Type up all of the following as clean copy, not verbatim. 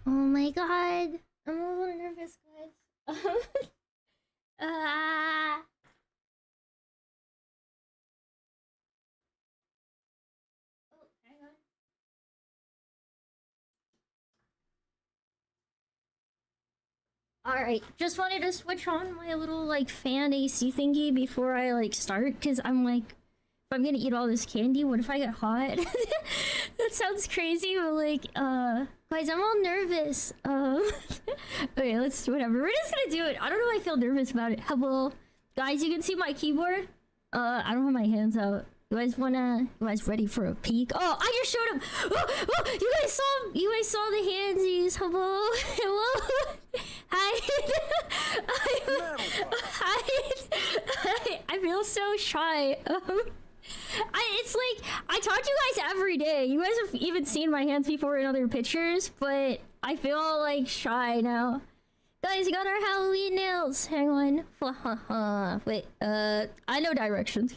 Oh my god. I'm a little nervous, guys. Ah. Oh, hang on. Alright, just wanted to switch on my little, like, fan AC thingy before I, like, start, because I'm like, if I'm gonna eat all this candy, what if I get hot? That sounds crazy, but, like, guys, I'm all nervous. Okay, whatever, we're just gonna do it. I don't know why I feel nervous about it. Hello? Guys, you can see my keyboard? I don't have my hands out. You guys ready for a peek? Oh, I just showed him! Oh, you guys saw the handsies. Hello? Hello? Hi. Hi. I feel so shy. It's like, I talk to you guys every day. You guys have even seen my hands before in other pictures, but I feel like shy now. Guys, we got our Halloween nails. Hang on. Wait, I know directions.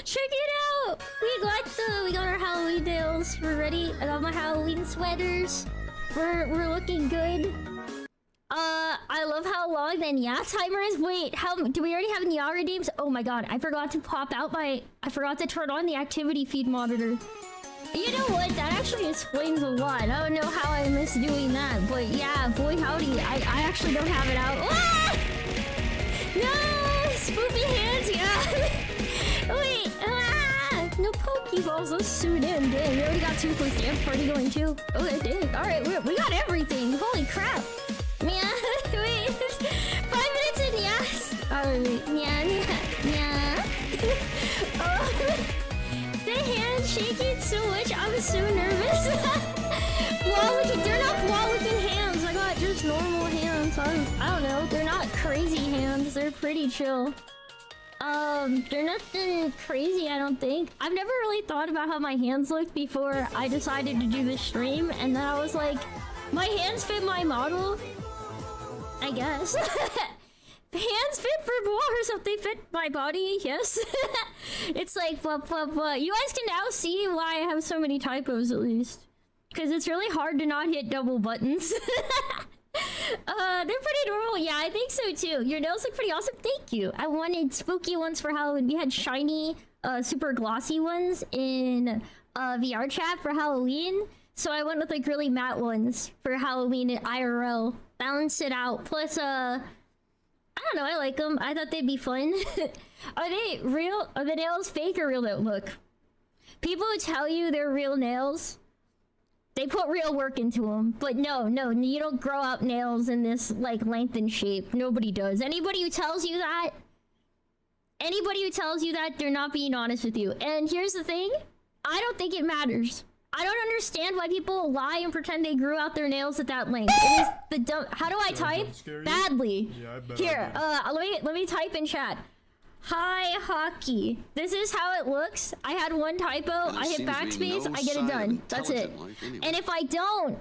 Check it out. We got our Halloween nails. We're ready. I got my Halloween sweaters. We're looking good. I love how long the Nya timer is. Wait, do we already have Nya redeems? Oh my god, I forgot to I forgot to turn on the activity feed monitor. You know what? That actually explains a lot. I don't know how I missed doing that, but yeah, boy howdy, I actually don't have it out. Ah! No! Spoopy hands, yeah! Wait, no Pokeballs, let's suit in. Dang, we already got 2 plus dance party going too. Okay, dang. Alright, we got everything. Holy crap. Yeah, wait. 5 minutes in, yes. Alright, yeah. Oh. The hand shaking so much, I'm so nervous. They're not wall-looking hands. I got just normal hands. I don't know. They're not crazy hands. They're pretty chill. They're nothing crazy, I don't think. I've never really thought about how my hands looked before I decided to do this stream, and then I was like, my hands fit my model, I guess. Hands fit for bars if they fit my body, yes. It's like, blah, blah, blah. You guys can now see why I have so many typos, at least. Because it's really hard to not hit double buttons. They're pretty normal. Yeah, I think so, too. Your nails look pretty awesome. Thank you. I wanted spooky ones for Halloween. We had shiny, super glossy ones in VR chat for Halloween. So I went with, like, really matte ones for Halloween in IRL. Balance it out. Plus, I don't know, I like them. I thought they'd be fun. Are they real? Are the nails fake or real? Look. People who tell you they're real nails, they put real work into them. But no, you don't grow out nails in this, like, length and shape. Nobody does. Anybody who tells you that, they're not being honest with you. And here's the thing, I don't think it matters. I don't understand why people lie and pretend they grew out their nails at that length. It is the dumb. How do I type? Badly. Yeah, I bet. Here, let me type in chat. Hi, hockey. This is how it looks. I had one typo. I hit backspace. I get it done. That's it. Anyway. And if I don't,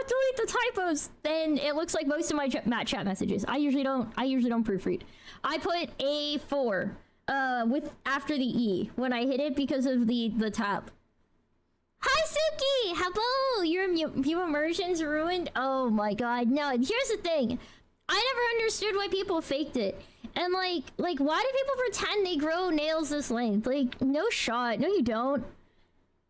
delete the typos, then it looks like most of my chat messages. I usually don't proofread. I put A4 with after the E when I hit it because of the tap. Hi Suki! Hello! Your immersion's ruined? Oh my god, no, here's the thing. I never understood why people faked it. And like, why do people pretend they grow nails this length? Like, no shot. No, you don't.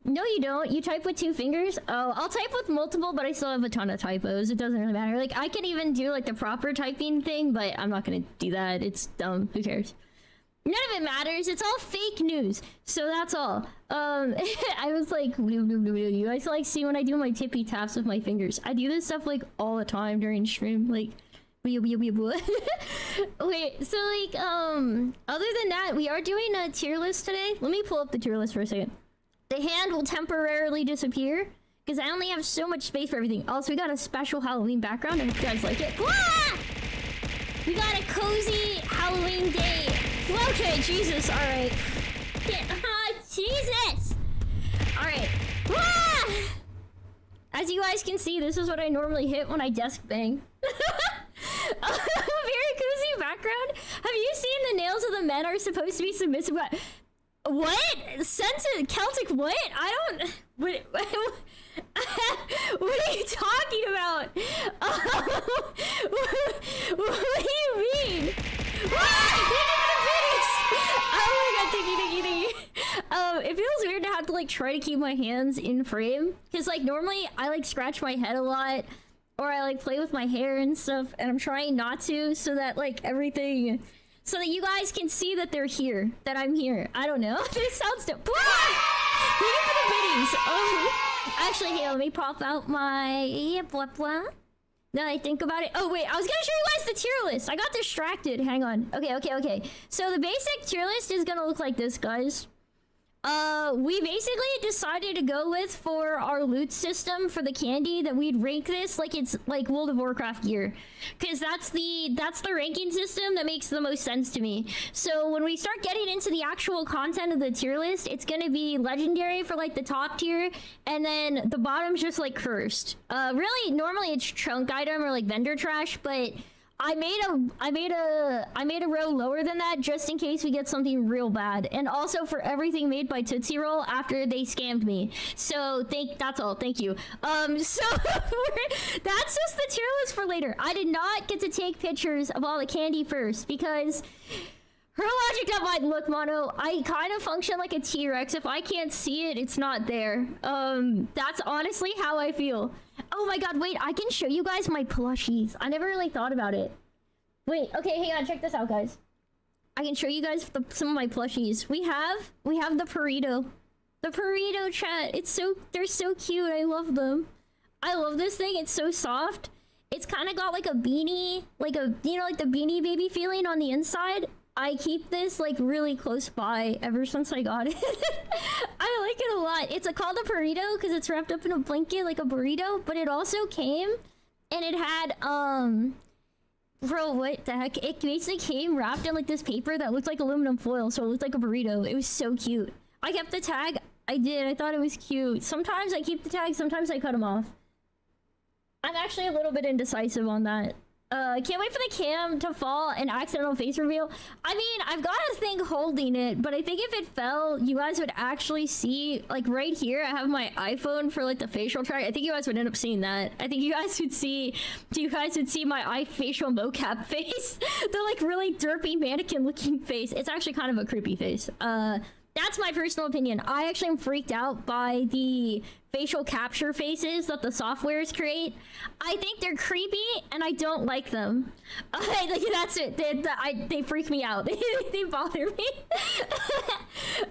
No, you don't. You type with 2 fingers? Oh, I'll type with multiple, but I still have a ton of typos. It doesn't really matter. Like, I can even do, like, the proper typing thing, but I'm not gonna do that. It's dumb. Who cares? None of it matters. It's all fake news. So that's all. I was like, you guys like see when I do my tippy taps with my fingers. I do this stuff like all the time during stream. Like, wait, so like, other than that, we are doing a tier list today. Let me pull up the tier list for a second. The hand will temporarily disappear because I only have so much space for everything. Also, we got a special Halloween background. I hope you guys like it. Ah! We got a cozy Halloween day. Okay, Jesus, alright. Jesus! Alright. Ah! As you guys can see, this is what I normally hit when I desk bang. Very cozy background. Have you seen the nails of the men are supposed to be submissive? What? Celtic what? I don't... What are you talking about? What do you mean? Oh my god, thingy. It feels weird to have to like try to keep my hands in frame. Cause like normally I like scratch my head a lot. Or I like play with my hair and stuff. And I'm trying not to so that like everything... So that you guys can see that they're here. That I'm here. I don't know. This sounds dope. Thank you for the biddies. Oh, actually, here, let me pop out my... Blah, blah. Now I think about it. Oh, wait. I was gonna show you guys the tier list. I got distracted. Hang on. Okay. So the basic tier list is gonna look like this, guys. We basically decided to go with for our loot system for the candy that we'd rank this like it's like World of Warcraft gear, because that's the ranking system that makes the most sense to me. So when we start getting into the actual content of the tier list, it's gonna be legendary for like the top tier, and then the bottom's just like cursed. Really, normally it's chunk item or like vendor trash, but I made a row lower than that just in case we get something real bad, and also for everything made by Tootsie Roll after they scammed me. So that's all. Thank you. So that's just the tier list for later. I did not get to take pictures of all the candy first because her logic that might look, Mono. I kind of function like a T-Rex. If I can't see it, it's not there. That's honestly how I feel. Oh my god, wait, I can show you guys my plushies. I never really thought about it. Wait, okay, hang on, check this out, guys. I can show you guys some of my plushies. We have the burrito. The burrito chat. They're so cute. I love them. I love this thing. It's so soft. It's kind of got like a beanie, like a, you know, like the Beanie Baby feeling on the inside. I keep this like really close by ever since I got it. I like it a lot. It's called a burrito because it's wrapped up in a blanket like a burrito, but it also came and it had bro, what the heck? It basically came wrapped in like this paper that looked like aluminum foil, so it looked like a burrito. It was so cute. I kept the tag. I did. I thought it was cute. Sometimes I keep the tag, sometimes I cut them off. I'm actually a little bit indecisive on that. Can't wait for the cam to fall and accidental face reveal. I mean, I've got a thing holding it, but I think if it fell, you guys would actually see, like right here, I have my iPhone for like the facial track. I think you guys would end up seeing that. I think you guys would see my facial mocap face. The like really derpy mannequin looking face. It's actually kind of a creepy face. That's my personal opinion. I actually am freaked out by the facial capture faces that the softwares create. I think they're creepy and I don't like them. Like, that's it. They freak me out. They bother me.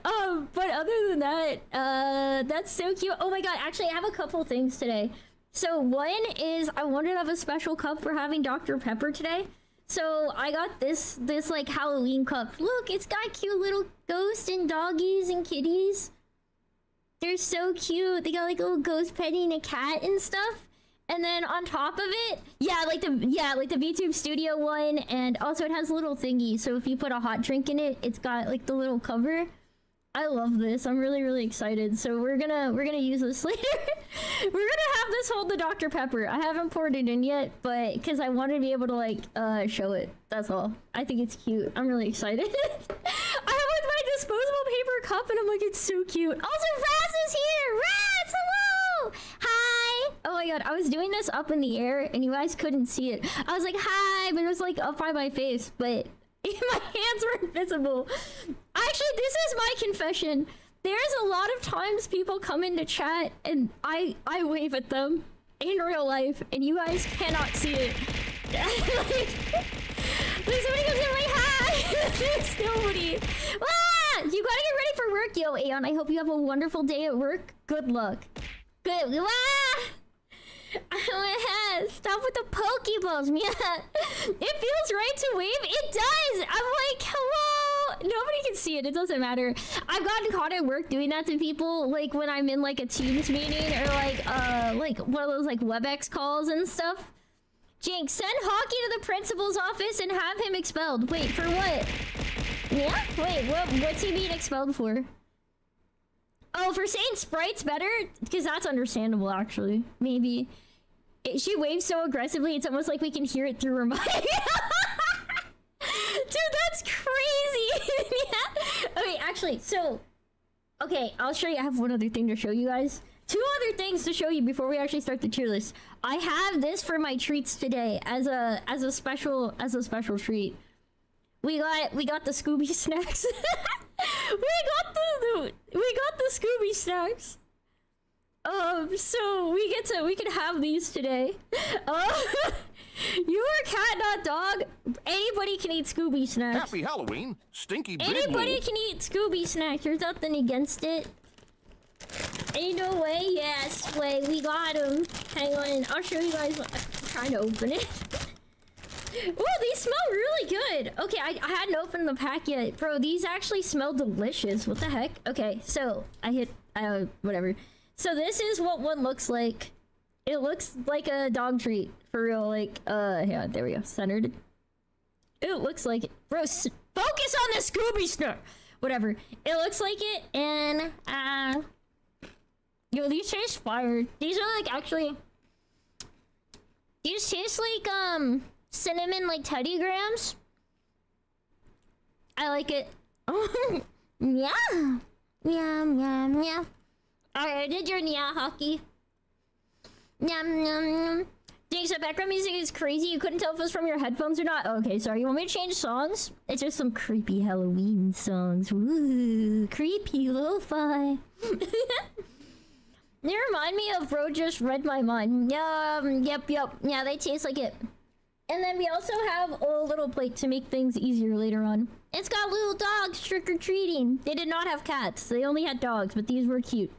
But other than that, that's so cute. Oh my god, actually I have a couple things today. So one is I wanted to have a special cup for having Dr. Pepper today. So I got this like Halloween cup. Look, it's got cute little ghosts and doggies and kitties. They're so cute. They got like a little ghost petting a cat and stuff. And then on top of it, like the VTube Studio one, and also it has a little thingy. So if you put a hot drink in it, it's got like the little cover. I love this. I'm really excited. So we're gonna use this later. We're gonna have this hold the Dr. Pepper. I haven't poured it in yet, but because I wanted to be able to like show it. That's all. I think it's cute. I'm really excited. I have like my disposable paper cup, and I'm like, it's so cute. Also, Raz is here. Raz, hello. Hi. Oh my god, I was doing this up in the air, and you guys couldn't see it. I was like, hi, but it was like up by my face, but my hands were invisible. Actually, this is my confession. There's a lot of times people come into chat and I wave at them in real life, and you guys cannot see it. Like, somebody comes in like, hi! There's nobody. Ah! You gotta get ready for work, yo, Aeon. I hope you have a wonderful day at work. Good luck. Good. Ah! Stop with the Pokeballs, yeah. It feels right to wave. It does. I'm like, hello. Nobody can see it. It doesn't matter. I've gotten caught at work doing that to people, like when I'm in like a Teams meeting or like one of those like WebEx calls and stuff. Jinx, send Hockey to the principal's office and have him expelled. Wait, for what? Yeah? Wait, what's he being expelled for? Oh, for saying Sprite's better? Because that's understandable, actually. Maybe. She waves so aggressively, it's almost like we can hear it through her mic. Dude, that's crazy. Yeah. Okay, actually, so okay, I'll show you. I have one other thing to show you guys. Two other things to show you before we actually start the tier list. I have this for my treats today as a special treat. We got the Scooby snacks. we got the Scooby snacks. So we can have these today. You are cat, not dog. Anybody can eat Scooby snacks. Happy Halloween, Stinky Big Anybody Wolf. can eat Scooby snacks. There's nothing against it. Ain't no way. Yes, wait, we got them. Hang on, I'll show you guys. I'm trying to open it. Oh, these smell really good. Okay, I hadn't opened the pack yet. Bro, these actually smell delicious. What the heck? Okay, so I hit, whatever. So this is what one looks like. It looks like a dog treat. For real, like, yeah, there we go. Centered. It looks like it. Bro, focus on the Scooby snack. Whatever. It looks like it, and, yo, these taste fire. These are, like, actually... These taste like, cinnamon, like, Teddy Grahams. I like it. Yeah. Yum, yum, yum. Alright, I did your nya hockey. Yum, yum, yum. Jinx, the background music is crazy. You couldn't tell if it was from your headphones or not. Okay, sorry. You want me to change songs? It's just some creepy Halloween songs. Woo, creepy lo-fi. They remind me of Bro Just Read My Mind. Yep. Yeah, they taste like it. And then we also have a little plate to make things easier later on. It's got little dogs trick-or-treating. They did not have cats. They only had dogs, but these were cute.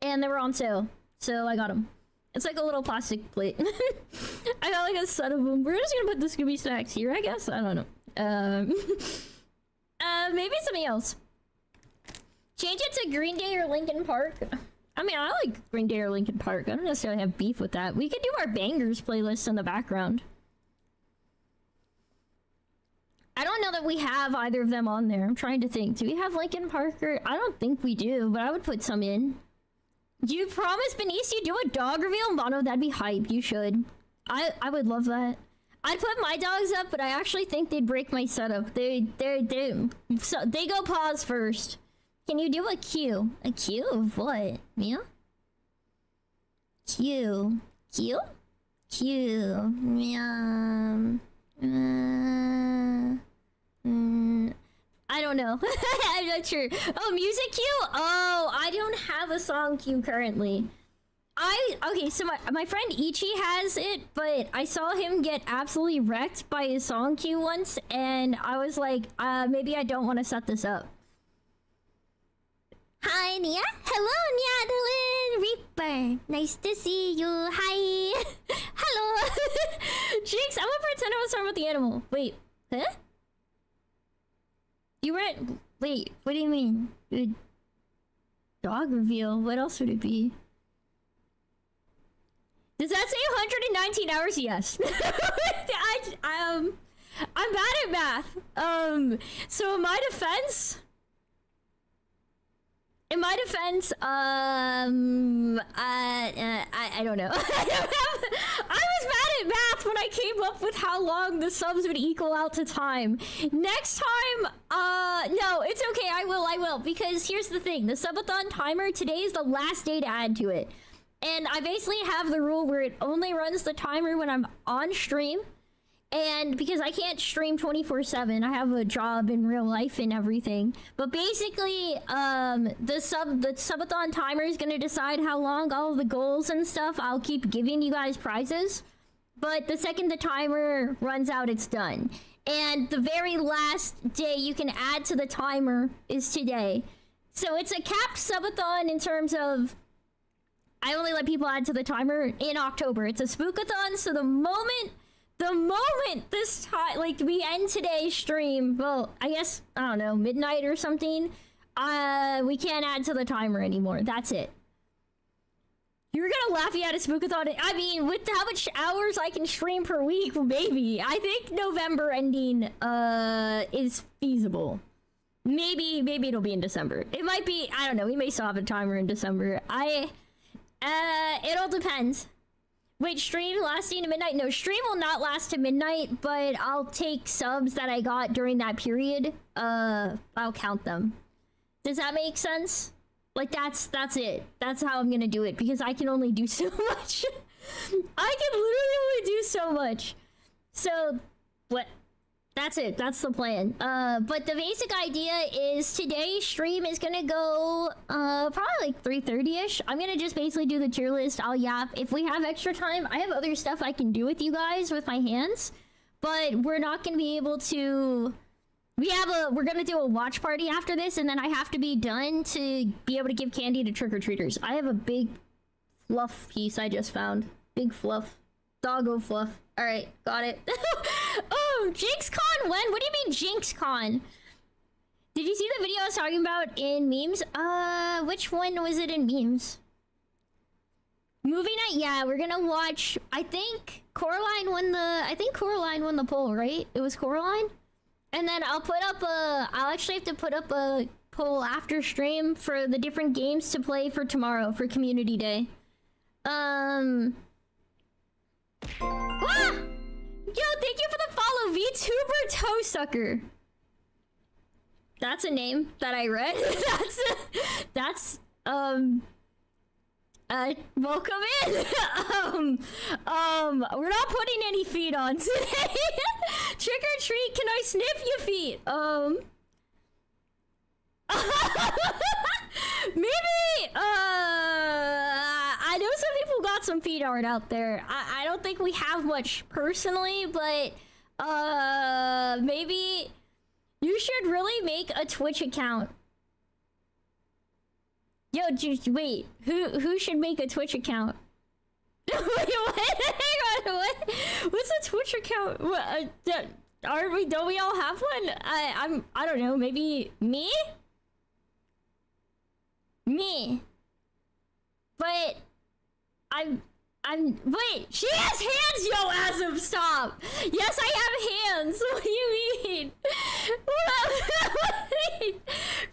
And they were on sale, so I got them. It's like a little plastic plate. I got like a set of them. We're just gonna put the Scooby snacks here, I guess. I don't know. Maybe something else. Change it to Green Day or Linkin Park. I mean, I like Green Day or Linkin Park. I don't necessarily have beef with that. We could do our bangers playlist in the background. I don't know that we have either of them on there. I'm trying to think. Do we have Linkin Park? Or I don't think we do, but I would put some in. You promise Benicio do a dog reveal? Mono, that'd be hype. You should. I would love that. I'd put my dogs up, but I actually think they'd break my setup. They go pause first. Can you do a Q? A Q of what? Meow? Q. Q? Q. Meow. I don't know. I'm not sure. Oh, music cue? Oh, I don't have a song cue currently. Okay, so my friend Ichi has it, but I saw him get absolutely wrecked by his song cue once, and I was like, maybe I don't want to set this up. Hi, Nia. Hello, Nia Reaper. Nice to see you. Hi. Hello. Jinx, I'm gonna pretend I was talking about the animal. Wait, huh? You weren't... Wait, what do you mean? Dog reveal? What else would it be? Does that say 119 hours? Yes. I'm bad at math. So in my defense... I don't know. I was mad at math when I came up with how long the subs would equal out to time. Next time, no, it's okay. I will. Because here's the thing. The subathon timer, today is the last day to add to it. And I basically have the rule where it only runs the timer when I'm on stream. And because I can't stream 24/7, I have a job in real life and everything. But basically, the subathon timer is gonna decide how long all of the goals and stuff. I'll keep giving you guys prizes, but the second the timer runs out, it's done. And the very last day you can add to the timer is today. So it's a capped subathon in terms of I only let people add to the timer in October. It's a spookathon, so the moment this time, like, we end today's stream, well, I guess, I don't know, midnight or something, we can't add to the timer anymore. That's it. You're gonna laugh me out of Spookathon. I mean, with how much hours I can stream per week, maybe. I think November ending, is feasible. Maybe it'll be in December. It might be, I don't know, we may still have a timer in December. It all depends. Wait, stream lasting to midnight? No, stream will not last to midnight, but I'll take subs that I got during that period. I'll count them. Does that make sense? Like, that's it. That's how I'm gonna do it, because I can only do so much. I can literally only do so much. So, what? That's it. That's the plan. But the basic idea is today's stream is gonna go, probably like 3:30ish. I'm gonna just basically do the tier list. I'll yap. If we have extra time, I have other stuff I can do with you guys with my hands. But we're not gonna be able to... We're gonna do a watch party after this, and then I have to be done to be able to give candy to trick-or-treaters. I have a big fluff piece I just found. Big fluff. Doggo fluff. Alright, got it. Oh, JinxCon when? What do you mean JinxCon? Did you see the video I was talking about in memes? Which one was it in memes? Movie night? Yeah, we're gonna watch... I think Coraline won the poll, right? It was Coraline? And then I'll actually have to put up a poll after stream for the different games to play for tomorrow, for Community Day. Ah! Yo, thank you for the follow, VTuber Toe Sucker. That's a name that I read. Welcome in. We're not putting any feet on today. Trick or treat, can I sniff your feet? Maybe, I know some people got some feet art out there. I don't think we have much personally, but, maybe you should really make a Twitch account. Yo, wait, who should make a Twitch account? Wait, what? Hang on, what? What's a Twitch account? What, don't we all have one? I don't know, maybe me? Me. But, wait, she has hands, yo, Azum, stop! Yes, I have hands, what do you mean?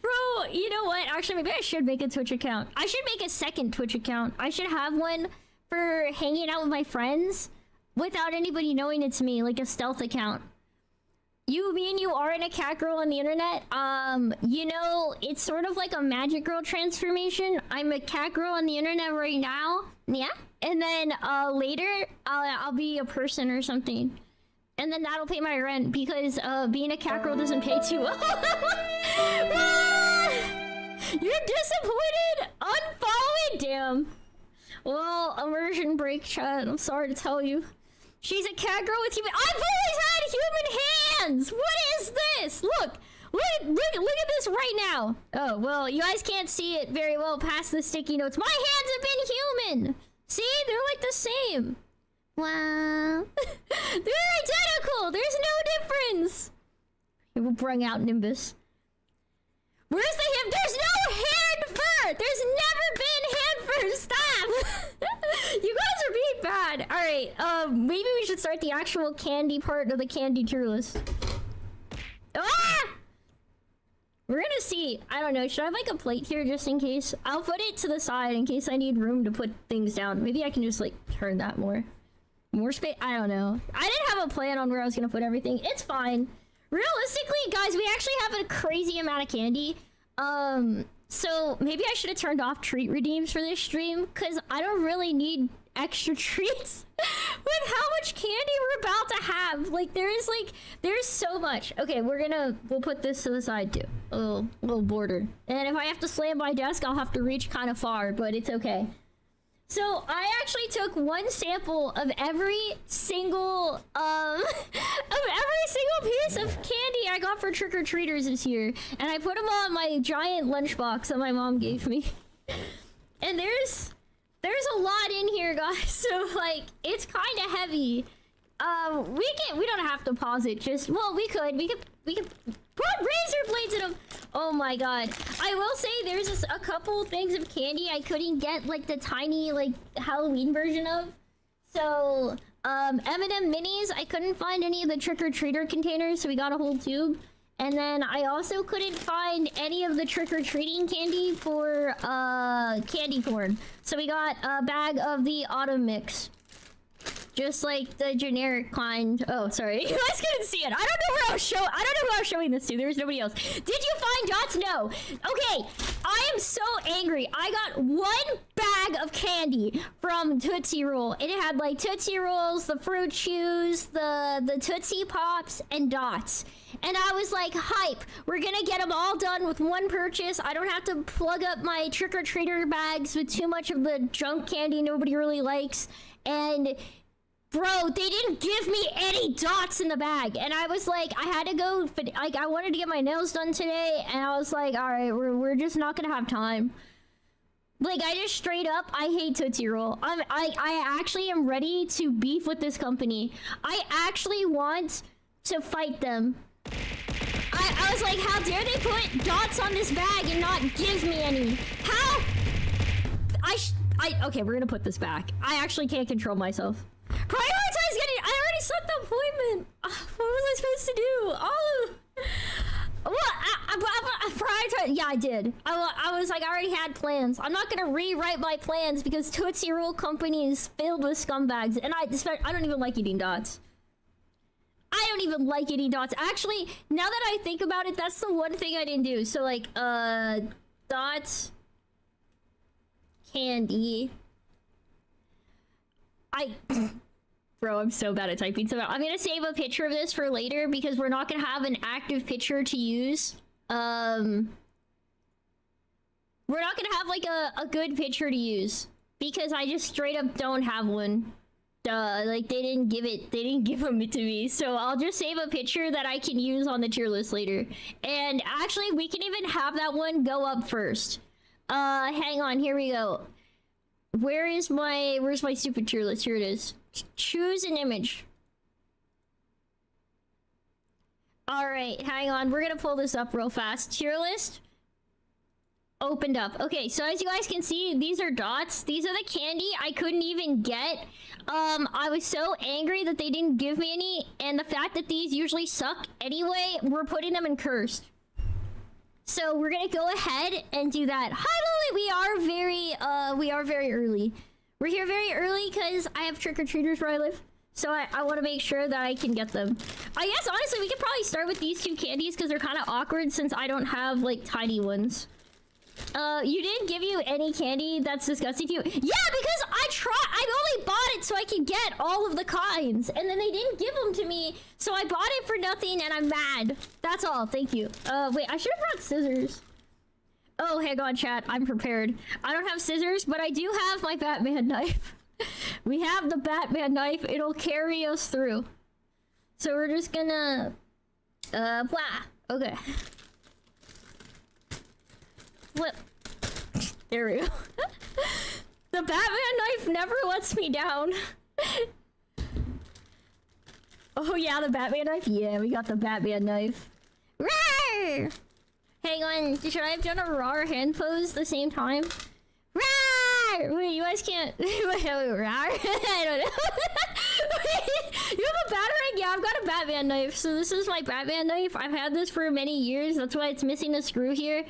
Bro, you know what? Actually, maybe I should make a Twitch account. I should make a second Twitch account. I should have one for hanging out with my friends without anybody knowing it's me, like a stealth account. Me and you aren't a cat girl on the internet. You know, it's sort of like a magic girl transformation. I'm a cat girl on the internet right now. Yeah. And then, later, I'll be a person or something. And then that'll pay my rent because, being a cat girl doesn't pay too well. You're disappointed? Unfollow me? Damn. Well, immersion break, chat. I'm sorry to tell you. She's a cat girl with human... I've always had human hands! What is this? Look at this right now. Oh, well, you guys can't see it very well past the sticky notes. My hands have been human! See? They're like the same. Wow. They're identical! There's no difference! We'll bring out Nimbus. Where's the hip? There's no hand fur! There's never been hand fur! Stop! You guys are being bad. Alright, maybe we should start the actual candy part of the candy tier list. Ah! We're gonna see. I don't know. Should I have like a plate here just in case? I'll put it to the side in case I need room to put things down. Maybe I can just like turn that more space. I don't know. I didn't have a plan on where I was gonna put everything. It's fine. Realistically, guys, we actually have a crazy amount of candy. So maybe I should have turned off treat redeems for this stream because I don't really need extra treats with how much candy we're about to have. Like there's so much. Okay, we'll put this to the side too. A little border. And if I have to slam my desk, I'll have to reach kind of far, but it's okay. So I actually took one sample of every single piece of candy I got for trick-or-treaters this year, and I put them on my giant lunchbox that my mom gave me. And there's a lot in here, guys. So like it's kind of heavy. We don't have to pause it. Just we could put razor blades in them. Oh my god. I will say there's just a couple things of candy I couldn't get like the tiny like Halloween version of. So M&M minis, I couldn't find any of the trick-or-treater containers, so we got a whole tube. And then I also couldn't find any of the trick-or-treating candy for candy corn. So we got a bag of the autumn mix. Just like the generic kind. Oh, sorry. You guys couldn't see it. I don't know where I was showing. I don't know who I was showing this to. There was nobody else. Did you find dots? No. Okay. I am so angry. I got one bag of candy from Tootsie Roll. And it had like Tootsie Rolls, the Fruit Chews, the Tootsie Pops, and dots. And I was like, hype. We're gonna get them all done with one purchase. I don't have to plug up my trick-or-treater bags with too much of the junk candy nobody really likes. And bro, they didn't give me any dots in the bag. And I was like, I had to go, but like, I wanted to get my nails done today. And I was like, all right, we're just not gonna have time. Like, I just straight up, I hate Tootsie Roll. I actually am ready to beef with this company. I actually want to fight them. I was like, how dare they put dots on this bag and not give me any? How? Okay, we're gonna put this back. I actually can't control myself. Prioritize getting. I already set the appointment. What was I supposed to do? Oh, what? Prioritize. Yeah, I did. I was like, I already had plans. I'm not gonna rewrite my plans because Tootsie Roll Company is filled with scumbags, and I don't even like eating dots. I don't even like eating dots. Actually, now that I think about it, that's the one thing I didn't do. So like, dots, candy. Bro, I'm so bad at typing. So I'm gonna save a picture of this for later because we're not gonna have an active picture to use. We're not gonna have like a good picture to use because I just straight up don't have one. Like they didn't give them to me. So I'll just save a picture that I can use on the tier list later. And actually, we can even have that one go up first. Hang on, here we go. Where's my stupid tier list? Here it is. Choose an image. All right, hang on. We're gonna pull this up real fast. Tier list opened up. Okay, so as you guys can see, these are dots. These are the candy I couldn't even get. I was so angry that they didn't give me any, and the fact that these usually suck anyway, we're putting them in cursed. So we're gonna go ahead and do that. Hi Lily, we are very early. We're here very early because I have trick-or-treaters where I live. So I want to make sure that I can get them. I guess honestly we could probably start with these two candies because they're kind of awkward since I don't have like tiny ones. You didn't give you any candy? That's disgusting to you. Yeah, because I only bought it so I could get all of the kinds. And then they didn't give them to me. So I bought it for nothing and I'm mad. That's all. Thank you. Wait, I should have brought scissors. Oh, hang on, chat. I'm prepared. I don't have scissors, but I do have my Batman knife. We have the Batman knife. It'll carry us through. So we're just gonna... blah. Okay. Flip. There we go. The Batman knife never lets me down. Oh yeah, the Batman knife? Yeah, we got the Batman knife. Rawr! Hang on, should I have done a raw hand pose at the same time? Rawr! Wait, you guys can't... Rawr? I don't know. Wait, you have a batarang? Yeah, I've got a Batman knife. So this is my Batman knife. I've had this for many years. That's why it's missing the screw here.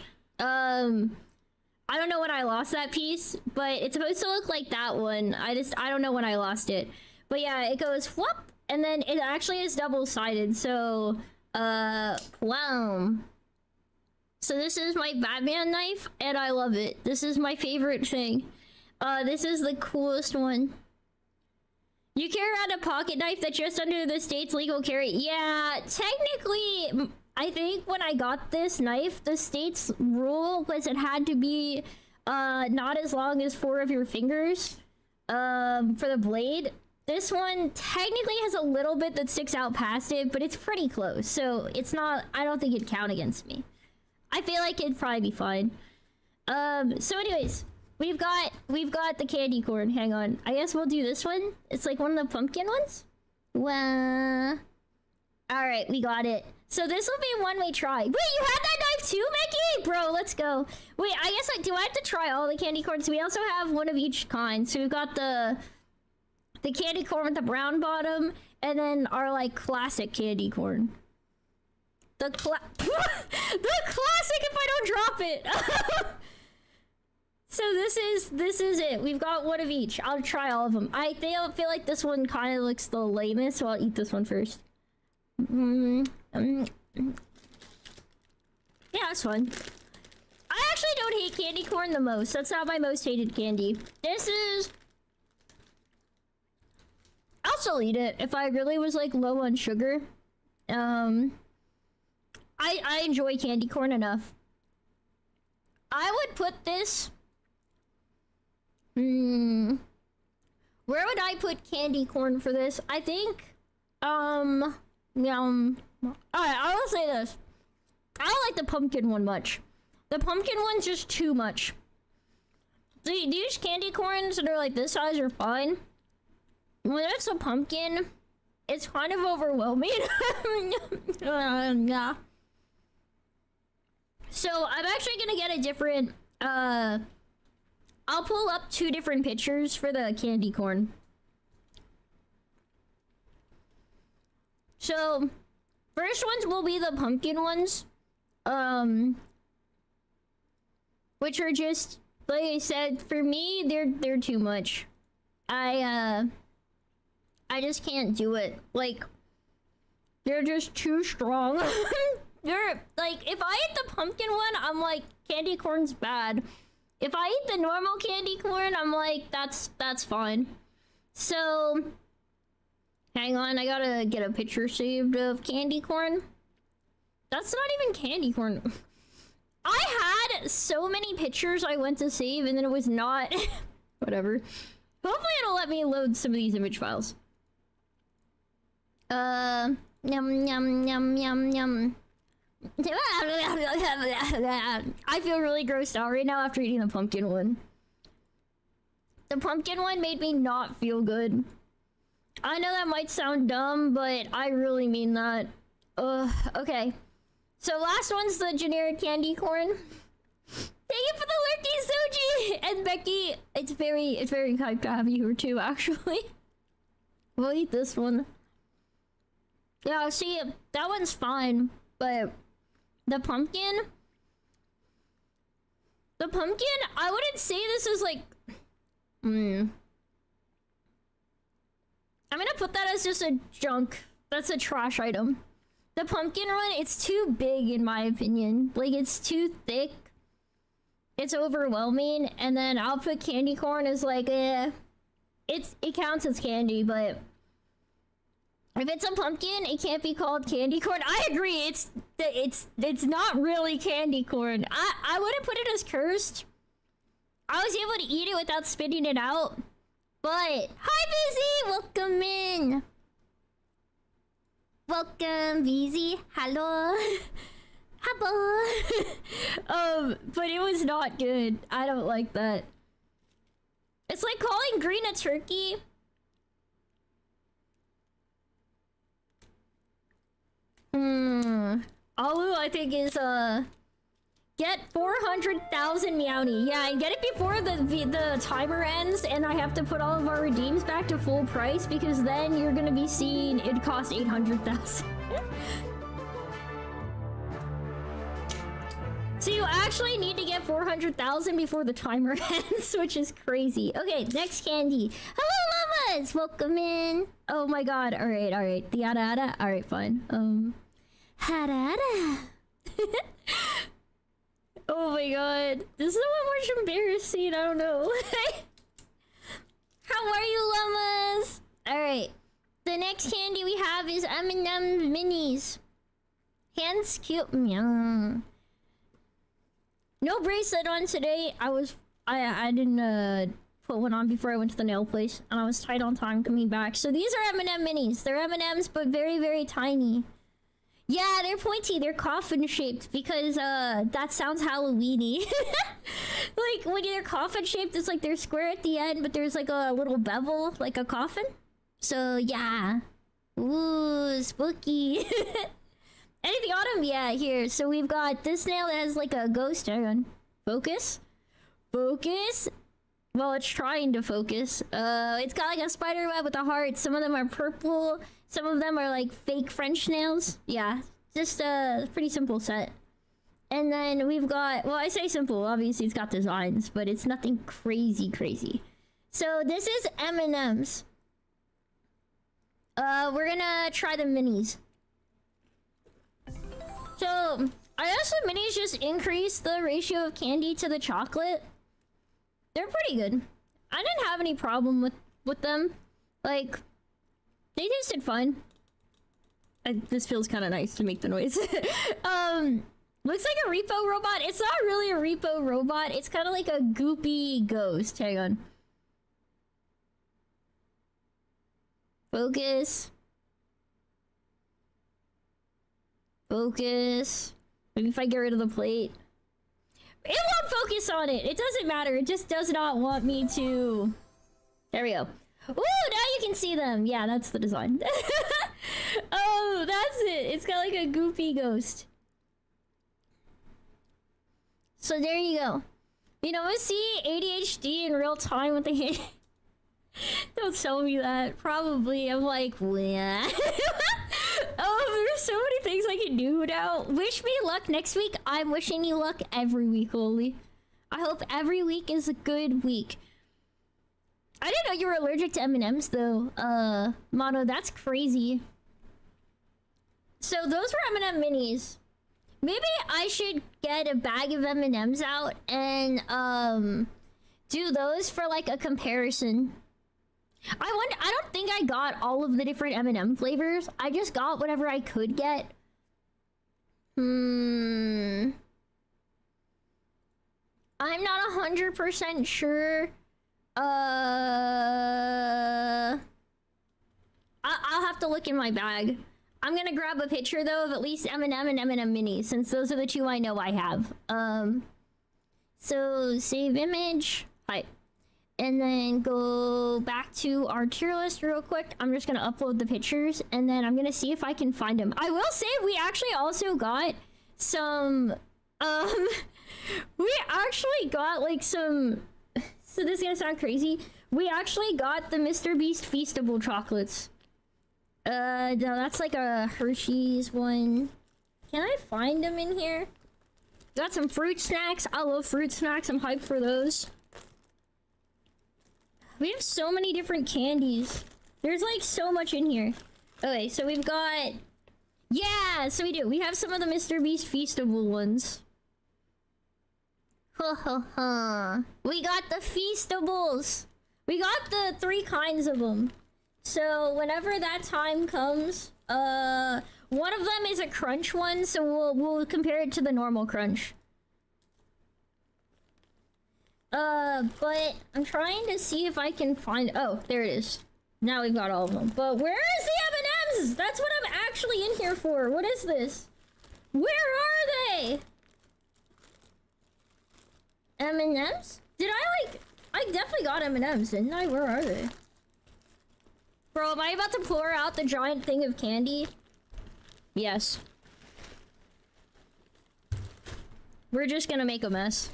I don't know when I lost that piece, but it's supposed to look like that one. I don't know when I lost it. But yeah, it goes whoop, and then it actually is double-sided, so, wow. So this is my Batman knife, and I love it. This is my favorite thing. This is the coolest one. You carry around a pocket knife that's just under the state's legal carry. Yeah, technically... I think when I got this knife, the state's rule was it had to be not as long as 4 of your fingers for the blade. This one technically has a little bit that sticks out past it, but it's pretty close. So it's not, I don't think it'd count against me. I feel like it'd probably be fine. So anyways, we've got the candy corn. Hang on. I guess we'll do this one. It's like one of the pumpkin ones. Well, all right, we got it. So this will be one we try. Wait, you had that knife too, Mickey? Bro, let's go. Wait, I guess do I have to try all the candy corns? We also have one of each kind. So we've got the candy corn with the brown bottom, and then our like classic candy corn. The classic if I don't drop it. So this is it. We've got one of each. I'll try all of them. I feel like this one kind of looks the lamest, so I'll eat this one first. Yeah, that's fun. I actually don't hate candy corn the most. That's not my most hated candy. This is... I'll still eat it if I really was like low on sugar. I enjoy candy corn enough. I would put this... where would I put candy corn for this? I think... Alright, I will say this. I don't like the pumpkin one much. The pumpkin one's just too much. These candy corns that are like this size are fine. When it's a pumpkin, it's kind of overwhelming. Yeah. So I'm actually gonna get a different, I'll pull up 2 different pictures for the candy corn. So, first ones will be the pumpkin ones. Which are just, like I said, for me, they're too much. I just can't do it. Like, they're just too strong. They're, like, if I eat the pumpkin one, I'm like, candy corn's bad. If I eat the normal candy corn, I'm like, that's fine. So, hang on, I gotta get a picture saved of candy corn. That's not even candy corn. I had so many pictures I went to save and then it was not... Whatever. Hopefully it'll let me load some of these image files. Yum yum yum yum yum. I feel really grossed out right now after eating the pumpkin one. The pumpkin one made me not feel good. I know that might sound dumb, but I really mean that. Okay. So last one's the generic candy corn. Thank you for the lurking, Soji! And Becky, it's very kind to have you here too, actually. We'll eat this one. Yeah, see, that one's fine, but the pumpkin, I wouldn't say this is like, I'm gonna put that as just a junk. That's a trash item. The pumpkin one, it's too big in my opinion. Like, it's too thick. It's overwhelming. And then I'll put candy corn as like, it counts as candy, but if it's a pumpkin, it can't be called candy corn. I agree. It's not really candy corn. I wouldn't put it as cursed. I was able to eat it without spitting it out. But hi, Busy. Welcome in. Welcome, Busy. Hello. Hello. But it was not good. I don't like that. It's like calling green a turkey. Alu, I think, is, get 400,000 Meowny. Yeah, and get it before the timer ends, and I have to put all of our redeems back to full price, because then you're gonna be seeing it cost 800,000. So you actually need to get 400,000 before the timer ends, which is crazy. Okay, next candy. Hello, llamas! Welcome in. Oh my god. Alright. The ada. Alright, fine. Hada. Oh my god. This is one more embarrassing. I don't know. How are you, llamas? Alright. The next candy we have is M&M Minis. Hands cute. Meow. No bracelet on today. I didn't put one on before I went to the nail place, and I was tight on time coming back. So these are M&M Minis. They're M&Ms, but very, very tiny. Yeah, they're pointy. They're coffin shaped because that sounds Halloweeny. Like when they're coffin shaped, it's like they're square at the end, but there's like a little bevel, like a coffin. So yeah. Ooh, spooky. Anything on them? Yeah, here. So we've got this nail that has like a ghost. Hang on. Focus. Well, it's trying to focus. It's got like a spider web with a heart. Some of them are purple. Some of them are like fake French nails. Yeah, just a pretty simple set. And then we've got, well, I say simple, obviously it's got designs, but it's nothing crazy crazy. So this is M&M's. We're gonna try the minis. So I guess the minis just increase the ratio of candy to the chocolate. They're pretty good. I didn't have any problem with them. Like, they tasted fine. This feels kind of nice to make the noise. Looks like a repo robot. It's not really a repo robot. It's kind of like a goopy ghost. Hang on. Focus. Focus. Maybe if I get rid of the plate. It won't focus on it. It doesn't matter. It just does not want me to. There we go. Ooh, now you can see them. Yeah, that's the design. Oh, that's it. It's got like a goofy ghost. So there you go. You know, I see ADHD in real time with the hand. Don't tell me that. Probably. I'm like, what? Oh, there's so many things I can do now. Wish me luck next week. I'm wishing you luck every week, Loli. I hope every week is a good week. I didn't know you were allergic to M&Ms though. Mono, that's crazy. So those were M&M minis. Maybe I should get a bag of M&Ms out and do those for like a comparison. I don't think I got all of the different M&M flavors. I just got whatever I could get. I'm not 100% sure. I'll have to look in my bag. I'm gonna grab a picture though of at least M&M and M&M Mini, since those are the two I know I have. So save image. Hi. And then go back to our tier list real quick. I'm just gonna upload the pictures and then I'm gonna see if I can find them. I will say we actually also got some we actually got like some, so this is gonna sound crazy. We actually got the Mr. Beast Feastable chocolates. No, that's like a Hershey's one. Can I find them in here? Got some fruit snacks. I love fruit snacks. I'm hyped for those. We have so many different candies. There's like so much in here. Okay, so we've got... Yeah, so we do. We have some of the Mr. Beast Feastable ones. Ha ha ha. We got the Feastables. We got the 3 kinds of them. So whenever that time comes, one of them is a crunch one, so we'll compare it to the normal crunch. But I'm trying to see if I can find... Oh, there it is. Now we've got all of them. But where is the M&Ms? That's what I'm actually in here for. What is this? Where are they? M&Ms? Did I like... I definitely got M&Ms, didn't I? Where are they? Bro, am I about to pour out the giant thing of candy? Yes. We're just gonna make a mess.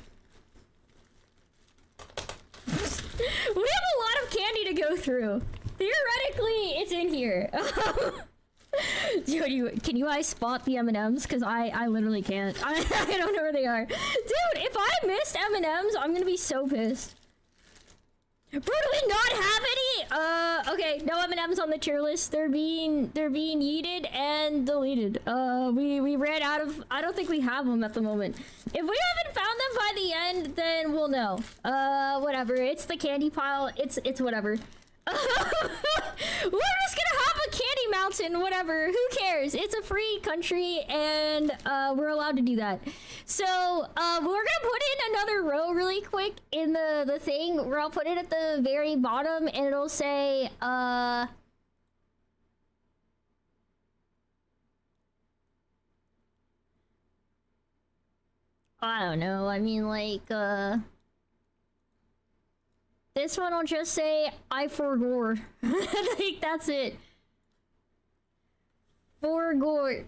We have a lot of candy to go through. Theoretically, it's in here. Dude, can you guys spot the M&Ms? Because I literally can't. I don't know where they are. Dude, if I missed M&Ms, I'm gonna be so pissed. Bro, do we not have any? Okay, no M&Ms on the tier list. They're being yeeted and deleted. We ran out of... I don't think we have them at the moment. If we haven't found them by the end, then we'll know. Whatever. It's the candy pile. It's whatever. We're just gonna have a candy mountain, whatever. Who cares? It's a free country, and we're allowed to do that. So we're gonna put in another row really quick in the thing where I'll put it at the very bottom, and it'll say I don't know. I mean, like this one will just say, I forgore. Like, that's it. Forgore.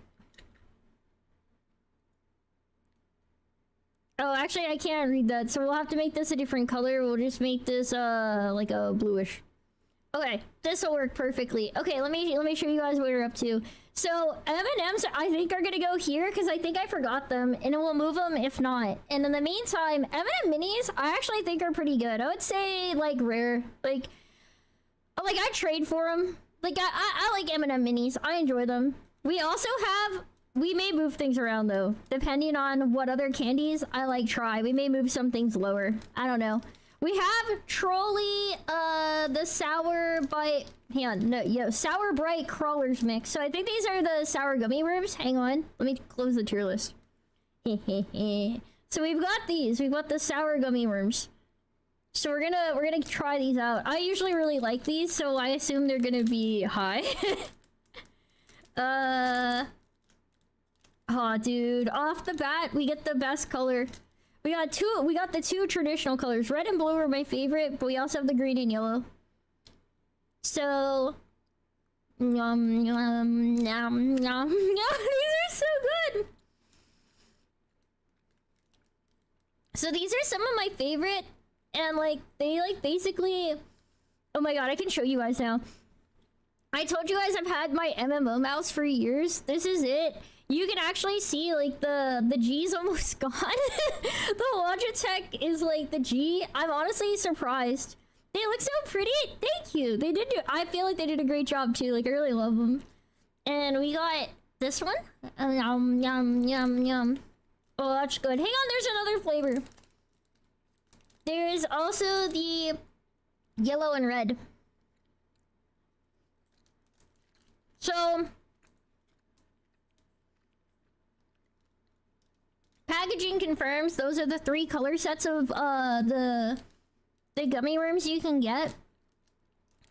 Oh, actually, I can't read that, so we'll have to make this a different color. We'll just make this, like a bluish. Okay, this will work perfectly. Okay, let me show you guys what we're up to. So M&Ms I think are gonna go here because I think I forgot them, and we'll move them if not. And in the meantime, M&M minis I actually think are pretty good. I would say like rare, like I trade for them. Like I like M&M minis. I enjoy them. We also have. We may move things around though, depending on what other candies I like try. We may move some things lower. I don't know. We have Trolley, the Sour Bite, hang on, no, Sour Bright Crawlers mix. So I think these are the sour gummy worms. Hang on, let me close the tier list. So we've got these, we've got the sour gummy worms. So we're gonna try these out. I usually really like these, so I assume they're gonna be high. Oh dude, off the bat, we get the best color. We got the two traditional colors. Red and blue are my favorite, but we also have the green and yellow. So, yum, yum, yum, yum. These are so good. So these are some of my favorite, and like, they like basically, oh my god, I can show you guys now. I told you guys I've had my MMO mouse for years. This is it. You can actually see like the G's almost gone. The Logitech is like the G. I'm honestly surprised. They look so pretty. Thank you. They did do. I feel like they did a great job too. Like I really love them. And we got this one. Yum yum yum yum. Oh, that's good. Hang on. There's another flavor. There's also the yellow and red. So. Packaging confirms those are the 3 color sets of the gummy worms you can get.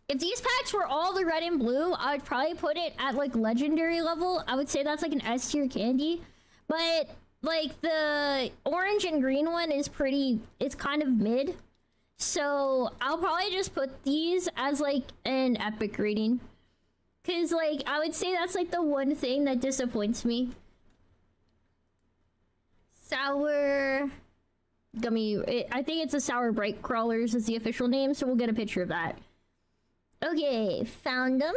If these packs were all the red and blue, I would probably put it at like legendary level. I would say that's like an S tier candy. But like the orange and green one is it's kind of mid. So I'll probably just put these as like an epic rating. Cause like I would say that's like the one thing that disappoints me. Sour gummy, I think it's a Sour Bright Crawlers is the official name, so we'll get a picture of that. Okay, found them.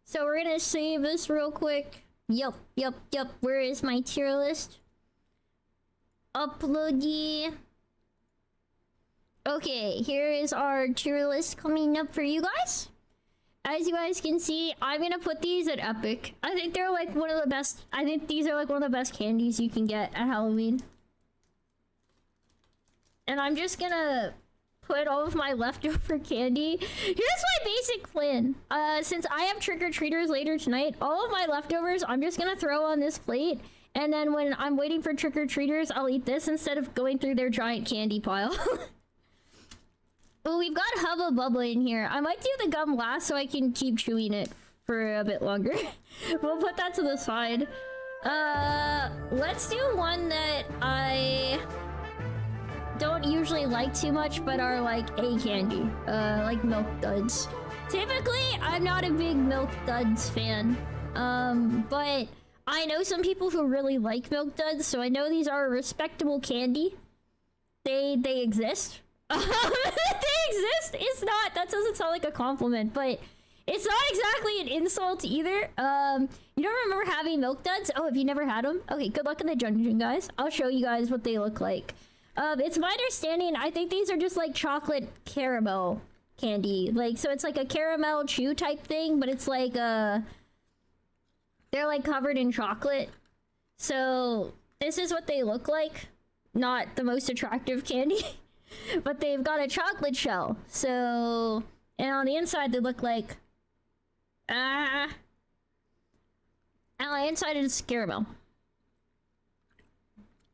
So we're gonna save this real quick. Yup. Where is my tier list? Uploady. Okay, here is our tier list coming up for you guys. As you guys can see, I'm gonna put these at epic. I think they're like one of the best. I think these are like one of the best candies you can get at Halloween. And I'm just gonna put all of my leftover candy. Here's my basic plan. Since I have trick-or-treaters later tonight, all of my leftovers I'm just gonna throw on this plate. And then when I'm waiting for trick-or-treaters, I'll eat this instead of going through their giant candy pile. Oh, we've got Hubba Bubba in here. I might do the gum last so I can keep chewing it for a bit longer. We'll put that to the side. Let's do one that I don't usually like too much, but are like a candy. Like Milk Duds. Typically, I'm not a big Milk Duds fan. But I know some people who really like Milk Duds, so I know these are a respectable candy. They exist. They exist. It's not. That doesn't sound like a compliment, but it's not exactly an insult either. You don't remember having Milk Duds? Oh, have you never had them? Okay, good luck in the dungeon, guys. I'll show you guys what they look like. It's my understanding. I think these are just like chocolate caramel candy. Like, so it's like a caramel chew type thing, but it's like they're like covered in chocolate. So this is what they look like. Not the most attractive candy. But they've got a chocolate shell. So, and on the inside they look like and on the inside it's caramel.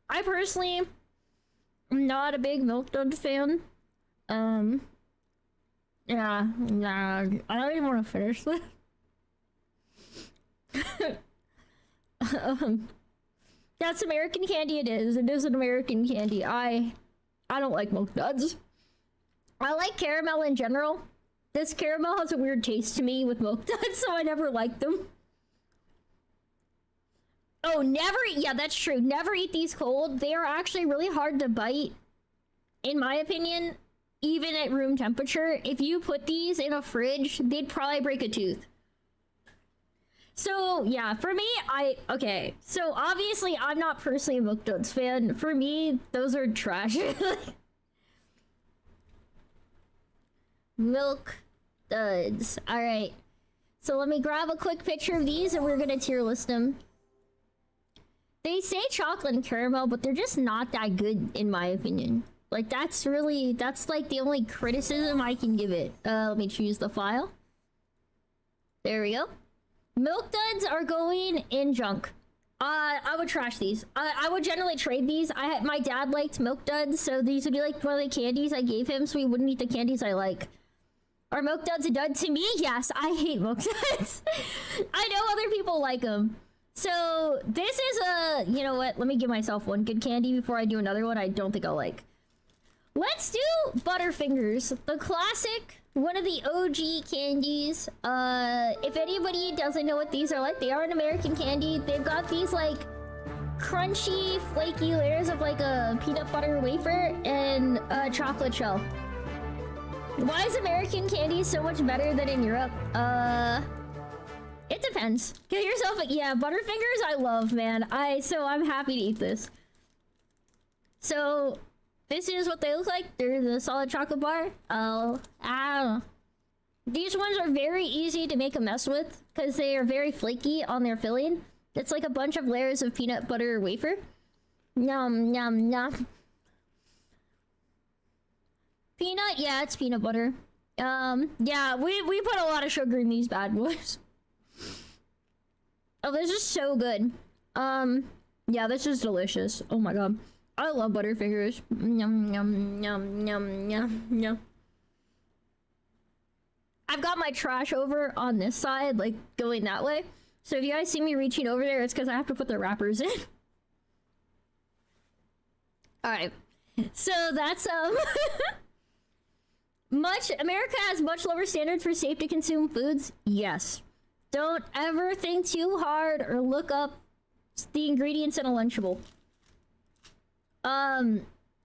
I personally am not a big Milk Dud fan. Yeah, I don't even want to finish this. That's American candy. It is an American candy. I don't like Milk Duds. I like caramel in general. This caramel has a weird taste to me with Milk Duds, so I never liked them. Oh, yeah, that's true. Never eat these cold. They are actually really hard to bite, in my opinion. even at room temperature, if you put these in a fridge, they'd probably break a tooth. So, yeah, for me, okay, so obviously I'm not personally a Milk Duds fan. For me, those are trash. Milk Duds. Alright. So let me grab a quick picture of these and we're gonna tier list them. They say chocolate and caramel, but they're just not that good in my opinion. Like, that's like the only criticism I can give it. Let me choose the file. There we go. Milk Duds are going in junk. I would trash these. I would generally trade these. My dad liked Milk Duds, so these would be like one of the candies I gave him, so he wouldn't eat the candies I like. Are Milk Duds a dud to me? Yes, I hate Milk Duds. I know other people like them. So this is a, you know what? Let me give myself one good candy before I do another one I don't think I'll like. Let's do Butterfingers, the classic, one of the OG candies. If anybody doesn't know what these are like, they are an American candy. They've got these like crunchy, flaky layers of like a peanut butter wafer and a chocolate shell. Why is American candy so much better than in Europe? It depends. Get yourself a, yeah, Butterfingers I love, man. So I'm happy to eat this. So this is what they look like. They're the solid chocolate bar. I don't know. These ones are very easy to make a mess with because they are very flaky on their filling. It's like a bunch of layers of peanut butter wafer. Yum, yum, yum. Peanut? Yeah, it's peanut butter. Yeah, we put a lot of sugar in these bad boys. Oh, this is so good. Yeah, this is delicious. Oh my god. I love Butterfingers. Yum, yum, yum, yum, yum, yum. I've got my trash over on this side, like, going that way. So if you guys see me reaching over there, it's because I have to put the wrappers in. Alright. So that's, America has much lower standards for safe to consume foods? Yes. Don't ever think too hard or look up the ingredients in a Lunchable.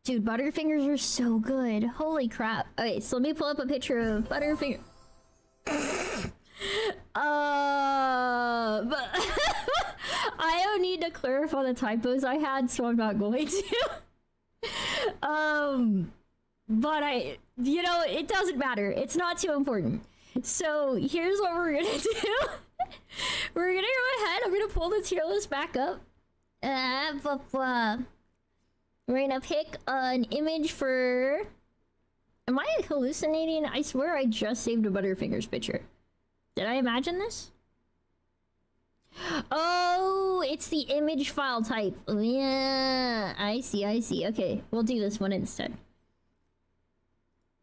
Dude, Butterfingers are so good. Holy crap. Okay, so let me pull up a picture of Butterfinger. But I don't need to clarify the typos I had, so I'm not going to. But you know, it doesn't matter. It's not too important. So here's what we're gonna do. We're gonna go ahead. I'm gonna pull the tier list back up. We're gonna pick an image for... Am I hallucinating? I swear I just saved a Butterfingers picture. Did I imagine this? Oh, it's the image file type. Oh, yeah, I see. Okay, we'll do this one instead.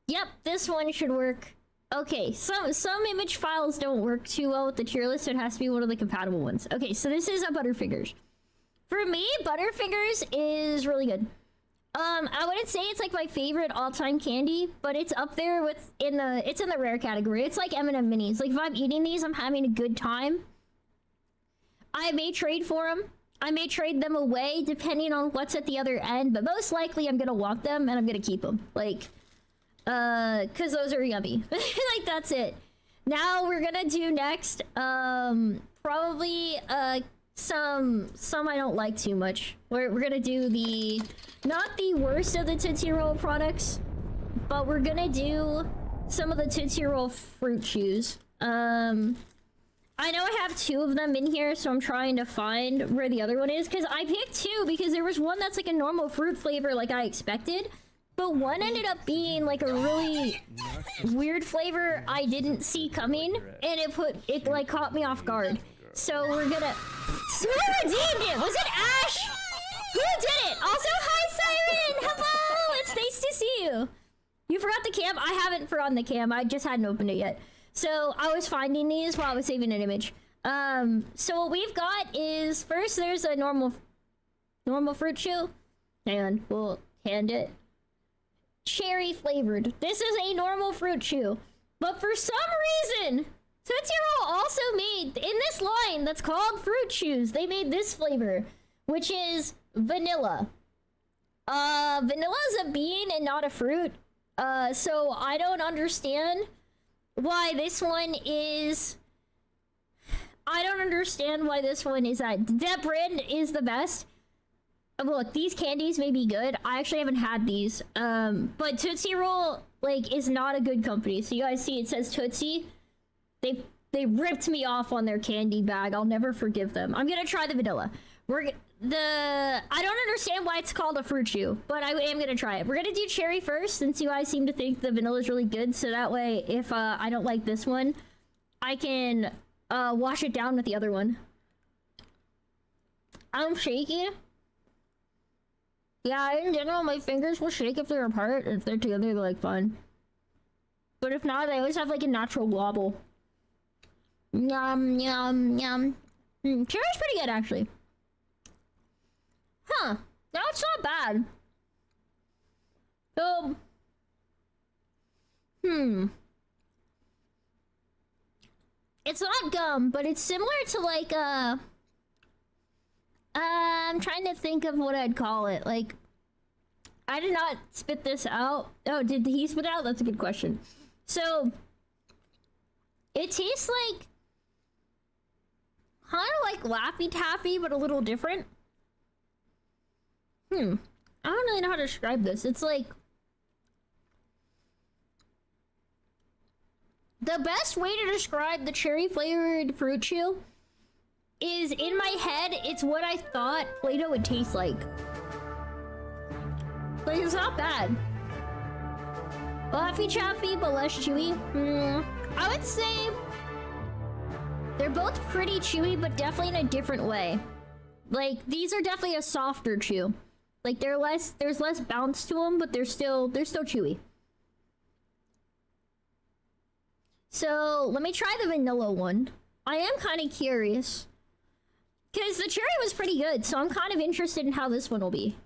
Yep, this one should work. Okay, some image files don't work too well with the tier list, so it has to be one of the compatible ones. Okay, so this is a Butterfingers. For me, Butterfingers is really good. I wouldn't say it's like my favorite all-time candy, but it's up there with it's in the rare category. It's like M&M minis. Like if I'm eating these, I'm having a good time. I may trade for them. I may trade them away depending on what's at the other end, but most likely I'm gonna want them and I'm gonna keep them. Like, cause those are yummy. Like that's it. Now we're gonna do next, probably some I don't like too much. We're gonna do not the worst of the Tootsie Roll products, but we're gonna do some of the Tootsie Roll fruit chews. I know I have two of them in here, so I'm trying to find where the other one is, because I picked two because there was one that's like a normal fruit flavor like I expected, but one ended up being like a really weird flavor I didn't see coming, and it like caught me off guard. So we're gonna... Who redeemed it? Was it Ash? Who did it? Also, hi Siren! Hello! It's nice to see you. You forgot the cam? I haven't forgotten the cam. I just hadn't opened it yet. So I was finding these while I was saving an image. So what we've got is... First, there's a normal fruit chew. Hang on, we'll hand it. Cherry flavored. This is a normal fruit chew. But for some reason... Tootsie Roll also made, in this line that's called Fruit Chews, they made this flavor, which is vanilla. Vanilla is a bean and not a fruit. So I don't understand why this one is... I don't understand why this one is that brand is the best. Look, these candies may be good. I actually haven't had these. But Tootsie Roll, like, is not a good company. So you guys see it says Tootsie. They ripped me off on their candy bag. I'll never forgive them. I'm gonna try the vanilla. I don't understand why it's called a fruit chew, but I am gonna try it. We're gonna do cherry first, since you guys seem to think the vanilla is really good. So that way, if I don't like this one, I can wash it down with the other one. I'm shaky. Yeah, in general, my fingers will shake if they're apart. If they're together, they're like fun. But if not, they always have like a natural wobble. Yum, yum, yum. Cherry's pretty good, actually. Huh. That's not bad. So... It's not gum, but it's similar to like, I'm trying to think of what I'd call it. Like, I did not spit this out. Oh, did he spit it out? That's a good question. So, it tastes like, kind of like Laffy Taffy, but a little different. I don't really know how to describe this. It's like, the best way to describe the cherry flavored fruit chew is, in my head, it's what I thought Play-Doh would taste like. Like, it's not bad. Laffy Chaffy, but less chewy. I would say they're both pretty chewy, but definitely in a different way. Like, these are definitely a softer chew. Like, there's less bounce to them, but they're still chewy. So, let me try the vanilla one. I am kind of curious. Because the cherry was pretty good, so I'm kind of interested in how this one will be.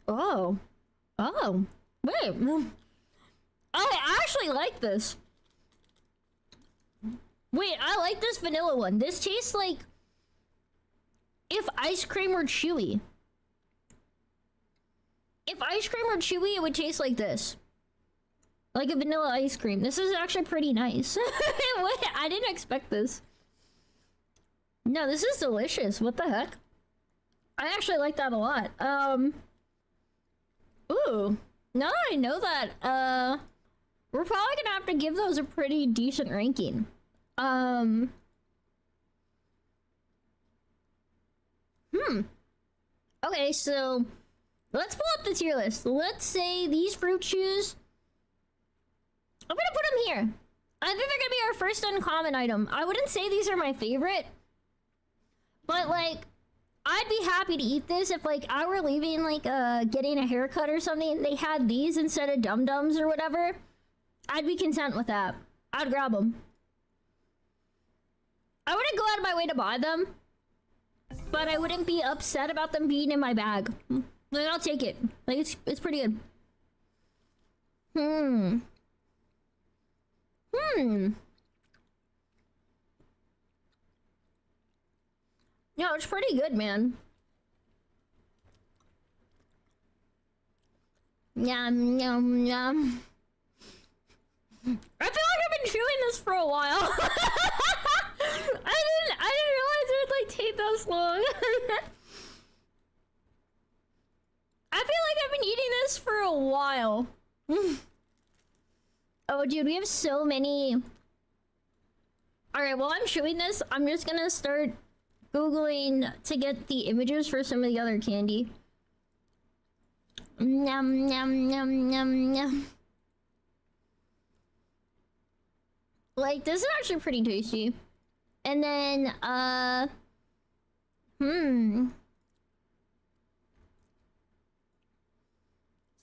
Oh. Oh. Wait. I actually like this. Wait, I like this vanilla one. This tastes like if ice cream were chewy. If ice cream were chewy, it would taste like this. Like a vanilla ice cream. This is actually pretty nice. Wait, I didn't expect this. No, this is delicious. What the heck? I actually like that a lot. Ooh. Now that I know that, we're probably gonna have to give those a pretty decent ranking. Okay, so let's pull up the tier list. Let's say these fruit chews. I'm gonna put them here. I think they're gonna be our first uncommon item. I wouldn't say these are my favorite, but like, I'd be happy to eat this if like I were leaving like getting a haircut or something and they had these instead of Dum Dums or whatever. I'd be content with that. I'd grab them. I wouldn't go out of my way to buy them, but I wouldn't be upset about them being in my bag. Like, I'll take it. Like, it's pretty good. No, it's pretty good, man. Yum, yum, yum. I feel like I've been chewing this for a while. I didn't realize it would like take this long. I feel like I've been eating this for a while. Oh, dude, we have so many. Alright, while I'm chewing this, I'm just gonna start Googling to get the images for some of the other candy. Yum, yum, yum, yum, yum. Like, this is actually pretty tasty. And then,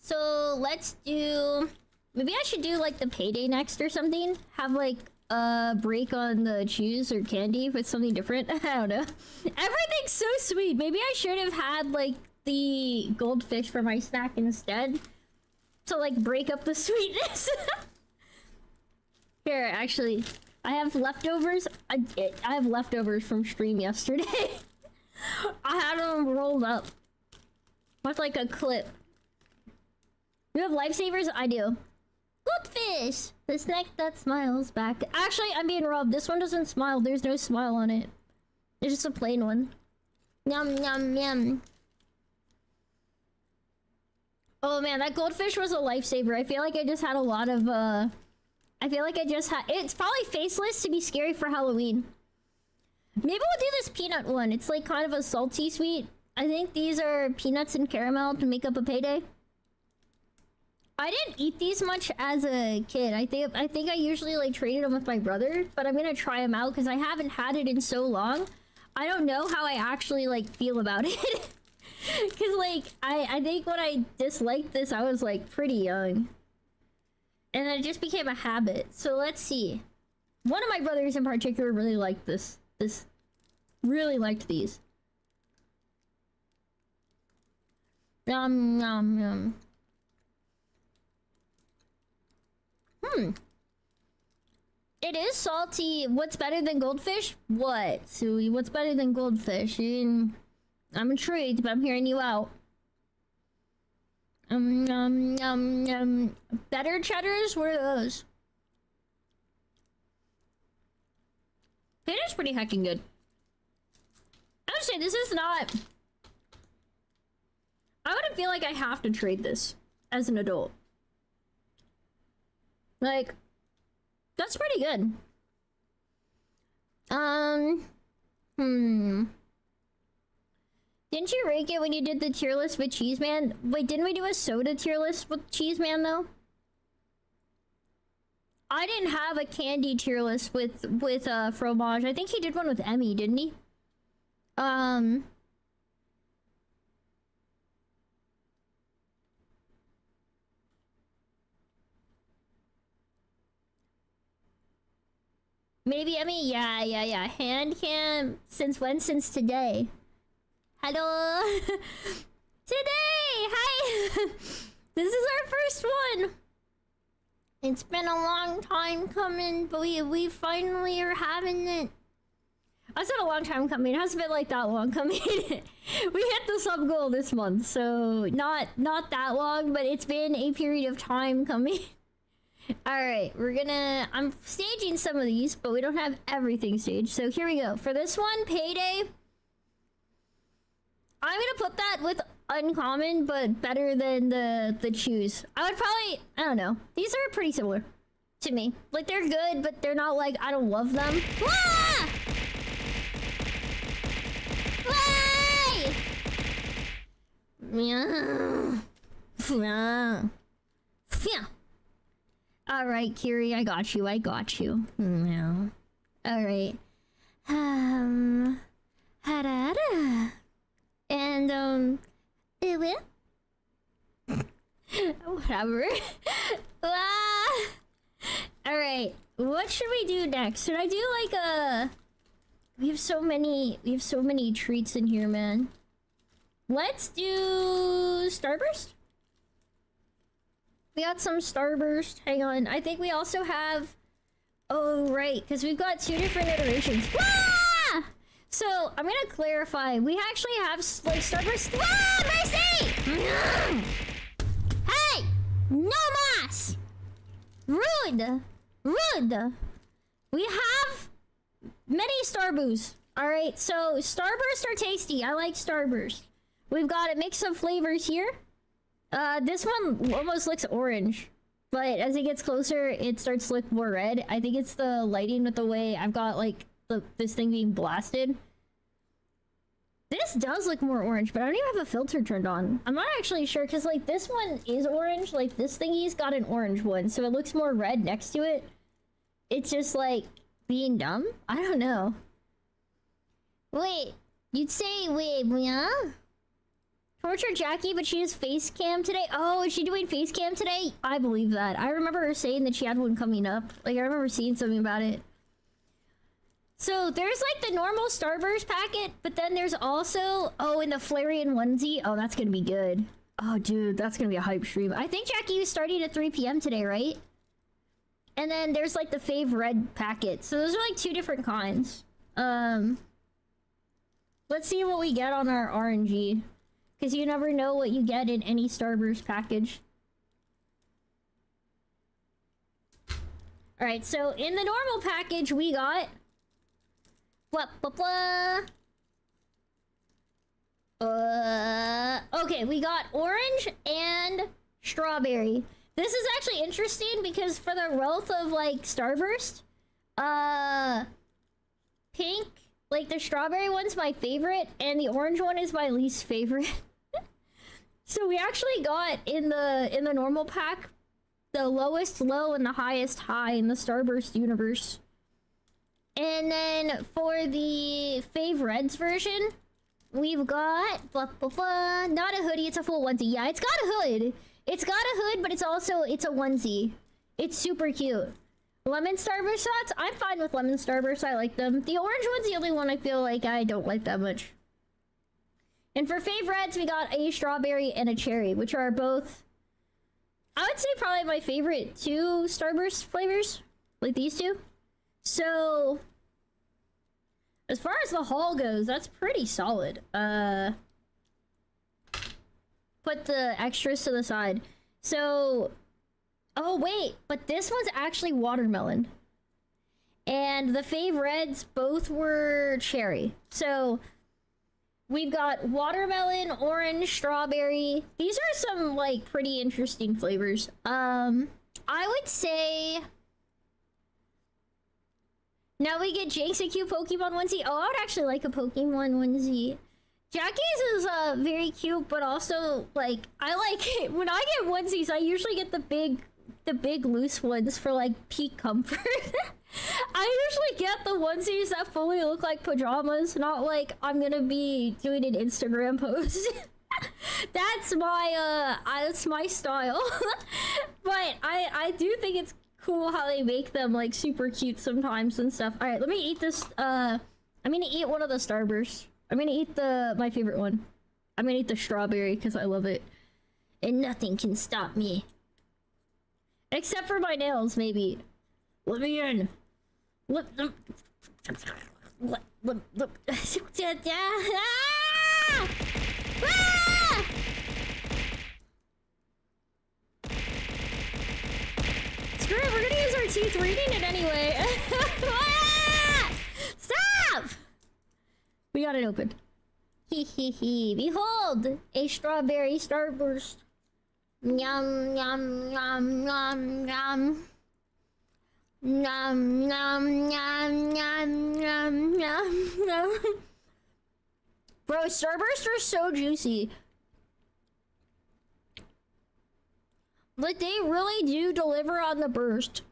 so, let's do... Maybe I should do, like, the payday next or something? Have, like, a break on the chews or candy with something different? I don't know. Everything's so sweet. Maybe I should have had, like, the goldfish for my snack instead. To, like, break up the sweetness. Here, actually, I have leftovers. I have leftovers from stream yesterday. I had them rolled up with, like, a clip. You have lifesavers? I do. Goldfish! The snack that smiles back. Actually, I'm being robbed. This one doesn't smile. There's no smile on it. It's just a plain one. Yum, yum, yum. Oh man, that goldfish was a lifesaver. I feel like I just had a lot of, I feel like I just had... It's probably faceless to be scary for Halloween. Maybe we'll do this peanut one. It's like kind of a salty sweet. I think these are peanuts and caramel to make up a payday. I didn't eat these much as a kid. I think I usually like traded them with my brother, but I'm gonna try them out because I haven't had it in so long. I don't know how I actually like feel about it. Cause like I think when I disliked this, I was like pretty young. And then it just became a habit. So let's see. One of my brothers in particular really liked this. Really liked these. Yum yum yum. It is salty. What's better than goldfish? What? Suey, what's better than goldfish? I'm intrigued, but I'm hearing you out. Better cheddars? What are those? Cheddar's pretty heckin' good. I would say this is not... I wouldn't feel like I have to trade this as an adult. Like, that's pretty good. Didn't you rate it when you did the tier list with Cheese Man? Wait, didn't we do a soda tier list with Cheese Man though? I didn't have a candy tier list with Fromage. I think he did one with Emmy, didn't he? Maybe Emmy? Yeah. Hand cam. Since when? Since today. Hello? Today! Hi! This is our first one! It's been a long time coming, but we finally are having it. I said a long time coming. It hasn't been like that long coming. We hit the sub goal this month, so not that long, but it's been a period of time coming. Alright, I'm staging some of these, but we don't have everything staged. So here we go. For this one, Payday. I'm gonna put that with uncommon, but better than the choose. I would probably, I don't know. These are pretty similar to me. Like, they're good, but they're not like, I don't love them. Ah! Why? Yeah. Alright, Kiri, I got you. Yeah. Alright. Harada. And, whatever. Alright, what should we do next? Should I do like a... We have so many treats in here, man. Let's do Starburst? We got some Starburst. Hang on. I think we also have... Oh, right. Because we've got 2 different iterations. Ah! So, I'm gonna clarify. We actually have, like, Starburst... Ah! Mercy! Hey! No mas! Rude! We have many Starbursts. Alright, so Starburst are tasty. I like Starburst. We've got a mix of flavors here. This one almost looks orange, but as it gets closer, it starts to look more red. I think it's the lighting with the way I've got, like, this thing being blasted. This does look more orange, but I don't even have a filter turned on. I'm not actually sure, because, like, this one is orange. Like, this thingy's got an orange one, so it looks more red next to it. It's just, like, being dumb? I don't know. Wait, you'd say, wait, yeah? Torture Jackie, but she has face cam today. Oh, is she doing face cam today? I believe that. I remember her saying that she had one coming up. Like, I remember seeing something about it. So, there's, like, the normal Starburst packet, but then there's also... Oh, in the Flareon onesie. Oh, that's gonna be good. Oh, dude, that's gonna be a hype stream. I think Jackie was starting at 3 p.m. today, right? And then there's, like, the Fave Red packet. So, those are, like, 2 different kinds. Let's see what we get on our RNG. Because you never know what you get in any Starburst package. Alright, so in the normal package, we got... Blah, blah, blah. Okay, we got orange and strawberry. This is actually interesting because for the wealth of, like, Starburst, pink, like, the strawberry one's my favorite, and the orange one is my least favorite. So we actually got, in the normal pack, the lowest low and the highest high in the Starburst universe. And then for the Fave Reds version, we've got blah, blah, blah. Not a hoodie, it's a full onesie. Yeah, it's got a hood. It's got a hood, but it's a onesie. It's super cute. Lemon Starburst shots? I'm fine with Lemon Starburst. I like them. The orange one's the only one I feel like I don't like that much. And for Fave Reds, we got a strawberry and a cherry, which are both, I would say, probably my favorite two Starburst flavors. Like these two. So, as far as the haul goes, that's pretty solid. Put the extras to the side. So, oh wait, but this one's actually watermelon. And the Fave Reds both were cherry. So, we've got watermelon, orange, strawberry. These are some, like, pretty interesting flavors. I would say... Now we get Jinx a cute Pokemon onesie. Oh, I would actually like a Pokemon onesie. Jackie's is very cute, but also, like, I like it. When I get onesies, I usually get the big loose ones for, like, peak comfort. I usually get the onesies that fully look like pajamas, not like I'm gonna be doing an Instagram post. That's my style. But I do think it's cool how they make them, like, super cute sometimes and stuff. All right, let me eat this. I'm gonna eat one of the Starbursts. I'm gonna eat my favorite one. I'm gonna eat the strawberry because I love it. And nothing can stop me. Except for my nails, maybe. Let me in. Let them. Let. Ah! Ah! Screw it, we're gonna use our teeth. We're eating it anyway. Ah! Stop! We got it open. Hee hee hee. Behold! A strawberry Starburst. Yum, yum, yum, yum, yum. Yum, yum, yum, yum, yum, yum, yum. Bro, Starbursts are so juicy. Like, they really do deliver on the burst.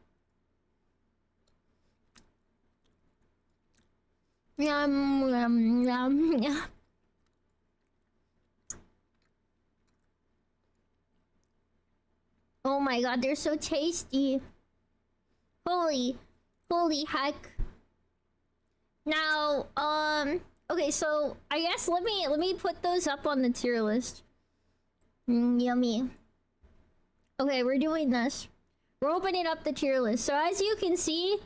Yum, yum, yum, yum. Oh my god, they're so tasty. Holy heck. Now, okay, so I guess let me put those up on the tier list. Yummy. Okay, we're doing this. We're opening up the tier list. So as you can see,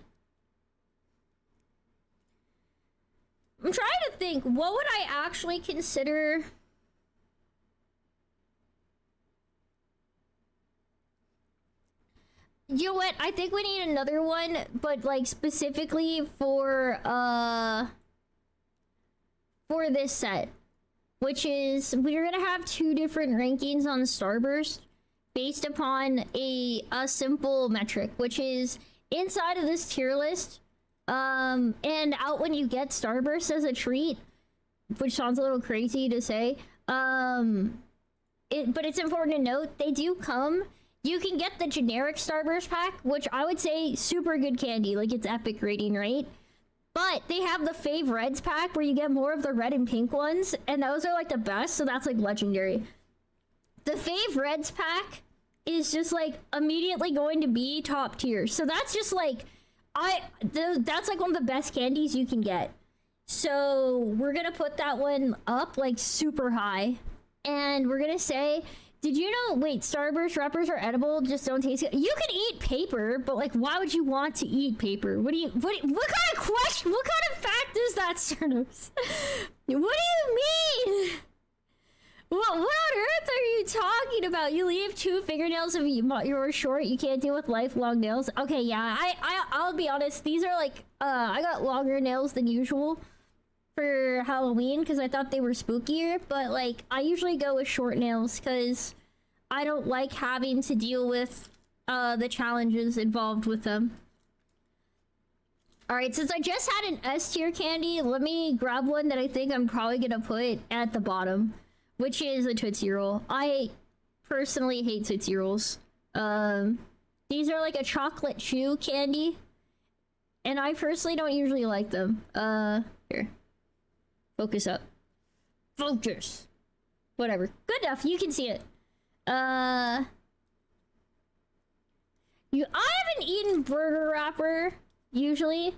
I'm trying to think, what would I actually consider... You know what? I think we need another one, but like specifically for this set, which is we're gonna have two different rankings on Starburst based upon a simple metric, which is inside of this tier list, and out when you get Starburst as a treat, which sounds a little crazy to say, but it's important to note they do come. You can get the generic Starburst pack, which I would say super good candy, like it's epic rating, right? But they have the Fave Reds pack where you get more of the red and pink ones, and those are like the best, so that's like legendary. The Fave Reds pack is just like immediately going to be top tier. So that's just like, that's like one of the best candies you can get. So we're gonna put that one up like super high. And we're gonna say, did you know, wait, Starburst wrappers are edible, just don't taste good? You can eat paper, but like, why would you want to eat paper? What kind of question, what kind of fact is that, Cernos? What do you mean? What on earth are you talking about? You leave 2 fingernails if you're short. You can't deal with lifelong nails. Okay, yeah. I'll be honest. These are like I got longer nails than usual for Halloween because I thought they were spookier. But like I usually go with short nails because I don't like having to deal with the challenges involved with them. All right, since I just had an S tier candy, let me grab one that I think I'm probably gonna put at the bottom, which is a Tootsie Roll. I personally hate Tootsie Rolls. These are like a chocolate chew candy, and I personally don't usually like them. Here. Focus up. Focus. Whatever. Good enough, you can see it. I haven't eaten burger wrapper, usually.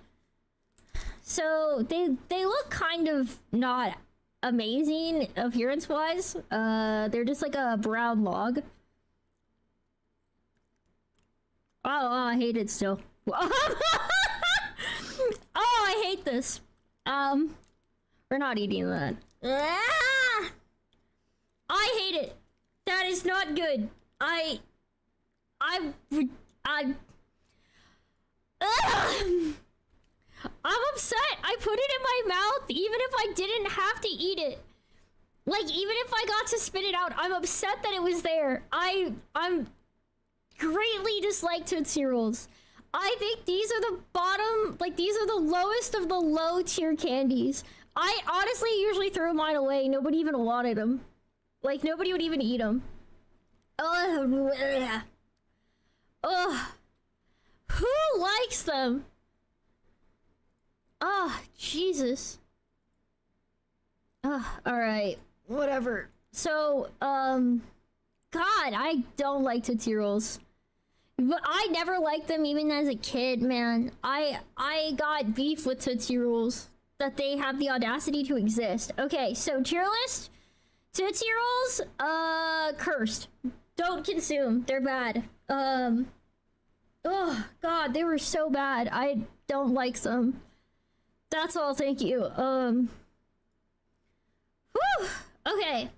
So, they look kind of not amazing appearance-wise. They're just like a brown log. Oh, I hate it still. Oh, I hate this. We're not eating that. Ah! I hate it. That is not good. Ugh! I'm upset. I put it in my mouth even if I didn't have to eat it. Like, even if I got to spit it out, I'm upset that it was there. I'm greatly dislike Tootsie Rolls. I think these are the bottom, like, these are the lowest of the low tier candies. I honestly usually throw mine away. Nobody even wanted them. Like, nobody would even eat them. Ugh. Ugh. Who likes them? Oh, Jesus. Alright. Whatever. So, God, I don't like Tootsie Rolls. But I never liked them even as a kid, man. I got beef with Tootsie Rolls. That they have the audacity to exist. Okay, so tier list. Tootsie Rolls, cursed. Don't consume. They're bad. Oh, God, they were so bad. I don't like them. That's all, thank you. Whew. Okay.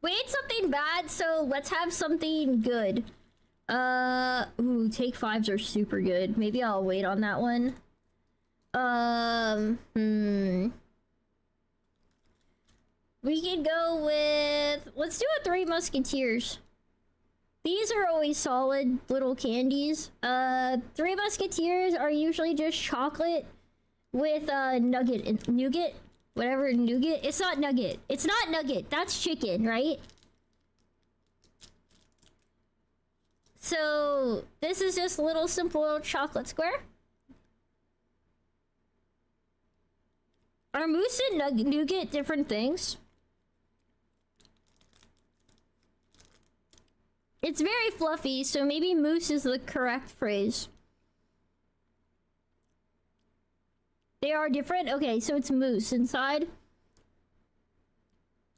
We ate something bad, so let's have something good. Ooh, take 5s are super good. Maybe I'll wait on that one. We can go with... Let's do a 3 Musketeers. These are always solid little candies. 3 Musketeers are usually just chocolate with nougat, whatever, nougat. It's not nugget. It's not nugget. That's chicken, right? So this is just a little simple chocolate square. Are mousse and nougat different things? It's very fluffy, so maybe mousse is the correct phrase. They are different? Okay, so it's mousse inside.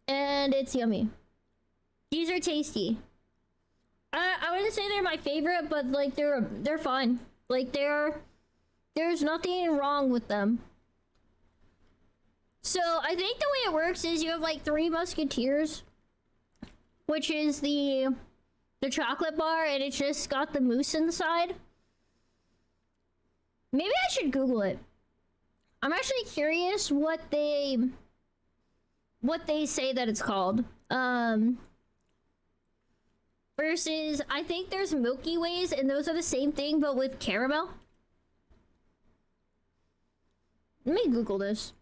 And it's yummy. These are tasty. I wouldn't say they're my favorite, but like they're fun. Like there's nothing wrong with them. So I think the way it works is you have like 3 Musketeers, which is the chocolate bar, and it's just got the mousse inside. Maybe I should Google it. I'm actually curious what they say that it's called. Versus, I think there's Milky Ways, and those are the same thing, but with caramel. Let me Google this.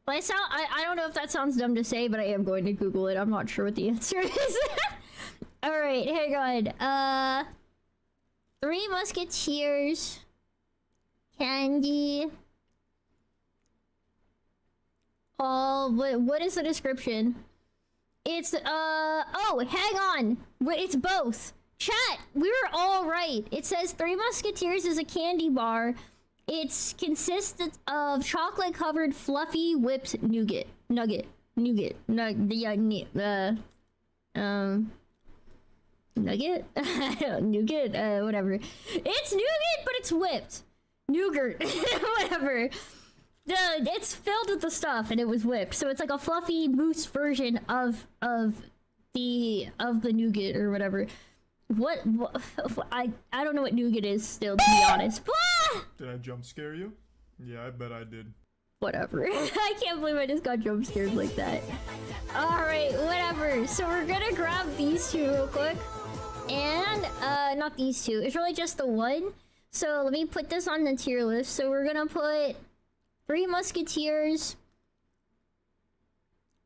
But I don't know if that sounds dumb to say, but I am going to Google it. I'm not sure what the answer is. Alright, hang on. 3 Musketeers. Candy. Oh, what is the description? It's, oh, hang on. It's both. Chat, we were all right. It says 3 Musketeers is a candy bar. It consists of chocolate-covered fluffy whipped nougat. Nugget. Nugget, whatever. It's nougat, but it's whipped. Nougat, whatever. It's filled with the stuff and it was whipped, so it's like a fluffy mousse version of the nougat or whatever. What I don't know what nougat is still, to be honest. Did I jump scare you? Yeah, I bet I did. Whatever. I can't believe I just got jump scared like that. Alright, whatever. So we're gonna grab these two real quick. And, not these two. It's really just the one. So let me put this on the tier list. So we're gonna put 3 Musketeers.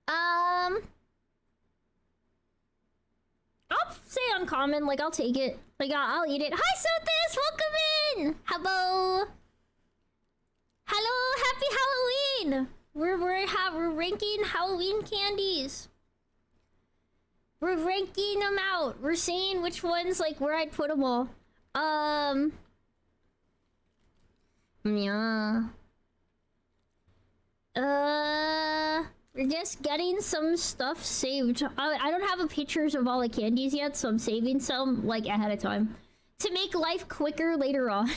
I'll say uncommon. Like, I'll take it. Like, I'll eat it. Hi, Sothis! Welcome in! Hello! Hello! Happy Halloween! We're ranking Halloween candies. We're ranking them out. We're seeing which ones, like, where I'd put them all. Yeah. We're just getting some stuff saved. I don't have pictures of all the candies yet, so I'm saving some, like, ahead of time. To make life quicker later on.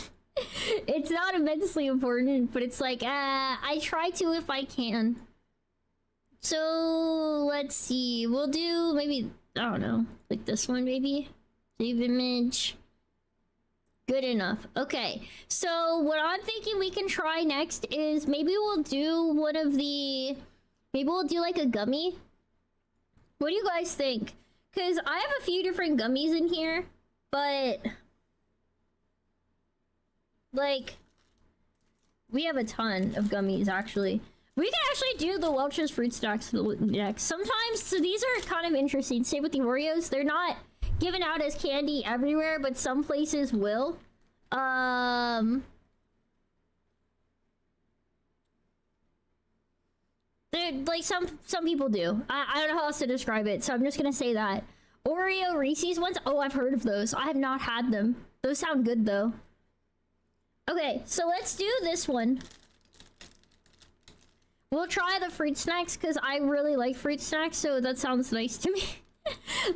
It's not immensely important, but it's like, I try to if I can. So, let's see. We'll do maybe, I don't know, like this one maybe? Save image. Good enough. Okay, so what I'm thinking we can try next is maybe we'll do one of the... Maybe we'll do like a gummy. What do you guys think? Because I have a few different gummies in here, but... Like... We have a ton of gummies, actually. We can actually do the Welch's fruit snacks next. Sometimes, so these are kind of interesting. Same with the Oreos. They're not given out as candy everywhere, but some places will. They're, like, some people do. I don't know how else to describe it, so I'm just gonna say that. Oreo Reese's ones? Oh, I've heard of those. I have not had them. Those sound good, though. Okay, so let's do this one. We'll try the fruit snacks, because I really like fruit snacks, so that sounds nice to me.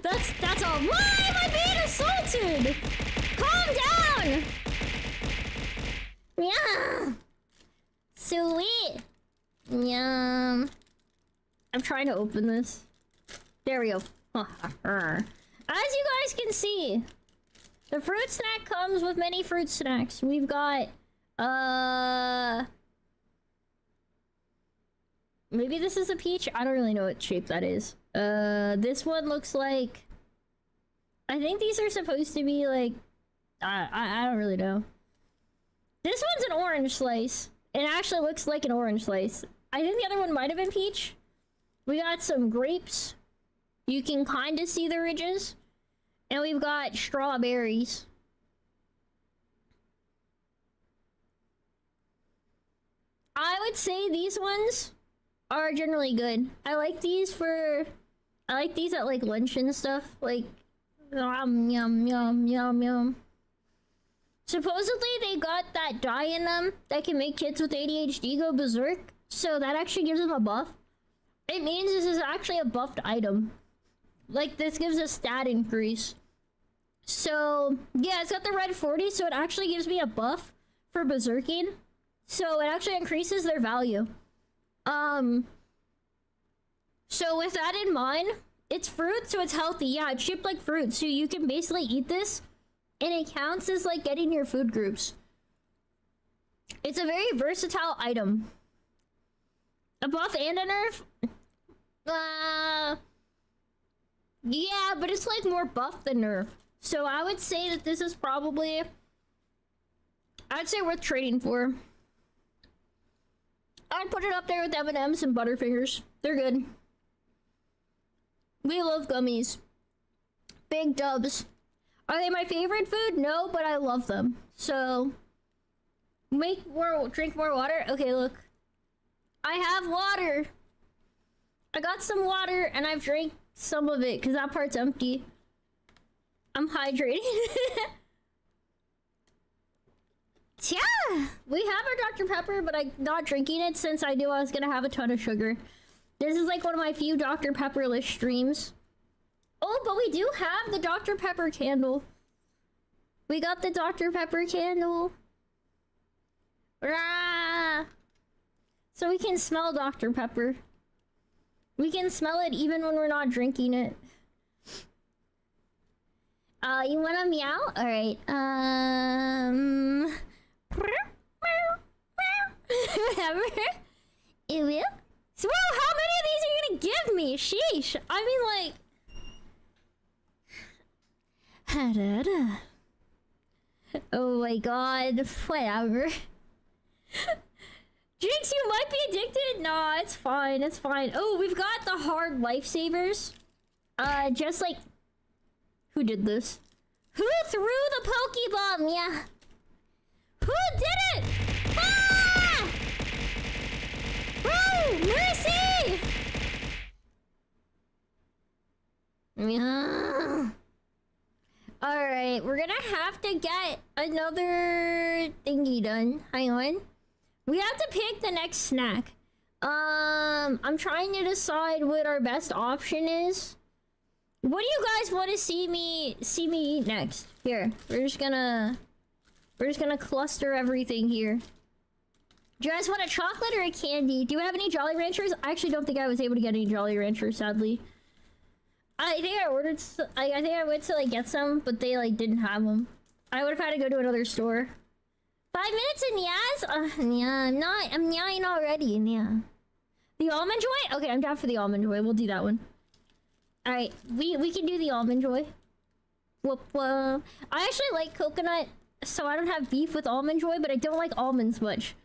That's all. Why am I being assaulted? Calm down! Yeah. Sweet. Yum. I'm trying to open this. There we go. As you guys can see, the fruit snack comes with many fruit snacks. We've got, maybe this is a peach? I don't really know what shape that is. This one looks like... I think these are supposed to be like... I don't really know. This one's an orange slice. It actually looks like an orange slice. I think the other one might have been peach. We got some grapes. You can kind of see the ridges. And we've got strawberries. I would say these ones are generally good. I like these at like lunch and stuff. Like, yum, yum, yum, yum, yum. Supposedly they got that dye in them that can make kids with ADHD go berserk. So that actually gives them a buff. It means this is actually a buffed item. Like, this gives a stat increase. So, yeah, it's got the red 40, so it actually gives me a buff for berserking. So it actually increases their value. So with that in mind, it's fruit, so it's healthy. Yeah, it's shaped like fruit, so you can basically eat this, and it counts as like getting your food groups. It's a very versatile item. A buff and a nerf? Yeah, but it's like more buff than nerf. So I would say that this is probably... I'd say worth trading for. I'd put it up there with M&M's and Butterfingers. They're good. We love gummies. Big dubs. Are they my favorite food? No, but I love them. So, drink more water? Okay, look. I have water. I got some water and I've drank some of it because that part's empty. I'm hydrating. Yeah, we have our Dr. Pepper, but I'm not drinking it since I knew I was gonna have a ton of sugar. This is like one of my few Dr. Pepper-less streams. Oh, but we do have the Dr. Pepper candle. We got the Dr. Pepper candle. Rah! So we can smell Dr. Pepper. We can smell it even when we're not drinking it. You wanna meow? Alright, whatever. It will? So, whoa, how many of these are you gonna give me? Sheesh. I mean, like... Oh my god, whatever. Jinx, you might be addicted? Nah, it's fine, it's fine. Oh, we've got the hard lifesavers. Just like... Who did this? Who threw the Pokeball? Yeah. Who did it? Ah! Oh, mercy! Yeah. Alright, we're gonna have to get another thingy done. Hang on. We have to pick the next snack. I'm trying to decide what our best option is. What do you guys want to see me eat next? Here, we're just gonna cluster everything here. Do you guys want a chocolate or a candy? Do you have any Jolly Ranchers? I actually don't think I was able to get any Jolly Ranchers, sadly. I think I ordered. I think I went to like get some, but they like didn't have them. I would have had to go to another store. 5 minutes in Yaz? Yeah, I'm yawing already. Yeah. The almond joy? Okay, I'm down for the almond joy. We'll do that one. All right, we can do the almond joy. Whoop whoop. I actually like coconut, so I don't have beef with almond joy, but I don't like almonds much.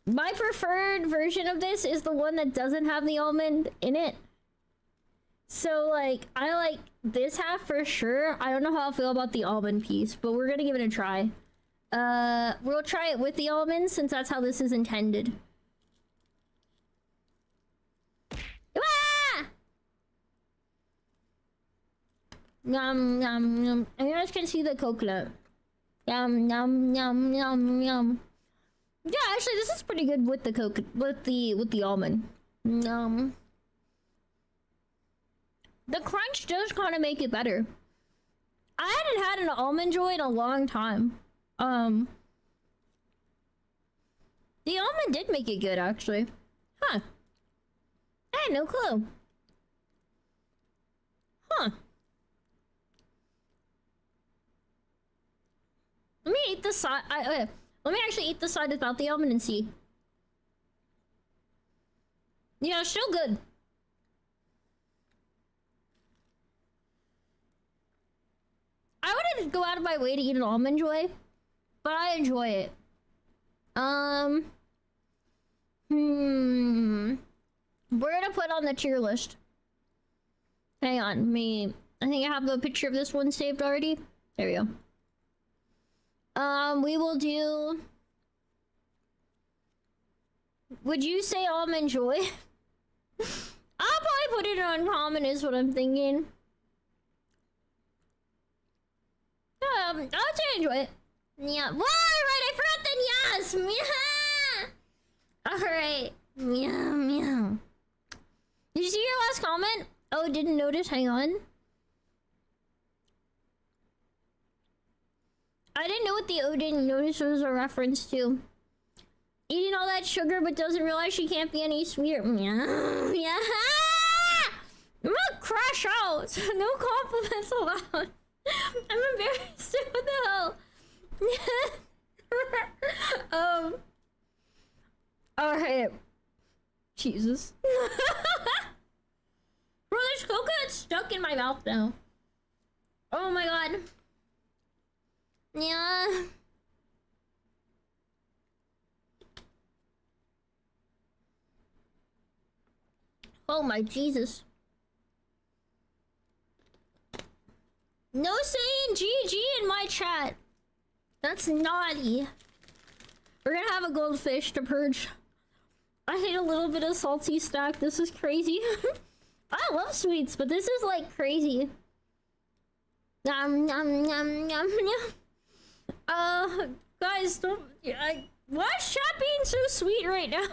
My preferred version of this is the one that doesn't have the almond in it. So, like, I like this half for sure. I don't know how I feel about the almond piece, but we're gonna give it a try. We'll try it with the almonds since that's how this is intended. Ah! Yum, yum, yum. And you guys can see the coconut. Yum, yum, yum, yum, yum. Yeah, actually, this is pretty good with the with the almond. Yum. The crunch does kind of make it better. I hadn't had an almond joy in a long time. The almond did make it good, actually. Huh. I had no clue. Huh. Let me eat the side. Okay. Let me actually eat the side without the almond and see. Yeah, still good. I wouldn't go out of my way to eat an almond joy, but I enjoy it. We're gonna put on the tier list. Hang on, I think I have a picture of this one saved already. There we go. We will do... Would you say almond joy? I'll probably put it on common is what I'm thinking. I'll say enjoy it. Yeah. Whoa, right, I forgot the yes. Meow. Alright. Meow, meow. Did you see your last comment? Oh, didn't notice. Hang on. I didn't know what the "oh, didn't notice" was a reference to. Eating all that sugar but doesn't realize she can't be any sweeter. Meow. Yeah. I'm gonna crash out. No compliments allowed. I'm embarrassed. What the hell? Alright. Jesus. Bro, there's coconut stuck in my mouth now. Oh my god. Yeah. Oh my Jesus. No saying GG in my chat. That's naughty. We're gonna have a goldfish to purge. I hate a little bit of salty snack. This is crazy. I love sweets, but this is like crazy. Yum, yum, yum, yum, yum. Guys, don't... why is chat being so sweet right now?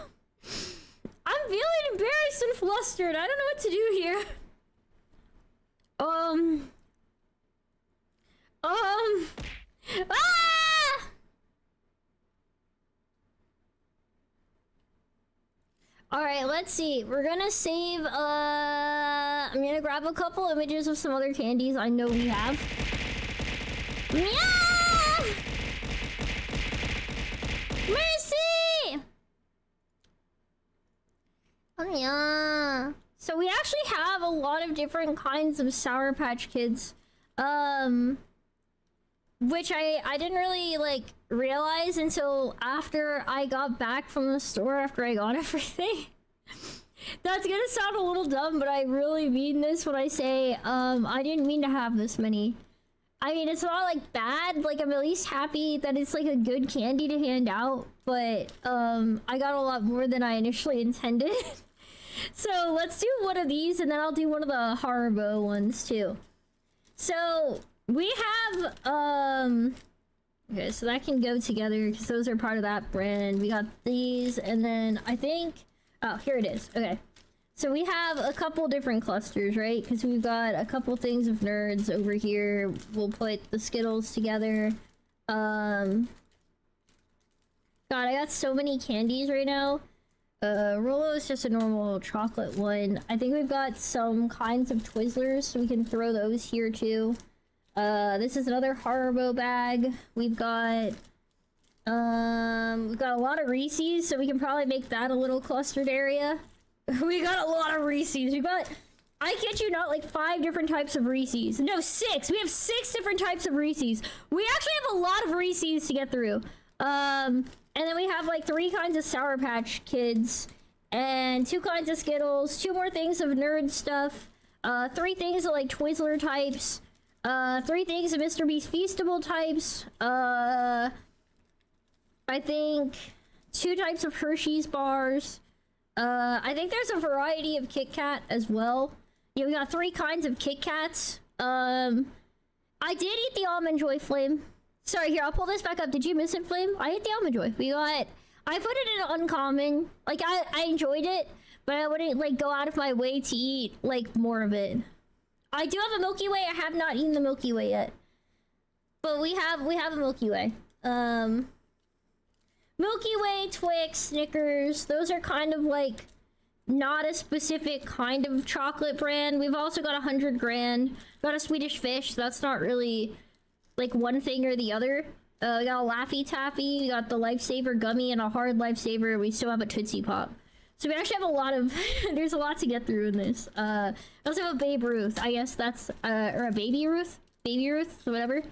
I'm feeling embarrassed and flustered. I don't know what to do here. Ah! Alright, let's see. We're gonna save, I'm gonna grab a couple images of some other candies I know we have. Yeah! Mercy! Oh yeah. So we actually have a lot of different kinds of Sour Patch Kids. Which I didn't really, like, realize until after I got back from the store after I got everything. That's gonna sound a little dumb, but I really mean this when I say, I didn't mean to have this many. I mean, it's not, like, bad. Like, I'm at least happy that it's, like, a good candy to hand out. But, I got a lot more than I initially intended. So, let's do one of these, and then I'll do one of the Haribo ones, too. So... we have, okay, so that can go together because those are part of that brand. We got these, and then I think, oh, here it is. Okay, so we have a couple different clusters, right? Because we've got a couple things of nerds over here. We'll put the Skittles together. God, I got so many candies right now. Rolo is just a normal chocolate one. I think we've got some kinds of Twizzlers, so we can throw those here too. This is another Haribo bag. We've got a lot of Reese's, so we can probably make that a little clustered area. We got a lot of Reese's. We got, I kid you not, like 5 different types of Reese's. No, 6. We have 6 different types of Reese's. We actually have a lot of Reese's to get through. And then we have like 3 kinds of Sour Patch Kids, and 2 kinds of Skittles, 2 more things of nerd stuff, 3 things of like Twizzler types. 3 things of Mr. Beast Feastable types. I think 2 types of Hershey's bars. I think there's a variety of Kit Kat as well. Yeah, we got 3 kinds of Kit Kats. I did eat the Almond Joy Flame. Sorry, here, I'll pull this back up. Did you miss it, Flame? I ate the Almond Joy. I put it in uncommon. Like, I enjoyed it, but I wouldn't, like, go out of my way to eat, like, more of it. I do have a Milky Way. I have not eaten the Milky Way yet. But we have a Milky Way. Milky Way, Twix, Snickers. Those are kind of like not a specific kind of chocolate brand. We've also got 100 Grand. Got a Swedish Fish. That's not really like one thing or the other. We got a Laffy Taffy. We got the Lifesaver Gummy and a Hard Lifesaver. We still have a Tootsie Pop. So we actually have a lot of, there's a lot to get through in this. I also have a Babe Ruth, I guess that's, or a Baby Ruth, whatever.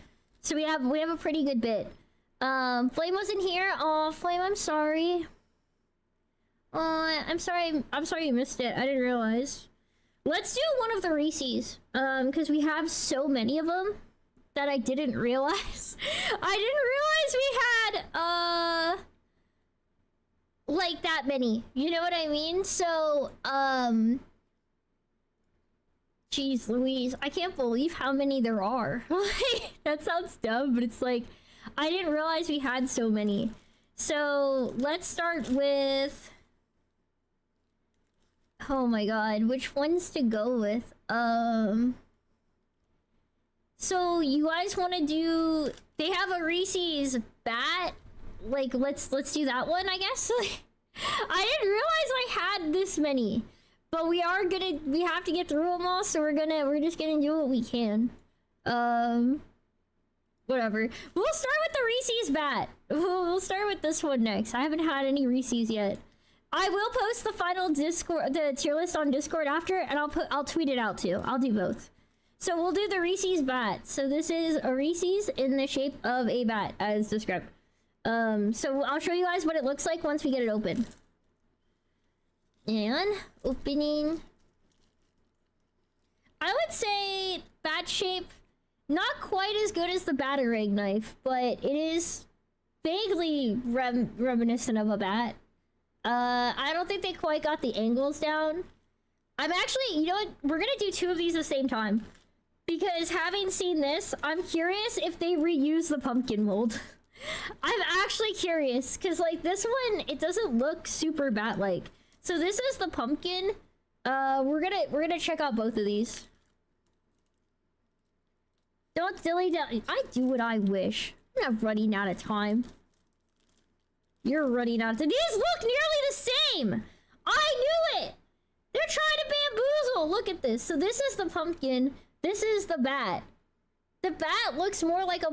So we have a pretty good bit. Flame wasn't here. Oh, Flame, I'm sorry. Oh, I'm sorry you missed it. I didn't realize. Let's do one of the Reese's, because we have so many of them that I didn't realize. I didn't realize we had, like that many, you know what I mean? So, jeez Louise, I can't believe how many there are. That sounds dumb, but it's like, I didn't realize we had so many. So, let's start with, oh my god, which ones to go with? So you guys want to do, they have a Reese's bat. Like, let's do that one, I guess. I didn't realize I had this many, but we have to get through them all, so we're just gonna do what we can. Whatever. We'll start with the Reese's bat. We'll start with this one next. I haven't had any Reese's yet. I will post the final the tier list on Discord after, and I'll tweet it out too. I'll do both. So we'll do the Reese's bat. So this is a Reese's in the shape of a bat, as described. So I'll show you guys what it looks like once we get it open. And opening. I would say bat shape, not quite as good as the Batarang knife, but it is vaguely reminiscent of a bat. I don't think they quite got the angles down. I'm actually, you know what? We're gonna do 2 of these at the same time. Because having seen this, I'm curious if they reuse the pumpkin mold. I'm actually curious, because like this one, it doesn't look super bat-like. So this is the pumpkin. We're gonna check out both of these. Don't dilly dally. I do what I wish. I'm not running out of time. You're running out of time. These look nearly the same! I knew it! They're trying to bamboozle! Look at this. So this is the pumpkin. This is the bat. The bat looks more like a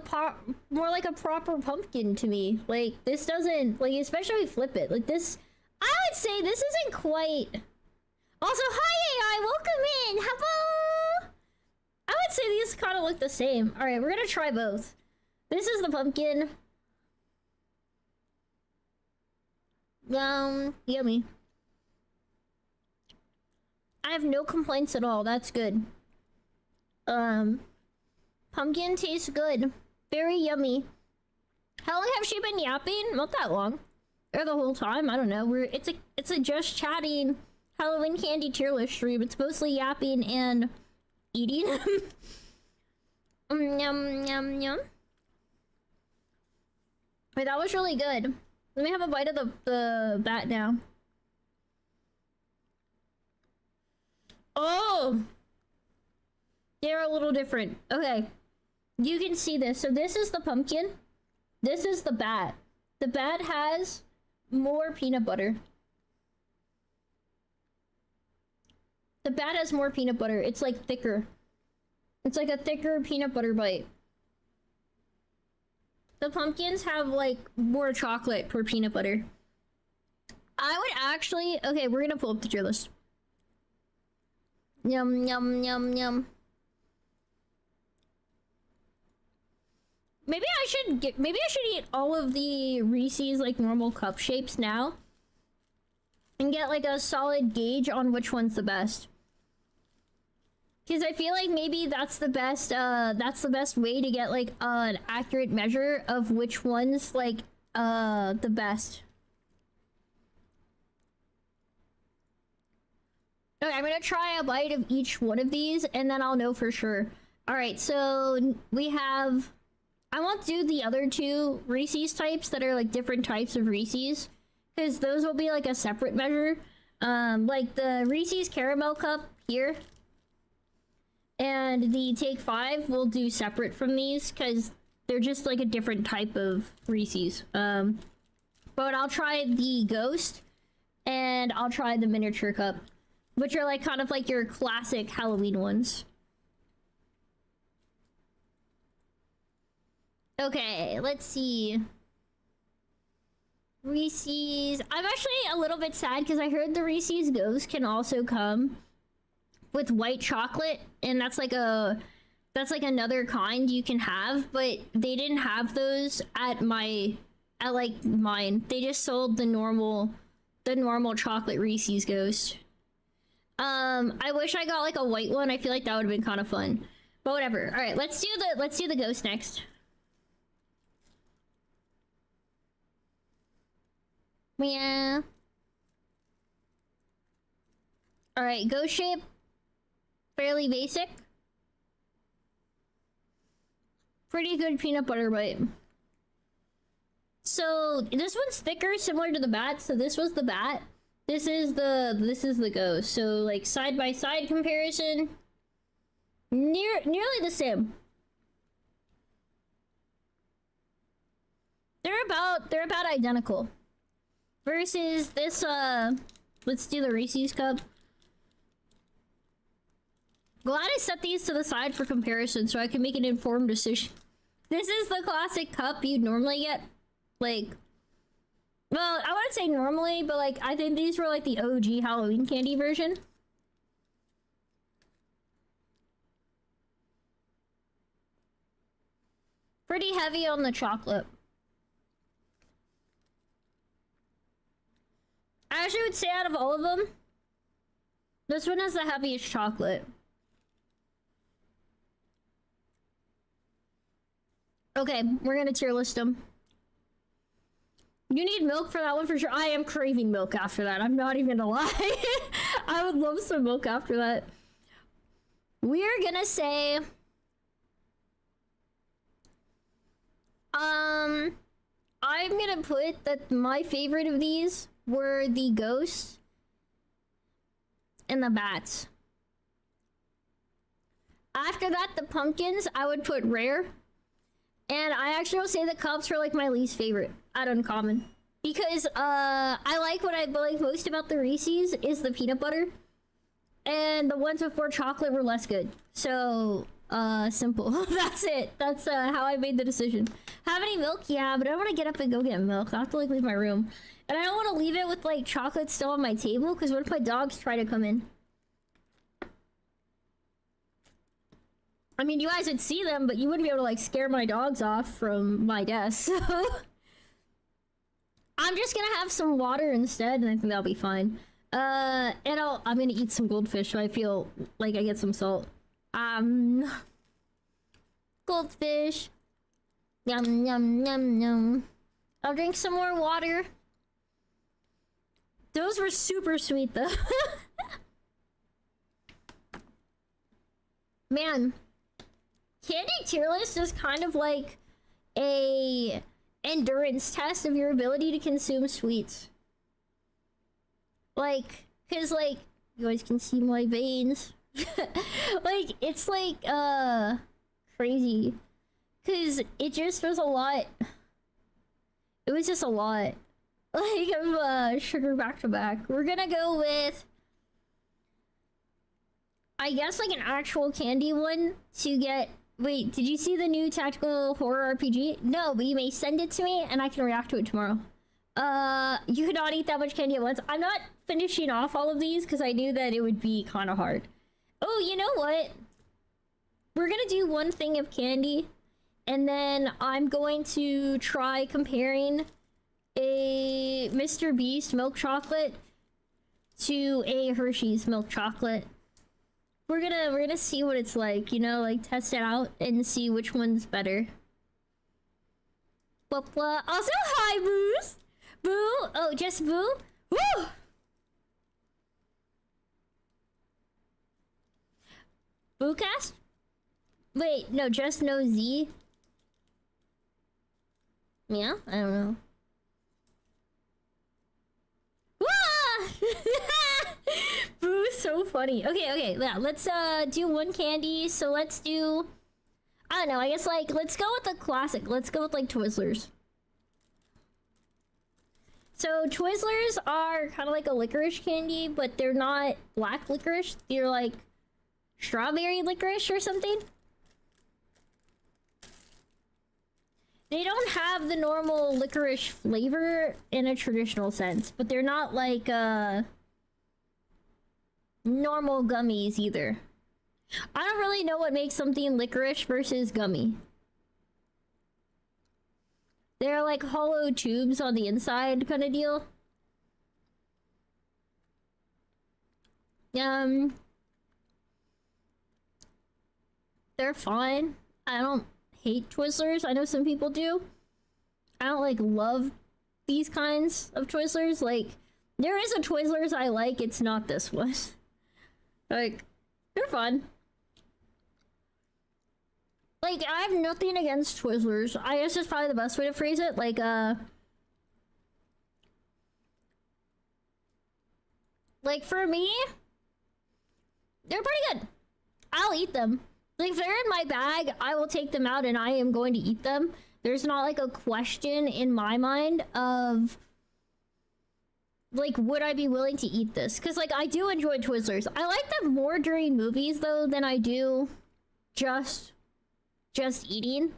proper pumpkin to me. Like, this doesn't... Like, especially if we flip it. Like, this... I would say this isn't quite... Also, hi AI! Welcome in! Hello! I would say these kind of look the same. Alright, we're gonna try both. This is the pumpkin. Yummy. I have no complaints at all. That's good. Pumpkin tastes good. Very yummy. How long have she been yapping? Not that long. Or the whole time. I don't know. It's a just chatting Halloween candy tier list stream. It's mostly yapping and eating. Yum yum yum. Wait, that was really good. Let me have a bite of the bat now. Oh! They're a little different. Okay. You can see this. So this is the pumpkin. This is the bat. The bat has more peanut butter. The bat has more peanut butter. It's like thicker. It's like a thicker peanut butter bite. The pumpkins have like more chocolate per peanut butter. I would actually... Okay, we're gonna pull up the tier list. Yum, yum, yum, yum. Maybe I should eat all of the Reese's like normal cup shapes now. And get like a solid gauge on which one's the best. Because I feel like maybe that's the best way to get like an accurate measure of which one's like the best. Okay, I'm gonna try a bite of each one of these and then I'll know for sure. Alright, so we have... I won't do the other two Reese's types that are like different types of Reese's. Because those will be like a separate measure. Like the Reese's Caramel Cup here. And the Take 5 will do separate from these because they're just like a different type of Reese's. But I'll try the Ghost and I'll try the Miniature Cup, which are like kind of like your classic Halloween ones. Okay, let's see. Reese's. I'm actually a little bit sad because I heard the Reese's Ghost can also come with white chocolate, and that's like another kind you can have, but they didn't have those at mine. They just sold the normal chocolate Reese's Ghost. I wish I got like a white one. I feel like that would have been kind of fun. But whatever. All right, let's do the Ghost next. Yeah. All right, Ghost shape. Fairly basic. Pretty good peanut butter bite. So this one's thicker, similar to the bat. So this was the bat. This is the Ghost. So like side by side comparison, nearly the same. They're about identical. Versus this let's do the Reese's Cup. Glad I set these to the side for comparison so I can make an informed decision. This is the classic cup you'd normally get. Like, well, I wouldn't say normally, but like, I think these were like the OG Halloween candy version. Pretty heavy on the chocolate. I actually would say out of all of them, this one has the heaviest chocolate. Okay, we're gonna tier list them. You need milk for that one for sure. I am craving milk after that. I'm not even gonna lie. I would love some milk after that. We're gonna say... I'm gonna put that my favorite of these were the Ghosts and the Bats. After that, the Pumpkins, I would put Rare. And I actually will say the Cups are like my least favorite at Uncommon. because I like what I like most about the Reese's is the peanut butter, and the ones before chocolate were less good. So simple. That's it. That's how I made the decision. Have any milk? Yeah, but I don't want to get up and go get milk. I have to like leave my room, and I don't want to leave it with like chocolate still on my table because what if my dogs try to come in? I mean, you guys would see them, but you wouldn't be able to like scare my dogs off from my desk. So I'm just gonna have some water instead, and I think that'll be fine. And I'm gonna eat some goldfish, so I feel like I get some salt. Goldfish. Yum, yum, yum, yum. I'll drink some more water. Those were super sweet, though. Man, candy tier list is kind of like a endurance test of your ability to consume sweets. Like, cause like, you guys can see my veins. Like, it's like, crazy. Cause it just was a lot. It was just a lot. Like, of, sugar back to back. We're gonna go with, I guess, like an actual candy one to get. Wait, did you see the new tactical horror RPG? No, but you may send it to me and I can react to it tomorrow. You could not eat that much candy at once. I'm not finishing off all of these because I knew that it would be kind of hard. Oh, you know what? We're gonna do one thing of candy, and then I'm going to try comparing a Mr. Beast milk chocolate to a Hershey's milk chocolate. We're gonna see what it's like, you know, like test it out and see which one's better. Blah, blah. Also, hi, Boos! Boo! Oh, just Boo? Woo! Boocast? Wait, no, just no Z? Yeah? I don't know. Boo's so funny. Okay, yeah, let's do one candy. So let's do, I don't know, I guess like let's go with the classic. Let's go with like Twizzlers. So Twizzlers are kind of like a licorice candy, but they're not black licorice. They're like strawberry licorice or something. They don't have the normal licorice flavor in a traditional sense, but they're not like normal gummies either. I don't really know what makes something licorice versus gummy. They're like hollow tubes on the inside kind of deal. They're fine. I don't hate Twizzlers. I know some people do. I don't like love these kinds of Twizzlers. Like, there is a Twizzlers I like, it's not this one. Like, they're fun. Like, I have nothing against Twizzlers. I guess that's probably the best way to phrase it. Like, for me, they're pretty good. I'll eat them. Like, if they're in my bag, I will take them out and I am going to eat them. There's not, like, a question in my mind of, like, would I be willing to eat this? Because, like, I do enjoy Twizzlers. I like them more during movies, though, than I do just eating.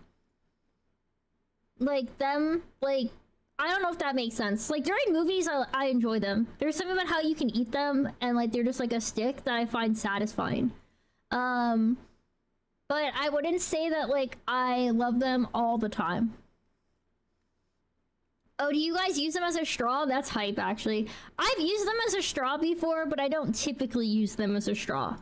Like, them, like, I don't know if that makes sense. Like, during movies, I enjoy them. There's something about how you can eat them, and, like, they're just, like, a stick that I find satisfying. But I wouldn't say that, like, I love them all the time. Oh, do you guys use them as a straw? That's hype, actually. I've used them as a straw before, but I don't typically use them as a straw.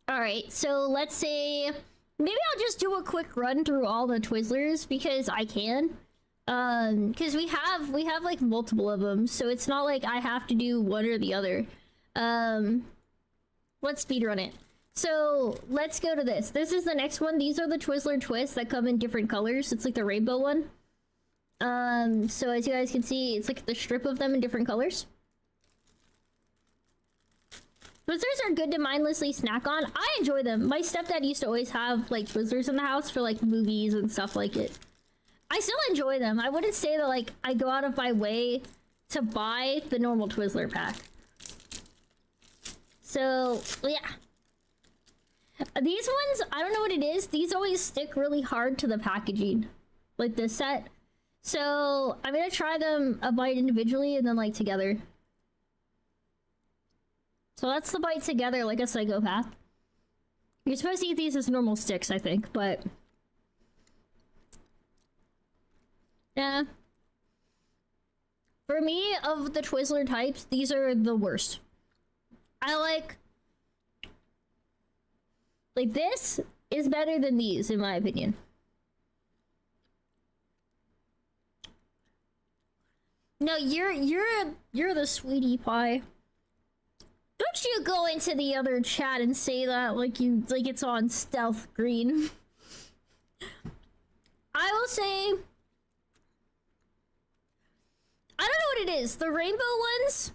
Alright, so let's say... Maybe I'll just do a quick run through all the Twizzlers, because I can. Because we have, like, multiple of them, so it's not like I have to do one or the other. Let's speedrun it. So, let's go to this. This is the next one. These are the Twizzler twists that come in different colors. It's like the rainbow one. So as you guys can see, it's like the strip of them in different colors. Twizzlers are good to mindlessly snack on. I enjoy them. My stepdad used to always have, like, Twizzlers in the house for, like, movies and stuff like it. I still enjoy them. I wouldn't say that like I go out of my way to buy the normal Twizzler pack. So yeah. These ones, I don't know what it is. These always stick really hard to the packaging, like this set. So I'm gonna try them a bite individually and then like together. So that's the bite together like a psychopath. You're supposed to eat these as normal sticks, I think, but yeah. For me, of the Twizzler types, these are the worst. I like this is better than these, in my opinion. No, you're the sweetie pie. Don't you go into the other chat and say that like it's on stealth green. I will say, I don't know what it is. The rainbow ones,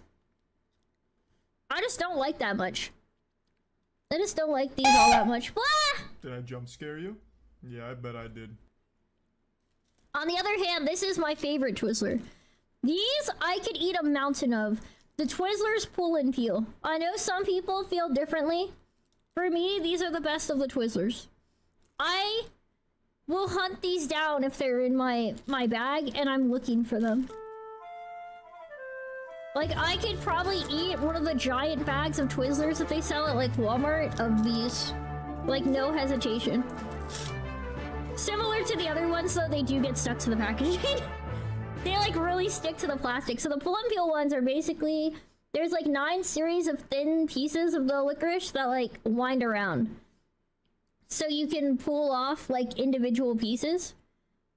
I just don't like that much. I just don't like these all that much. Blah! Did I jump scare you? Yeah, I bet I did. On the other hand, this is my favorite Twizzler. These I could eat a mountain of. The Twizzlers pull and peel. I know some people feel differently. For me, these are the best of the Twizzlers. I will hunt these down if they're in my bag and I'm looking for them. Like, I could probably eat one of the giant bags of Twizzlers that they sell at, like, Walmart of these. Like, no hesitation. Similar to the other ones, though, they do get stuck to the packaging. They, like, really stick to the plastic. So the pull and peel ones are basically... There's, like, 9 series of thin pieces of the licorice that, like, wind around. So you can pull off, like, individual pieces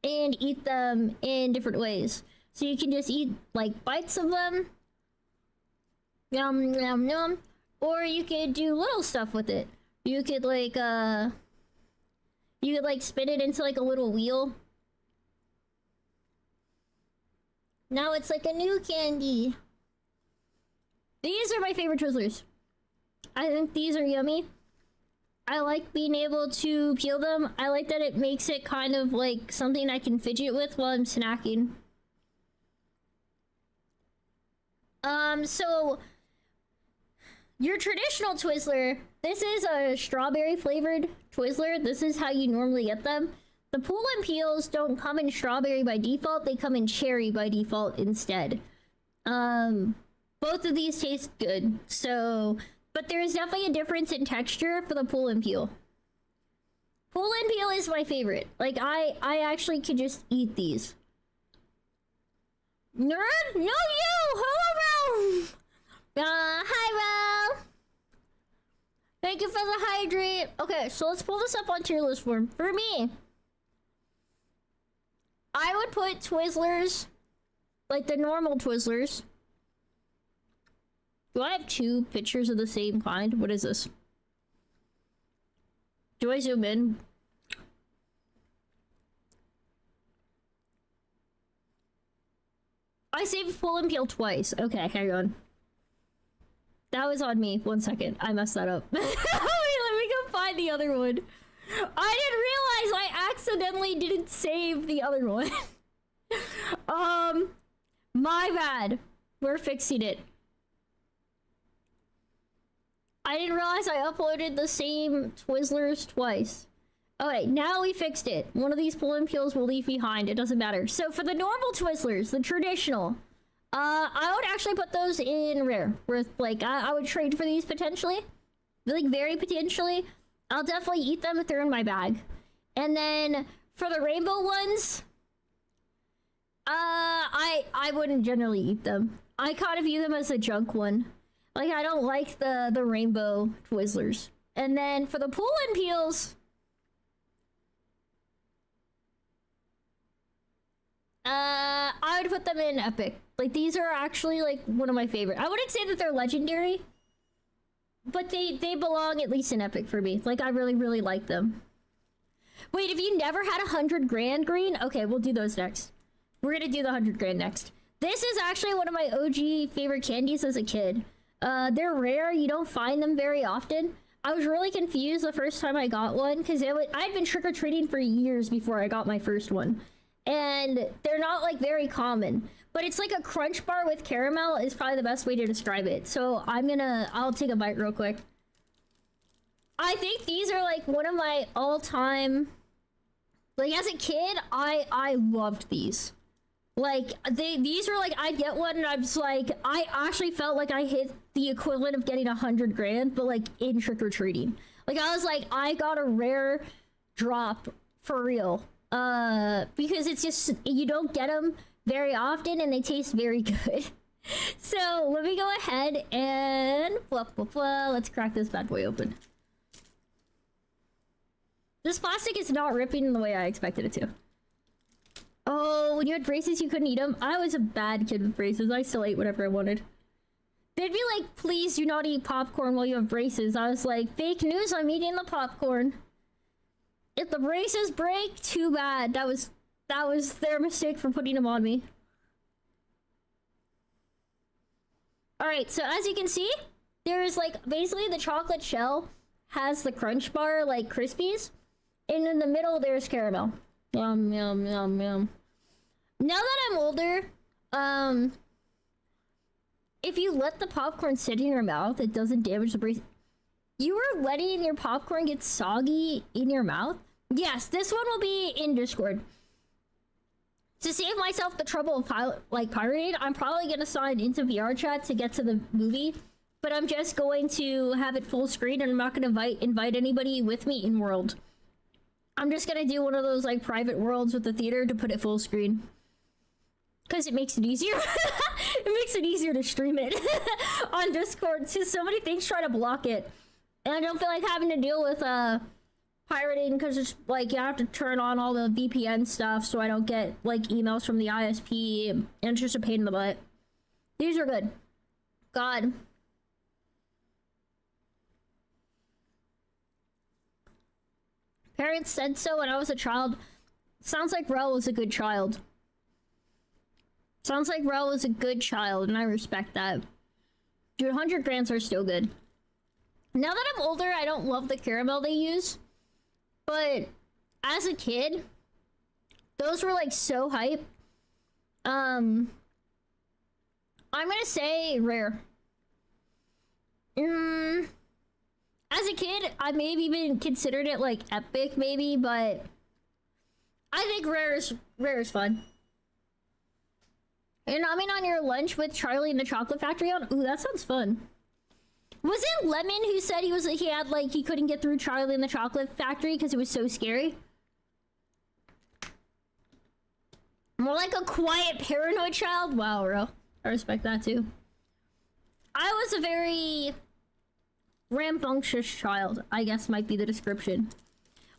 and eat them in different ways. So you can just eat, like, bites of them. Yum, yum, yum. Or you could do little stuff with it. You could, like, spin it into, like, a little wheel. Now it's like a new candy. These are my favorite Twizzlers. I think these are yummy. I like being able to peel them. I like that it makes it kind of like something I can fidget with while I'm snacking. So your traditional Twizzler, this is a strawberry flavored Twizzler. This is how you normally get them. The pull and peels don't come in strawberry by default. They come in cherry by default instead. Both of these taste good. So, but there's definitely a difference in texture for the pull and peel. Pull and peel is my favorite. Like, I actually could just eat these. Nerd? No, you! Hello, Ralph! Hi, Ralph! Thank you for the hydrate. Okay, so let's pull this up on Tierlist form. For me, I would put Twizzlers, like the normal Twizzlers. Do I have 2 pictures of the same kind? What is this? Do I zoom in? I saved pull and peel twice. Okay, hang on. That was on me. 1 second. I messed that up. Wait, let me go find the other one. I didn't realize I accidentally didn't save the other one. My bad. We're fixing it. I didn't realize I uploaded the same Twizzlers twice. Okay, now we fixed it. One of these pull and peels will leave behind. It doesn't matter. So for the normal Twizzlers, the traditional, I would actually put those in rare. With like, I would trade for these potentially. Like, very potentially. I'll definitely eat them if they're in my bag. And then for the rainbow ones, I wouldn't generally eat them. I kind of view them as a junk one. Like, I don't like the rainbow Twizzlers. And then for the pull and peels, I would put them in epic. Like, these are actually like one of my favorite. I wouldn't say that they're legendary, but they belong at least in epic for me. Like, I really, really like them. Wait, have you never had 100 grand green? Okay, we'll do those next. We're gonna do the 100 grand next. This is actually one of my OG favorite candies as a kid. They're rare. You don't find them very often. I was really confused the first time I got one because I'd been trick-or-treating for years before I got my first one. and they're not like very common. But it's like a crunch bar with caramel is probably the best way to describe it. So I'll take a bite real quick. I think these are like one of my all-time, like as a kid, I loved these. Like these were like, I'd get one and I was like, I actually felt like I hit the equivalent of getting 100 grand, but like in trick-or-treating. Like I was like, I got a rare drop for real. Because it's just, you don't get them very often and they taste very good. So let me go ahead and let's crack this bad boy open. This plastic is not ripping in the way I expected it to. Oh, when you had braces, you couldn't eat them? I was a bad kid with braces. I still ate whatever I wanted. They'd be like, please do not eat popcorn while you have braces. I was like, fake news, I'm eating the popcorn. If the braces break, too bad. That was their mistake for putting them on me. Alright, so as you can see, there's like, basically the chocolate shell has the crunch bar, like Crispies. And in the middle, there's caramel. Yum, yum, yum, yum. Now that I'm older, if you let the popcorn sit in your mouth, it doesn't damage the brace. You were letting your popcorn get soggy in your mouth? Yes, this one will be in Discord. To save myself the trouble of pirating, I'm probably gonna sign into VR chat to get to the movie. But I'm just going to have it full screen and I'm not gonna invite anybody with me in world. I'm just gonna do one of those like private worlds with the theater to put it full screen. Cause it makes it easier. It makes it easier to stream it on Discord. So many things try to block it. And I don't feel like having to deal with pirating because it's like you have to turn on all the VPN stuff so I don't get like emails from the ISP and it's just a pain in the butt. These are good. God. Parents said so when I was a child. Sounds like Rel was a good child. Sounds like Rel was a good child, and I respect that. Dude, 100 grams are still good. Now that I'm older, I don't love the caramel they use. But as a kid, those were like so hype. I'm gonna say rare. As a kid, I may have even considered it like epic, maybe, but I think rare is fun. You're nomming on your lunch with Charlie and the Chocolate Factory on? Ooh, that sounds fun. Was it Lemon who said he couldn't get through Charlie and the Chocolate Factory because it was so scary? More like a quiet, paranoid child? Wow, bro. I respect that too. I was a very rambunctious child, I guess might be the description.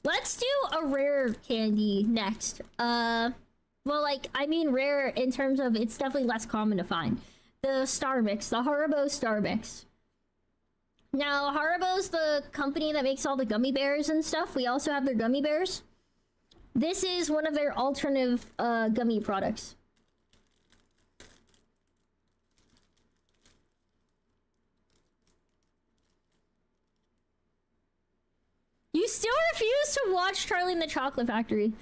Let's do a rare candy next. Well, like, I mean rare in terms of it's definitely less common to find. The Star Mix, the Haribo Star Mix. Now, Haribo's the company that makes all the gummy bears and stuff. We also have their gummy bears. This is one of their alternative gummy products. You still refuse to watch Charlie and the Chocolate Factory.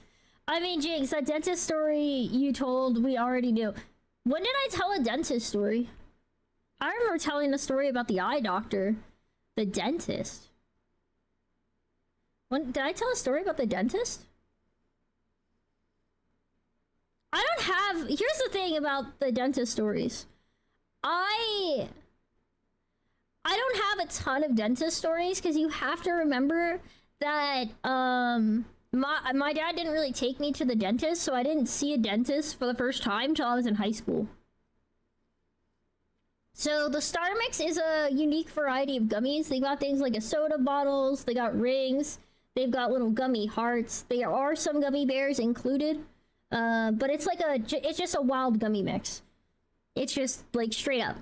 I mean, Jinx, that dentist story you told, we already knew. When did I tell a dentist story? I remember telling a story about the eye doctor. The dentist. When did I tell a story about the dentist? I don't have... Here's the thing about the dentist stories. I don't have a ton of dentist stories because you have to remember that my dad didn't really take me to the dentist, so I didn't see a dentist for the first time till I was in high school. So the Star Mix is a unique variety of gummies. They got things like a soda bottles, they got rings, they've got little gummy hearts. There are some gummy bears included, but it's like it's just a wild gummy mix. It's just like straight up.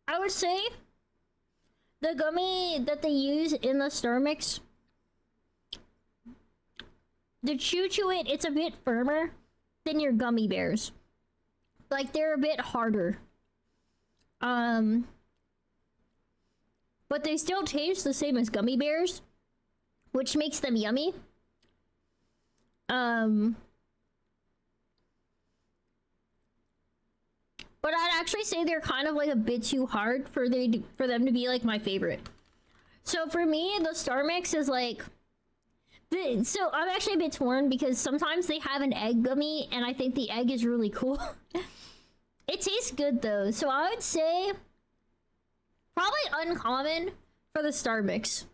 I would say the gummy that they use in the Star Mix, the chew it, it's a bit firmer than your gummy bears. Like, they're a bit harder. But they still taste the same as gummy bears, which makes them yummy. Um, but I'd actually say they're kind of like a bit too hard for them to be like my favorite. So for me, the Star Mix is like so I'm actually a bit torn because sometimes they have an egg gummy and I think the egg is really cool. It tastes good though, so I would say probably uncommon for the Star Mix.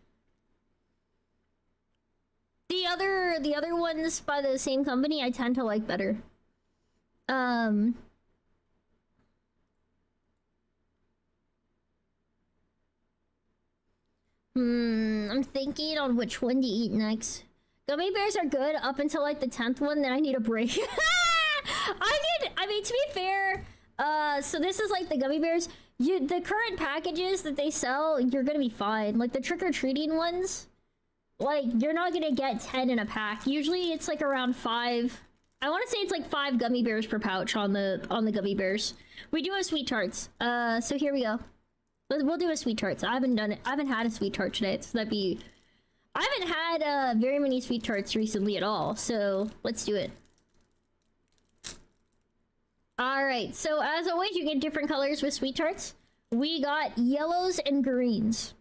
The other ones by the same company I tend to like better. I'm thinking on which one to eat next. Gummy bears are good up until like the 10th one, then I need a break. I mean, to be fair, so this is like the gummy bears. The current packages that they sell, you're gonna be fine. Like the trick-or-treating ones, like you're not gonna get 10 in a pack. Usually it's like around 5. I want to say it's like 5 gummy bears per pouch on the gummy bears. We do have sweet tarts. So here we go. We'll do a sweet tarts. I haven't done it. I haven't had a sweet tart today, so that'd be. I haven't had very many sweet tarts recently at all, so let's do it. Alright, so as always, you get different colors with sweet tarts. We got yellows and greens.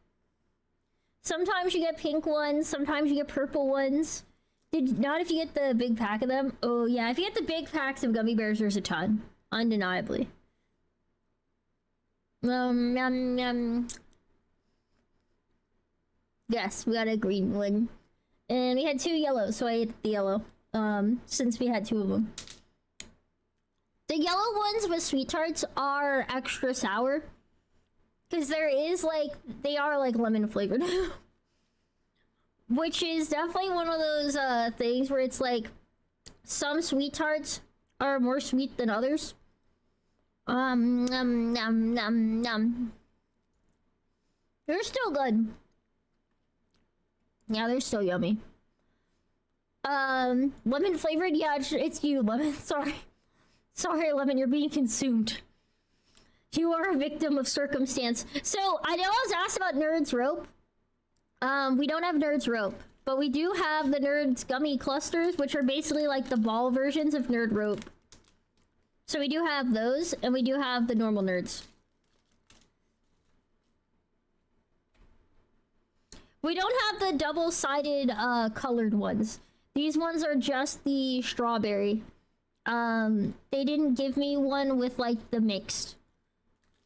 Sometimes you get pink ones, sometimes you get purple ones. Not if you get the big pack of them. Oh yeah, if you get the big packs of gummy bears, there's a ton. Undeniably. Yes, we got a green one. And we had 2 yellows, so I ate the yellow. Since we had 2 of them. The yellow ones with sweet tarts are extra sour. Because there is like, they are like lemon flavored. Which is definitely one of those things where it's like, some sweet tarts are more sweet than others. Nom nom nom. They're still good. Yeah, they're still yummy. Lemon flavored? Yeah, it's you, Lemon. Sorry. Sorry, Lemon, you're being consumed. You are a victim of circumstance. So, I know I was asked about Nerds Rope. We don't have Nerds Rope. But we do have the Nerds Gummy Clusters, which are basically like the ball versions of Nerd Rope. So we do have those, and we do have the normal Nerds. We don't have the double-sided colored ones. These ones are just the strawberry. They didn't give me one with like the mixed.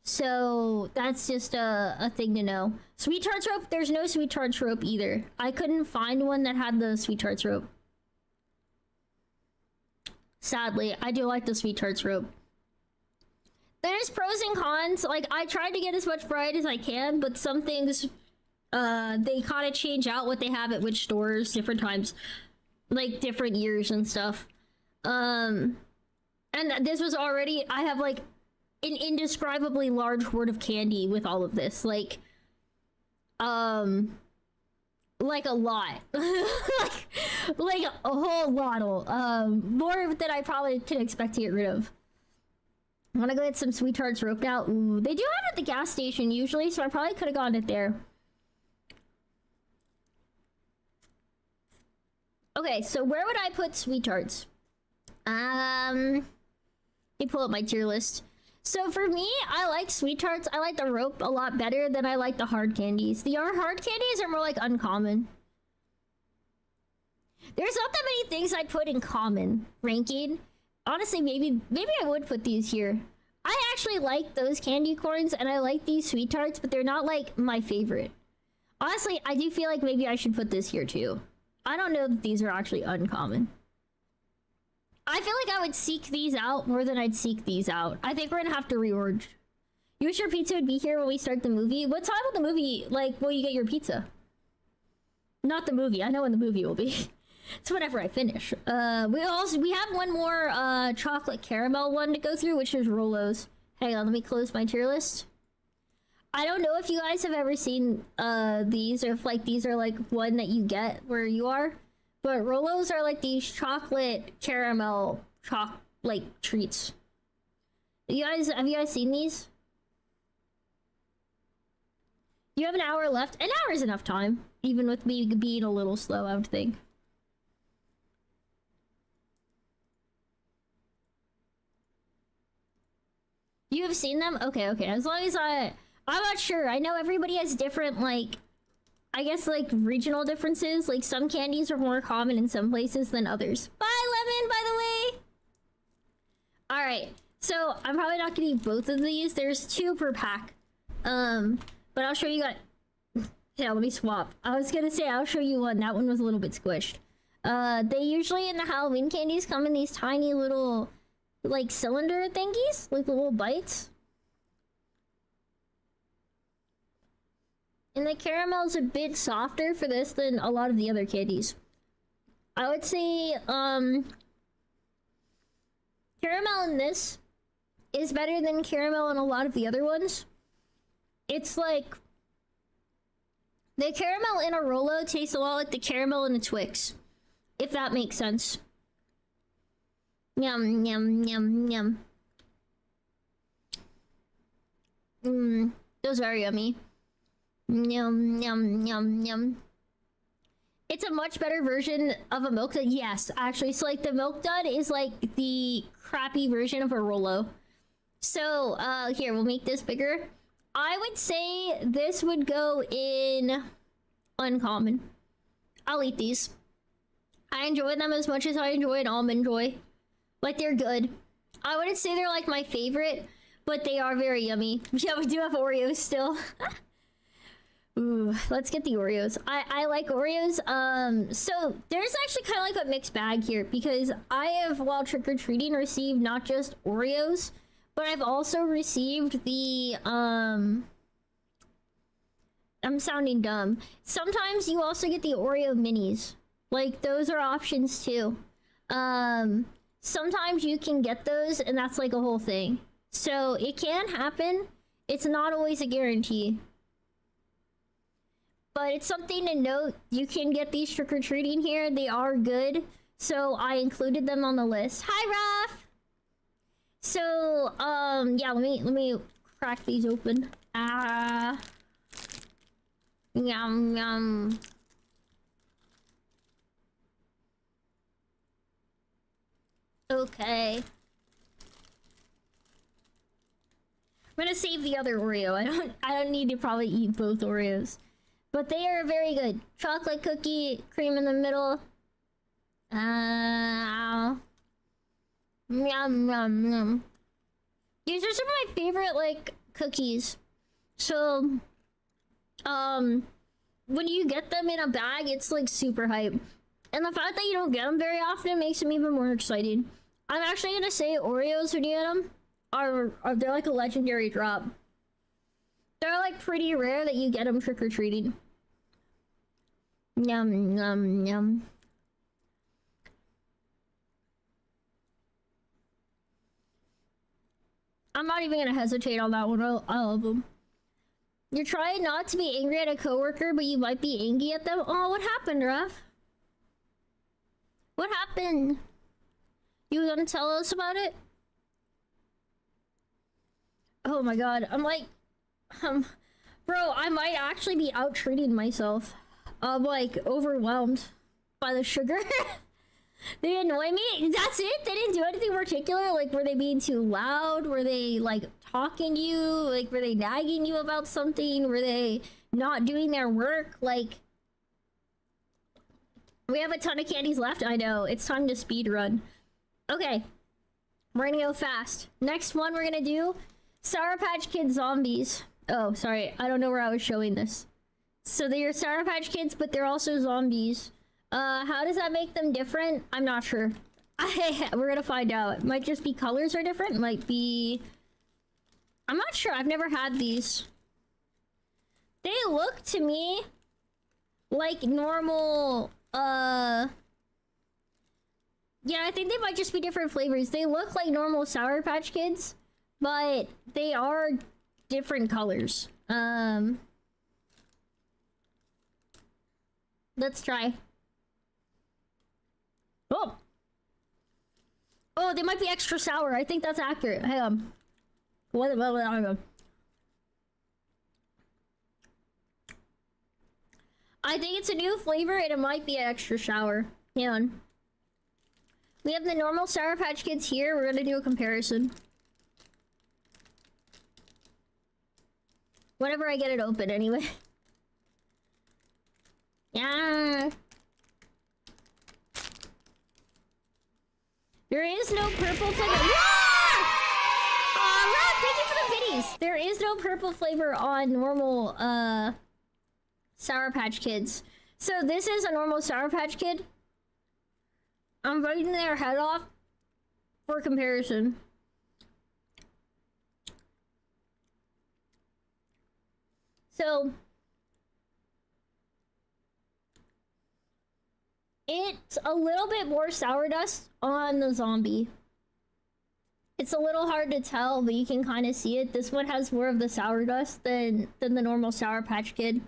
So that's just a thing to know. Sweet Tarts Rope, there's no Sweet Tarts Rope either. I couldn't find one that had the Sweet Tarts Rope. Sadly, I do like the Sweet Tarts Rope. There's pros and cons. Like, I tried to get as much variety as I can, but some things, they kind of change out what they have at which stores different times. Like, different years and stuff. And this was already, I have, like, an indescribably large hoard of candy with all of this. Like a lot. like a whole lot. More than I probably can expect to get rid of. I want to go get some Sweet Tarts Rope now. Ooh, they do have it at the gas station usually, so I probably could have gotten it there. Okay, so where would I put Sweet Tarts? Let me pull up my tier list. So for me, I like Sweet Tarts. I like the rope a lot better than I like the hard candies. The hard candies are more like uncommon. There's not that many things I put in common ranking. Honestly, maybe I would put these here. I actually like those candy corns and I like these Sweet Tarts, but they're not like my favorite. Honestly, I do feel like maybe I should put this here too. I don't know that these are actually uncommon. I feel like I would seek these out more than I'd seek these out. I think we're gonna have to reorder. You wish your pizza would be here when we start the movie? What time will the movie, like, will you get your pizza? Not the movie. I know when the movie will be. It's whenever I finish. We have one more chocolate caramel one to go through, which is Rolos. Hang on, let me close my tier list. I don't know if you guys have ever seen these, or if like these are like one that you get where you are. But Rolos are like these chocolate caramel like treats. Have you guys seen these? You have an hour left. An hour is enough time, even with me being a little slow, I would think. seen them? Okay, okay. As long as I'm not sure. I know everybody has different, like, I guess, like, regional differences. Like, some candies are more common in some places than others. Bye, Lemon, by the way! Alright, so I'm probably not gonna eat both of these. There's 2 per pack. But I'll show you guys. Yeah, let me swap. I was gonna say I'll show you one. That one was a little bit squished. They usually in the Halloween candies come in these tiny little, like, cylinder thingies, like little bites. And the caramel's a bit softer for this than a lot of the other candies. I would say, caramel in this is better than caramel in a lot of the other ones. It's like, the caramel in a Rolo tastes a lot like the caramel in a Twix. If that makes sense. Yum, yum, yum, yum. Those are yummy. Yum, yum, yum, yum. It's a much better version of a Milk Dud. Yes, actually. So, like, the Milk Dud is, like, the crappy version of a Rolo. So, here, we'll make this bigger. I would say this would go in uncommon. I'll eat these. I enjoy them as much as I enjoy an Almond Joy. Like, they're good. I wouldn't say they're, like, my favorite, but they are very yummy. Yeah, we do have Oreos still. Ooh, let's get the Oreos. I like Oreos. So there's actually kind of like a mixed bag here because I have, while trick-or-treating, received not just Oreos, but I've also received the, I'm sounding dumb. Sometimes you also get the Oreo minis. Like, those are options too. Sometimes you can get those and that's like a whole thing. So it can happen. It's not always a guarantee. But it's something to note. You can get these trick-or-treating here. They are good. So I included them on the list. Hi, Raph! So, yeah, let me crack these open. Yum, yum. Okay. I'm gonna save the other Oreo. I don't need to probably eat both Oreos. But they are very good. Chocolate cookie, cream in the middle. Yum, yum, yum. These are some of my favorite, like, cookies. So, when you get them in a bag, it's, like, super hype. And the fact that you don't get them very often makes them even more exciting. I'm actually gonna say Oreos, when you get them, they're like a legendary drop. They're, like, pretty rare that you get them trick-or-treating. Yum, yum, yum. I'm not even gonna hesitate on that one. I love them. You're trying not to be angry at a coworker, but you might be angry at them. Oh, what happened, Ruff? What happened? You gonna tell us about it? Oh my god, I'm like... bro, I might actually be out treating myself. I'm like overwhelmed by the sugar. They annoy me. That's it? They didn't do anything particular? Like, were they being too loud? Were they, like, talking to you? Like, were they nagging you about something? Were they not doing their work? Like, we have a ton of candies left. I know. It's time to speed run. Okay. We're gonna go fast. Next one we're gonna do, Sour Patch Kids Zombies. Oh, sorry. I don't know where I was showing this. So they're Sour Patch Kids, but they're also zombies. How does that make them different? I'm not sure. We're gonna find out. It might just be colors are different. It might be... I'm not sure. I've never had these. They look to me like normal, yeah, I think they might just be different flavors. They look like normal Sour Patch Kids, but they are different colors. Let's try. Oh! Oh, they might be extra sour. I think that's accurate. Hang on. What? I think it's a new flavor and it might be extra sour. Hang on. We have the normal Sour Patch Kids here. We're gonna do a comparison. Whenever I get it open, anyway. Yeah. There is no purple flavor. Rob, thank you for the biddies. There is no purple flavor on normal, Sour Patch Kids. So this is a normal Sour Patch Kid. I'm biting their head off for comparison. So it's a little bit more sour dust on the zombie. It's a little hard to tell, but you can kind of see it. This one has more of the sour dust than the normal Sour Patch Kid.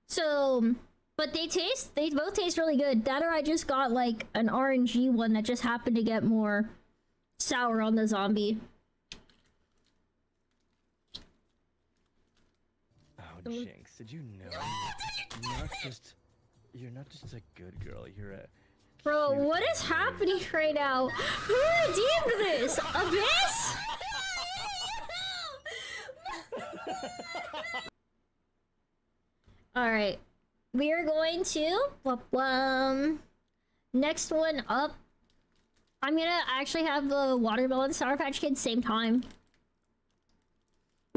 So, but they both taste really good. That or I just got like an RNG one that just happened to get more sour on the zombie. Oh, Jinx, did you know you're not just a good girl, you're a Bro, cute what is girl. happening right now? Who redeemed this? Abyss? Alright. We are going to next one up. I'm gonna actually have the watermelon Sour Patch Kids same time.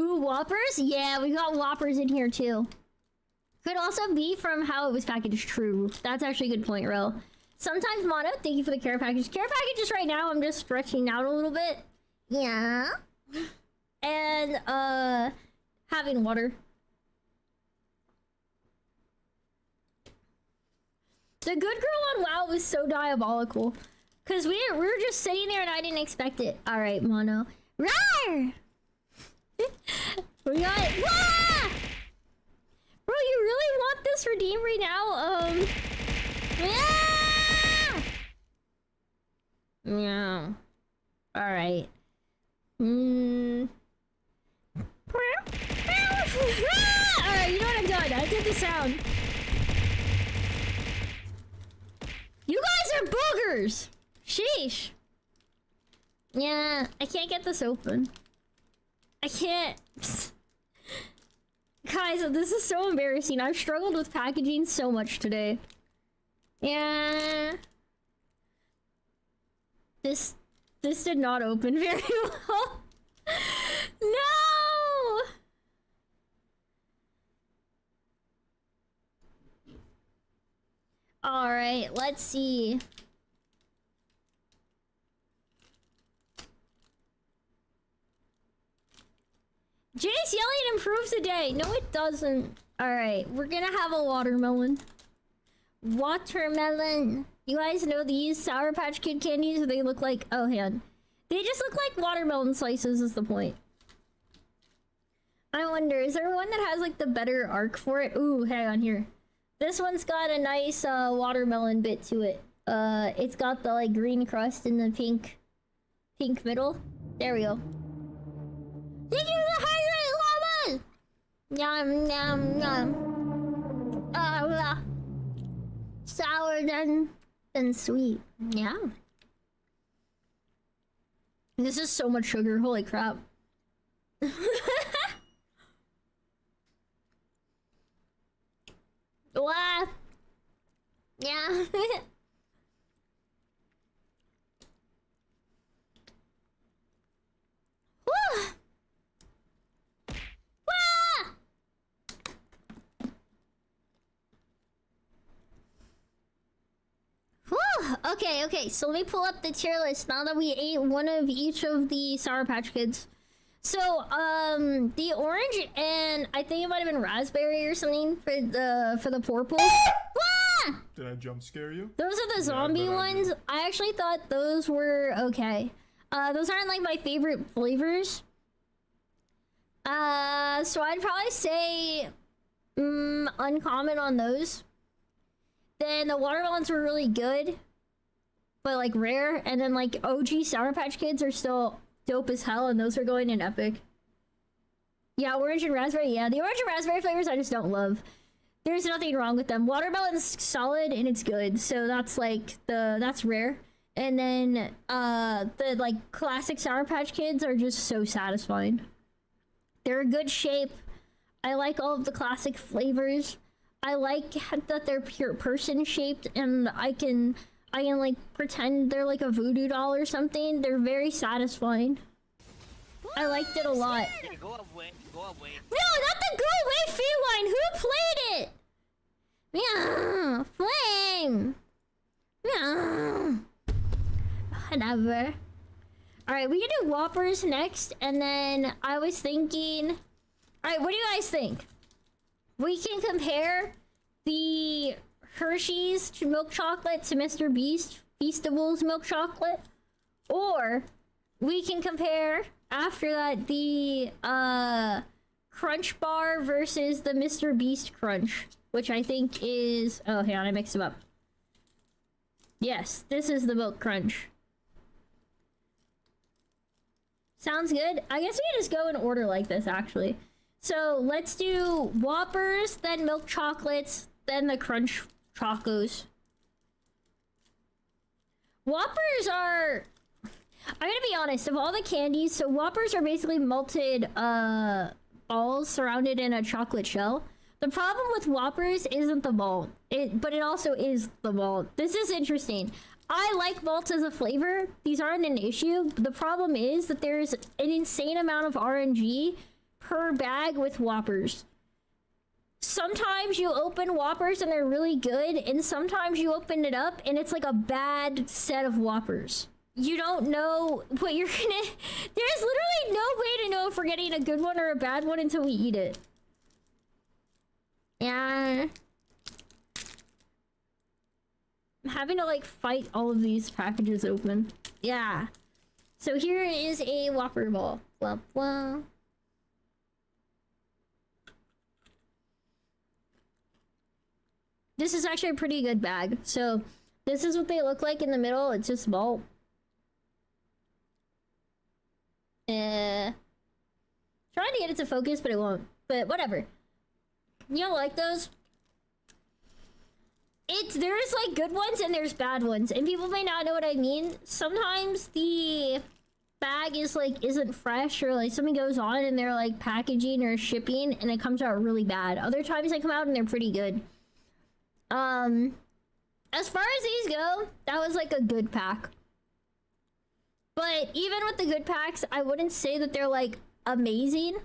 Ooh, Whoppers? Yeah, we got Whoppers in here too. Could also be from how it was packaged. True. That's actually a good point, Ro. Sometimes Mono, thank you for the care package. Care packages right now, I'm just stretching out a little bit. Yeah. And having water. The good girl on WoW was so diabolical. Cause we were just sitting there and I didn't expect it. Alright, Mono. Rawr! We got it. Wah! Bro, you really want this redeem right now? Yeah. Yeah. Alright. Alright, you know what, I'm done. I did the sound. You guys are boogers! Sheesh. Yeah, I can't get this open. I can't. Guys, this is so embarrassing. I've struggled with packaging so much today. Yeah. This did not open very well. No! Alright, let's see. Jace yelling improves a day. No, it doesn't. Alright, we're gonna have a watermelon. Watermelon. You guys know these Sour Patch Kid candies? They look like... Oh, hand. They just look like watermelon slices is the point. I wonder, is there one that has like the better arc for it? Ooh, hang on here. This one's got a nice watermelon bit to it. It's got the like green crust and the pink middle. There we go. Thank you for the hydrate, llama! Yum, yum, yum. Sour than sweet. Yeah. This is so much sugar. Holy crap. Wow. Yeah. Woo. Wah. Whew. Okay, so let me pull up the tier list now that we ate one of each of the Sour Patch Kids. So, the orange and I think it might have been raspberry or something for the purple. Wah! Did I jump scare you? Those are the zombie but I ones. did. I actually thought those were okay. Those aren't like my favorite flavors. So I'd probably say uncommon on those. Then the watermelons were really good, but like rare. And then like OG Sour Patch Kids are still dope as hell, and those are going in epic. Yeah, orange and raspberry. Yeah, the orange and raspberry flavors I just don't love. There's nothing wrong with them. Watermelon's solid and it's good, so that's like that's rare. And then the like classic Sour Patch Kids are just so satisfying. They're a good shape. I like all of the classic flavors. I like that they're pure person shaped, and I can like pretend they're like a voodoo doll or something. They're very satisfying. I liked it a lot. Go away, go away. No, not the go away feline. Who played it? Yeah, flame. Yeah. Whatever. All right, we can do Whoppers next, and then I was thinking. All right, what do you guys think? We can compare the Hershey's milk chocolate to Mr. Beast Feastables milk chocolate, or we can compare after that the Crunch Bar versus the Mr. Beast Crunch, which I think is, oh, hang on, I mixed them up. Yes, this is the Milk Crunch. Sounds good. I guess we can just go in order like this, actually. So let's do Whoppers, then milk chocolates, then the Crunch Chocos. Whoppers are... I'm gonna be honest, of all the candies, so Whoppers are basically melted balls surrounded in a chocolate shell. The problem with Whoppers isn't the malt, but it also is the malt. This is interesting. I like malt as a flavor. These aren't an issue. The problem is that there's an insane amount of RNG per bag with Whoppers. Sometimes you open Whoppers and they're really good, and sometimes you open it up and it's like a bad set of Whoppers. You don't know what you're gonna... There's literally no way to know if we're getting a good one or a bad one until we eat it. Yeah. I'm having to like fight all of these packages open. Yeah. So here is a Whopper ball. Blah, blah. This is actually a pretty good bag. So this is what they look like in the middle. It's just malt. Trying to get it to focus, but it won't. But whatever. You don't like those? There's like good ones and there's bad ones, and people may not know what I mean. Sometimes the bag is like isn't fresh, or like something goes on and they're like packaging or shipping and it comes out really bad. Other times they come out and they're pretty good. As far as these go, that was like a good pack. But even with the good packs, I wouldn't say that they're like amazing.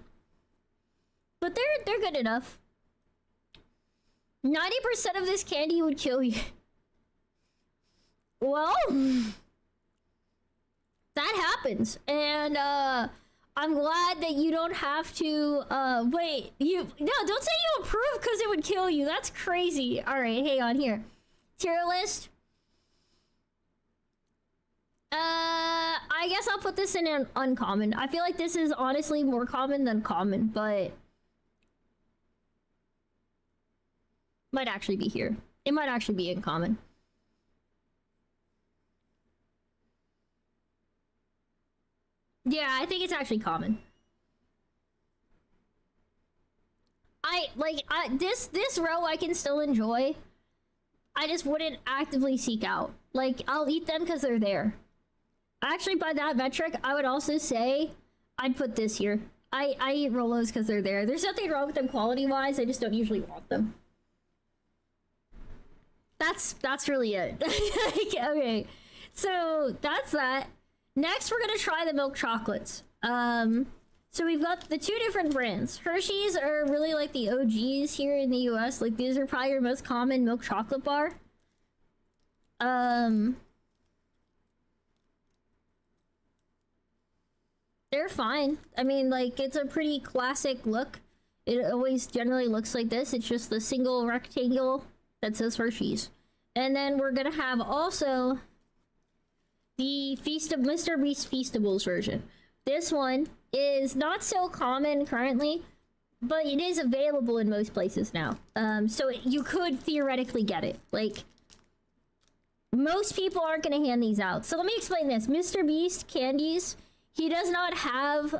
But they're good enough. 90% of this candy would kill you. Well, that happens. And I'm glad that you don't have to wait. Don't say you approve because it would kill you. That's crazy. Alright, hang on here. Tier list. I guess I'll put this in an uncommon. I feel like this is honestly more common than common, but might actually be here. It might actually be in common. Yeah, I think it's actually common. This row I can still enjoy. I just wouldn't actively seek out. Like, I'll eat them because they're there. Actually, by that metric, I would also say I'd put this here. I eat Rolos because they're there. There's nothing wrong with them quality-wise. I just don't usually want them. That's really it. Okay, so that's that. Next, we're gonna try the milk chocolates. So we've got the two different brands. Hershey's are really like the OGs here in the US. Like, these are probably your most common milk chocolate bar. They're fine. I mean, like, it's a pretty classic look. It always generally looks like this. It's just the single rectangle that says Hershey's. And then we're gonna have also the Mr. Beast Feastables version. This one is not so common currently, but it is available in most places now. So you could theoretically get it. Like, most people aren't gonna hand these out. So let me explain this. Mr. Beast candies, he does not have,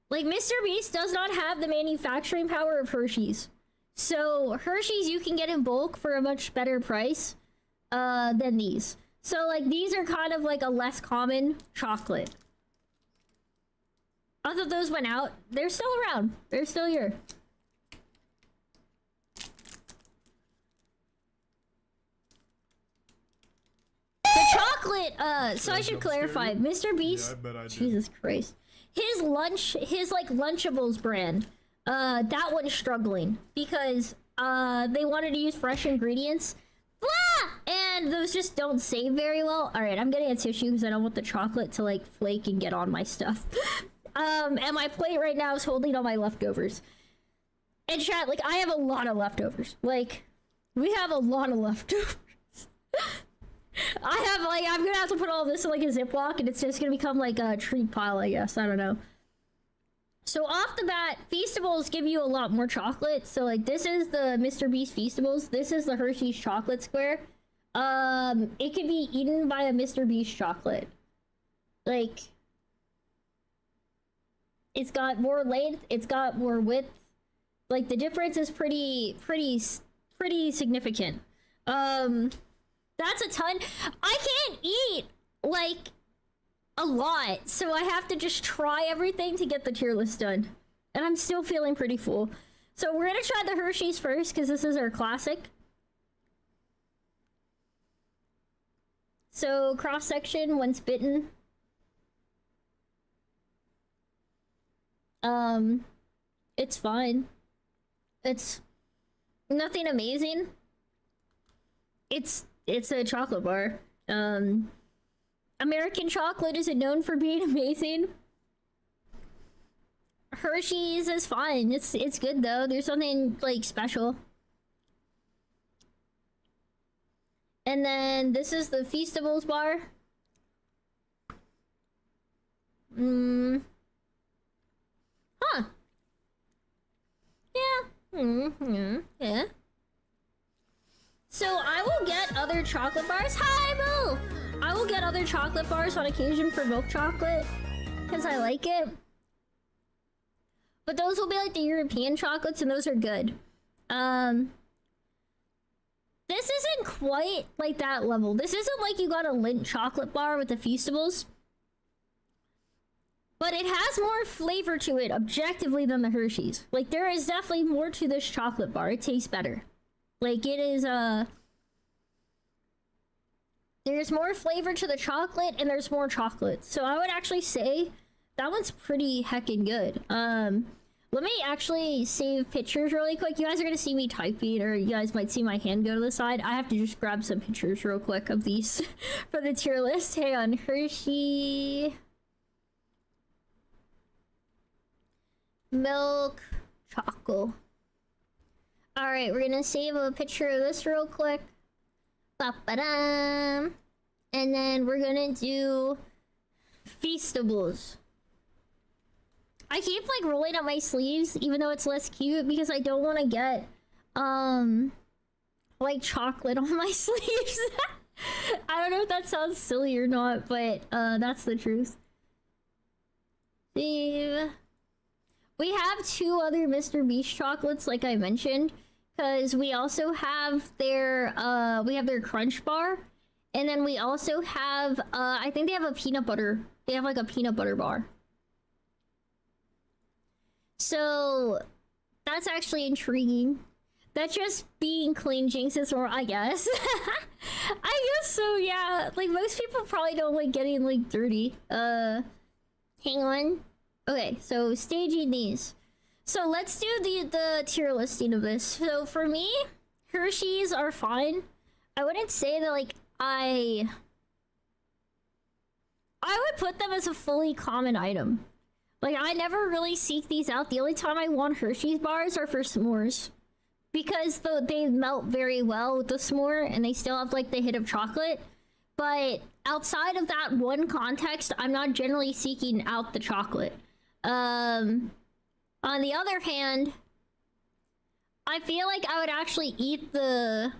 like, Mr. Beast does not have the manufacturing power of Hershey's. So Hershey's you can get in bulk for a much better price. than these. So like these are kind of like a less common chocolate. I thought those went out. They're still around. They're still here. The chocolate, so I should clarify. Mr. Beast, Yeah, I bet I did. Jesus Christ. His like Lunchables brand, that one's struggling because they wanted to use fresh ingredients. Blah! And those just don't save very well. All right, I'm getting a tissue because I don't want the chocolate to like flake and get on my stuff. And my plate right now is holding all my leftovers. And chat, like I have a lot of leftovers. Like we have a lot of leftovers. I have like I'm gonna have to put all this in like a Ziploc and it's just gonna become like a treat pile, I guess. I don't know. So off the bat, Feastables give you a lot more chocolate. So like this is the Mr. Beast Feastables. This is the Hershey's chocolate square. It could be eaten by a Mr. Beast chocolate. Like it's got more length, it's got more width. Like the difference is pretty significant. That's a ton. I can't eat like a lot, so I have to just try everything to get the tier list done. And I'm still feeling pretty full. So we're gonna try the Hershey's first because this is our classic. So cross section once bitten. It's fine. It's nothing amazing. It's a chocolate bar. American chocolate isn't known for being amazing. Hershey's is fine. It's good though. There's something like special. And then this is the Feastables bar. Huh. Yeah. Yeah. So I will get other chocolate bars. Hi, Boo! I will get other chocolate bars on occasion for milk chocolate because I like it. But those will be like the European chocolates, and those are good. This isn't quite like that level. This isn't like you got a Lindt chocolate bar with the Feastables. But it has more flavor to it objectively than the Hershey's. Like there is definitely more to this chocolate bar. It tastes better. Like it is there's more flavor to the chocolate and there's more chocolate. So I would actually say that one's pretty heckin' good. Let me actually save pictures really quick. You guys are gonna see me typing, or you guys might see my hand go to the side. I have to just grab some pictures real quick of these for the tier list. Hang on, Hershey milk chocolate. All right, we're gonna save a picture of this real quick. Ba-ba-dum. And then we're gonna do Feastables. I keep like rolling up my sleeves even though it's less cute because I don't want to get like chocolate on my sleeves. I don't know if that sounds silly or not, but that's the truth. Save. We have two other Mr. Beast chocolates like I mentioned, because we also have their crunch bar, and then we also have I think they have a peanut butter. They have like a peanut butter bar. So that's actually intriguing. That's just being clean jinxes, or I guess. I guess so, yeah. Like most people probably don't like getting like dirty. Hang on. Okay, so staging these. So let's do the tier listing of this. So for me, Hershey's are fine. I wouldn't say that like I would put them as a fully common item. Like I never really seek these out. The only time I want Hershey's bars are for s'mores. Because they melt very well with the s'more and they still have like the hit of chocolate. But outside of that one context, I'm not generally seeking out the chocolate. On the other hand, I feel like I would actually eat the...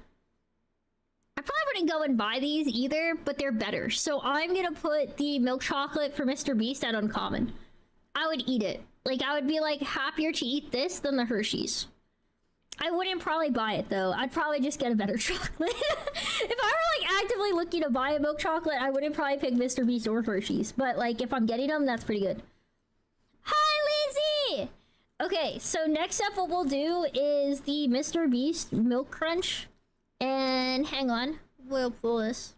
I probably wouldn't go and buy these either, but they're better. So I'm gonna put the milk chocolate for Mr. Beast at uncommon. I would eat it. Like, I would be like happier to eat this than the Hershey's. I wouldn't probably buy it though. I'd probably just get a better chocolate. If I were like actively looking to buy a milk chocolate, I wouldn't probably pick Mr. Beast or Hershey's. But like if I'm getting them, that's pretty good. Hi, Lizzie! Okay, so next up what we'll do is the Mr. Beast Milk Crunch. And hang on, we'll pull this.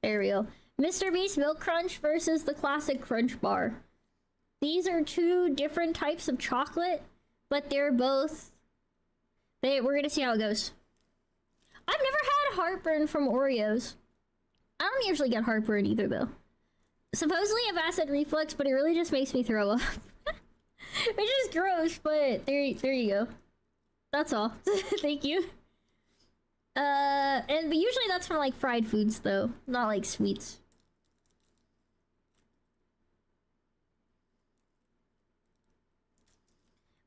There we go. Mr. Beast Milk Crunch versus the classic Crunch Bar. These are two different types of chocolate, but they're both... we're gonna see how it goes. I've never had heartburn from Oreos. I don't usually get heartburn either, though. Supposedly I have acid reflux, but it really just makes me throw up. Which is gross, but there you go. That's all. Thank you. But usually that's from like fried foods, though, not like sweets.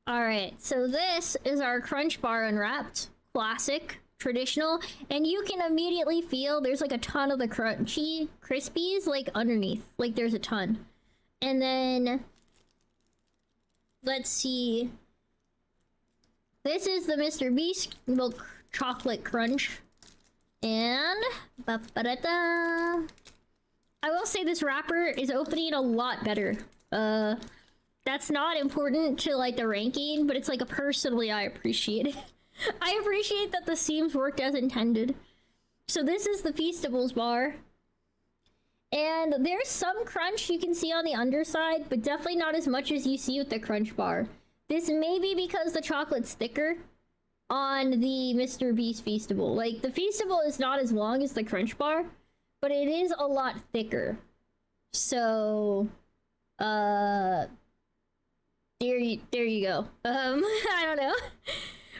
Alright, so this is our Crunch Bar unwrapped. Classic, traditional, and you can immediately feel there's like a ton of the crunchy crispies like underneath. Like there's a ton. And then let's see. This is the Mr. Beast Milk Chocolate Crunch. And ba-ba-da-da. I will say this wrapper is opening a lot better. That's not important to like the ranking, but it's like personally I appreciate it. I appreciate that the seams worked as intended. So this is the Feastables bar. And there's some crunch you can see on the underside, but definitely not as much as you see with the Crunch Bar. This may be because the chocolate's thicker on the Mr. Beast Feastable. Like the Feastable is not as long as the Crunch Bar, but it is a lot thicker. So, there you go. I don't know.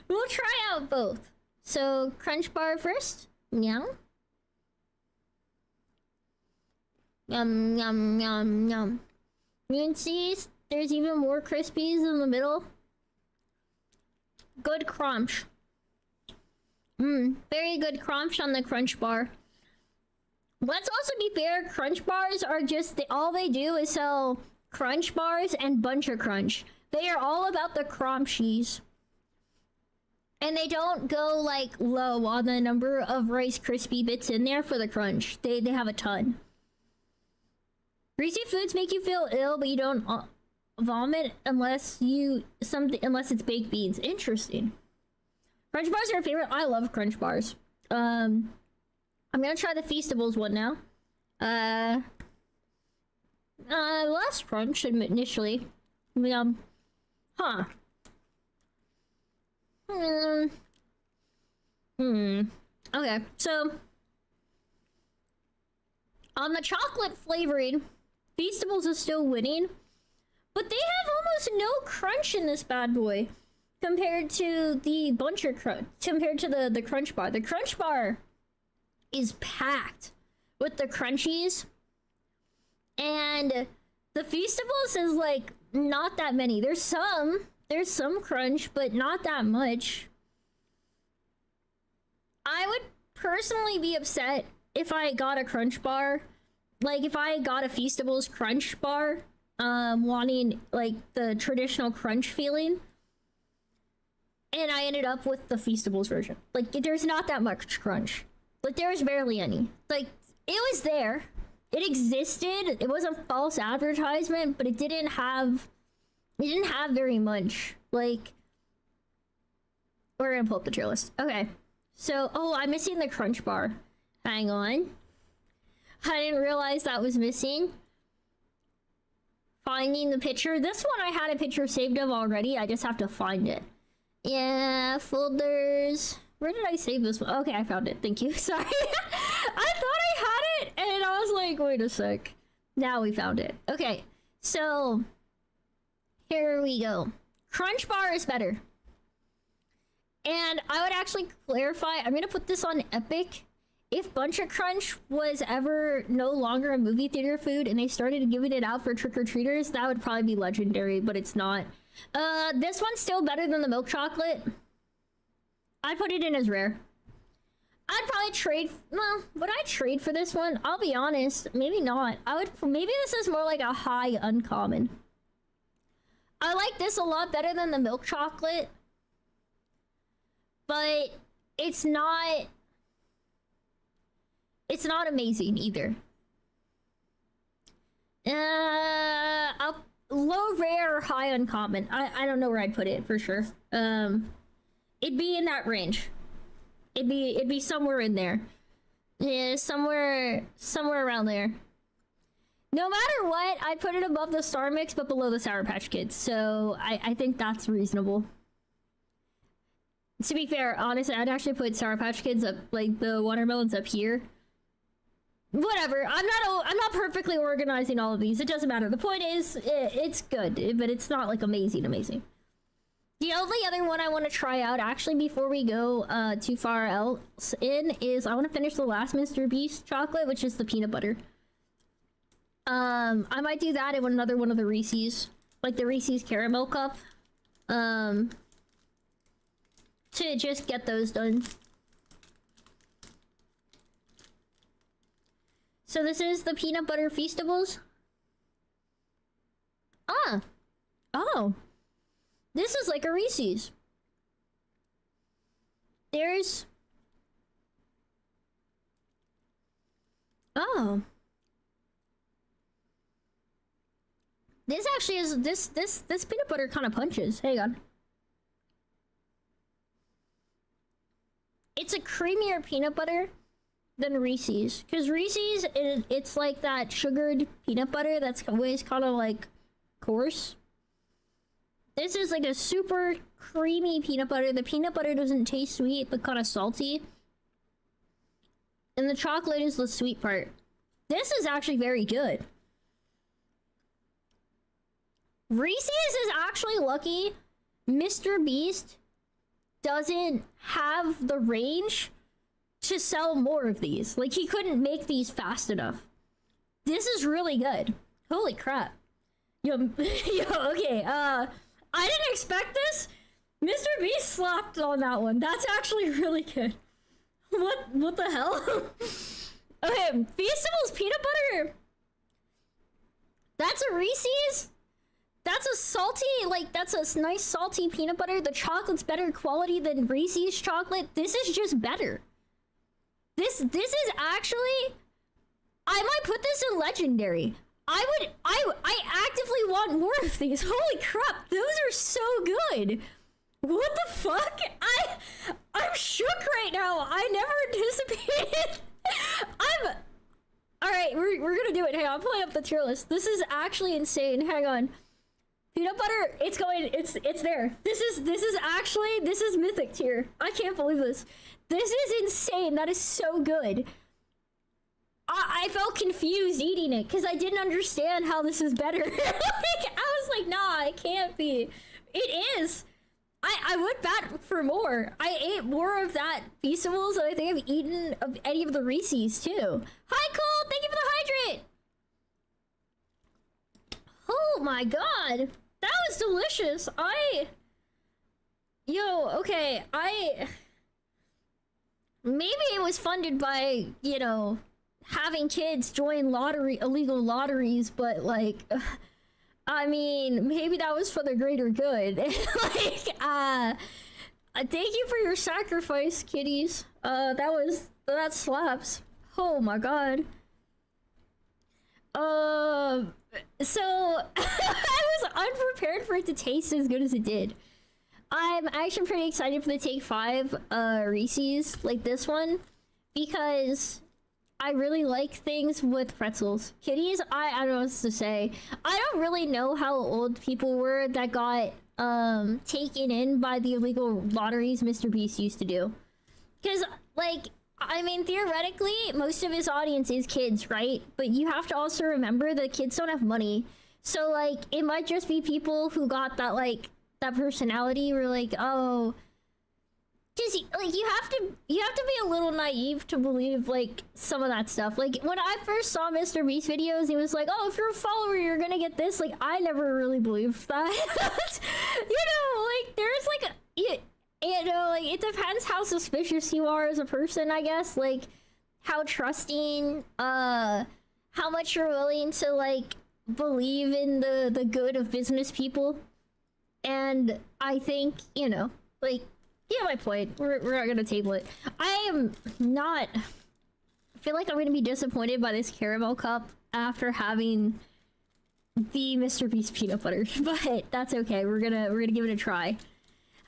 We'll try out both. So, Crunch Bar first. Yum. Yum, yum, yum, yum. You can see there's even more Crispies in the middle. Good crunch. Very good crunch on the Crunch Bar. Let's also be fair, Crunch Bars are just, all they do is sell Crunch Bars and Buncher Crunch. They are all about the crunchies. And they don't go like low on the number of Rice Krispie bits in there for the crunch. They have a ton. Greasy foods make you feel ill, but you don't vomit unless it's baked beans. Interesting. Crunch Bars are a favorite. I love Crunch Bars. I'm gonna try the Feastables one now. Less crunch initially. Huh. Okay, so on the chocolate flavoring, Feastables is still winning, but they have almost no crunch in this bad boy compared to the Buncher Crunch, compared to the Crunch Bar. The Crunch Bar is packed with the crunchies, and the Feastables is like not that many. There's some crunch, but not that much. I would personally be upset if I got a Crunch Bar. Like, if I got a Feastables Crunch Bar, wanting, like, the traditional crunch feeling, and I ended up with the Feastables version. Like, there's not that much crunch. Like, there was barely any. Like, it was there. It existed. It wasn't false advertisement, but it didn't have very much. Like, we're gonna pull up the tier list. Okay. So, I'm missing the Crunch Bar. Hang on. I didn't realize that was missing. Finding the picture. This one I had a picture saved of already. I just have to find it. Yeah, folders. Where did I save this one? Okay, I found it. Thank you. Sorry. I thought I had it, and I was like, wait a sec. Now we found it. Okay, so here we go. Crunch Bar is better. And I would actually clarify, I'm gonna put this on Epic. If Buncher Crunch was ever no longer a movie theater food and they started giving it out for trick-or-treaters, that would probably be legendary, but it's not. This one's still better than the milk chocolate. I'd put it in as rare. I'd probably trade, well, would I trade for this one? I'll be honest, maybe not. Maybe this is more like a high uncommon. I like this a lot better than the milk chocolate. but it's not amazing either. Low rare or high uncommon. I don't know where I'd put it for sure. It'd be in that range. It'd be somewhere in there. Yeah, somewhere around there. No matter what, I'd put it above the Star Mix, but below the Sour Patch Kids. So I think that's reasonable. To be fair, honestly, I'd actually put Sour Patch Kids up, like the watermelons up here. Whatever. I'm not perfectly organizing all of these. It doesn't matter. The point is, it's good, but it's not like amazing. The only other one I want to try out, actually, before we go too far else in, is I want to finish the last Mr. Beast chocolate, which is the peanut butter. I might do that in another one of the Reese's, like the Reese's Caramel Cup, to just get those done. So this is the peanut butter Feastables. Oh. This is like a Reese's. There's... Oh. This actually is... This peanut butter kind of punches. Hang on. It's a creamier peanut butter than Reese's. Because Reese's, it's like that sugared peanut butter that's always kind of like coarse. This is like a super creamy peanut butter. The peanut butter doesn't taste sweet, but kind of salty. And the chocolate is the sweet part. This is actually very good. Reese's is actually lucky Mr. Beast doesn't have the range to sell more of these. Like, he couldn't make these fast enough. This is really good. Holy crap. Yo, okay, I didn't expect this. Mr. Beast slapped on that one. That's actually really good. What the hell? Okay, Feastables peanut butter. That's a Reese's. That's a salty, like, that's a nice salty peanut butter. The chocolate's better quality than Reese's chocolate. This is just better. This is actually, I might put this in legendary. I actively want more of these. Holy crap, those are so good. What the fuck? I'm shook right now. I never anticipated. Alright, we're gonna do it. Hang on, I'm pulling up the tier list. This is actually insane. Hang on. Peanut butter, it's there. This is mythic tier. I can't believe this. This is insane. That is so good. I felt confused eating it because I didn't understand how this is better. Like, I was like, nah, it can't be. It is. I would bat for more. I ate more of that Feastables than I think I've eaten of any of the Reese's too. Hi Cole, thank you for the hydrate. Oh my god. That was delicious. Okay, maybe it was funded by, you know, having kids join illegal lotteries, but like, I mean, maybe that was for the greater good. Like, thank you for your sacrifice, kitties. That slaps. Oh my god. So I was unprepared for it to taste as good as it did. I'm actually pretty excited for the Take 5 Reese's, like this one, because I really like things with pretzels. Kitties, I don't know what to say. I don't really know how old people were that got taken in by the illegal lotteries Mr. Beast used to do. Because, like, I mean, theoretically, most of his audience is kids, right? But you have to also remember that kids don't have money. So, like, it might just be people who got that, like, that personality were like, oh... Because, like, you have to be a little naive to believe, like, some of that stuff. Like, when I first saw Mr. Beast videos, he was like, oh, if you're a follower, you're gonna get this. Like, I never really believed that. You know, like, there's, like, you know, like, it depends how suspicious you are as a person, I guess. Like, how trusting, how much you're willing to, like, believe in the good of business people. And I think, you know, like, Yeah, my point. We're not gonna table it. I am not. I feel like I'm gonna be disappointed by this caramel cup after having the Mr. Beast peanut butter, but that's okay. We're gonna give it a try.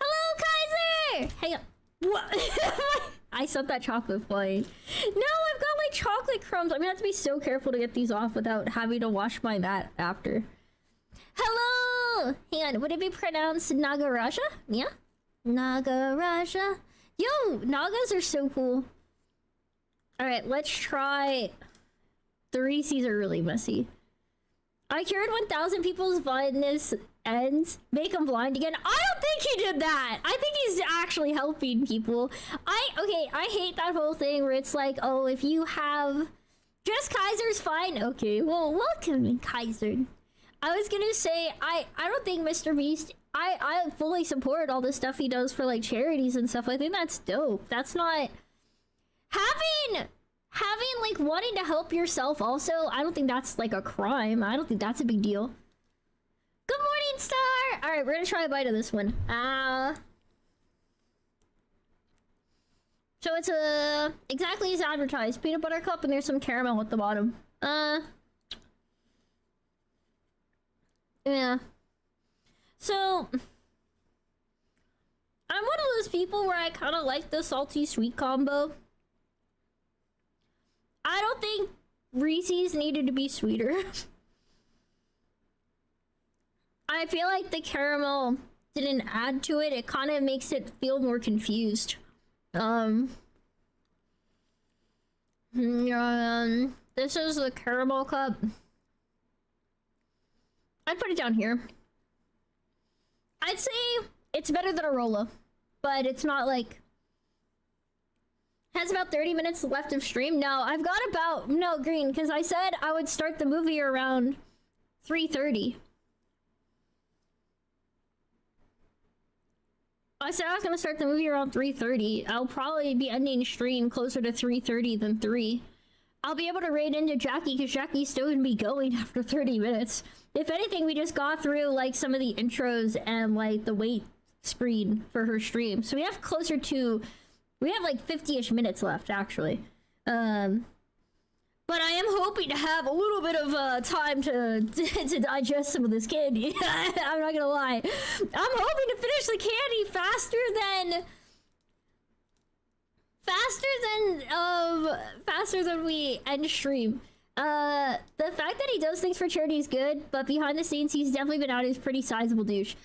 Hello, Kaiser. Hang on. What? I sent that chocolate flying. No, I've got like chocolate crumbs. I'm gonna have to be so careful to get these off without having to wash my mat after. Hello. Hang on. Would it be pronounced Nagaraja? Yeah. Nagaraja. Yo, Nagas are so cool. Alright, let's try... The Reese's are really messy. I cured 1,000 people's blindness ends. Make them blind again. I don't think he did that! I think he's actually helping people. I hate that whole thing where it's like, oh, if you have... Just Kaiser's fine. Okay, well, welcome, Kaiser. I was gonna say, I don't think Mr. Beast... I fully support all the stuff he does for, like, charities and stuff. I think that's dope. That's not... Having, like, wanting to help yourself also, I don't think that's, like, a crime. I don't think that's a big deal. Good morning, Star! Alright, we're gonna try a bite of this one. So it's exactly as advertised. Peanut butter cup, and there's some caramel at the bottom. Yeah. So, I'm one of those people where I kind of like the salty-sweet combo. I don't think Reese's needed to be sweeter. I feel like the caramel didn't add to it. It kind of makes it feel more confused. This is the caramel cup. I'd put it down here. I'd say it's better than a Rolla, but it's not like... Has about 30 minutes left of stream. No, I've got about... No, Green, because I said I would start the movie around 3:30. I said I was going to start the movie around 3:30. I'll probably be ending stream closer to 3:30 than 3. I'll be able to raid into Jackie because Jackie's still going to be going after 30 minutes. If anything, we just got through like some of the intros and like the wait screen for her stream. So we have closer to... We have like 50-ish minutes left, actually. But I am hoping to have a little bit of time to digest some of this candy. I'm not gonna lie. I'm hoping to finish the candy faster than we end stream. The fact that he does things for charity is good, but behind the scenes, he's definitely been out as a pretty sizable douche.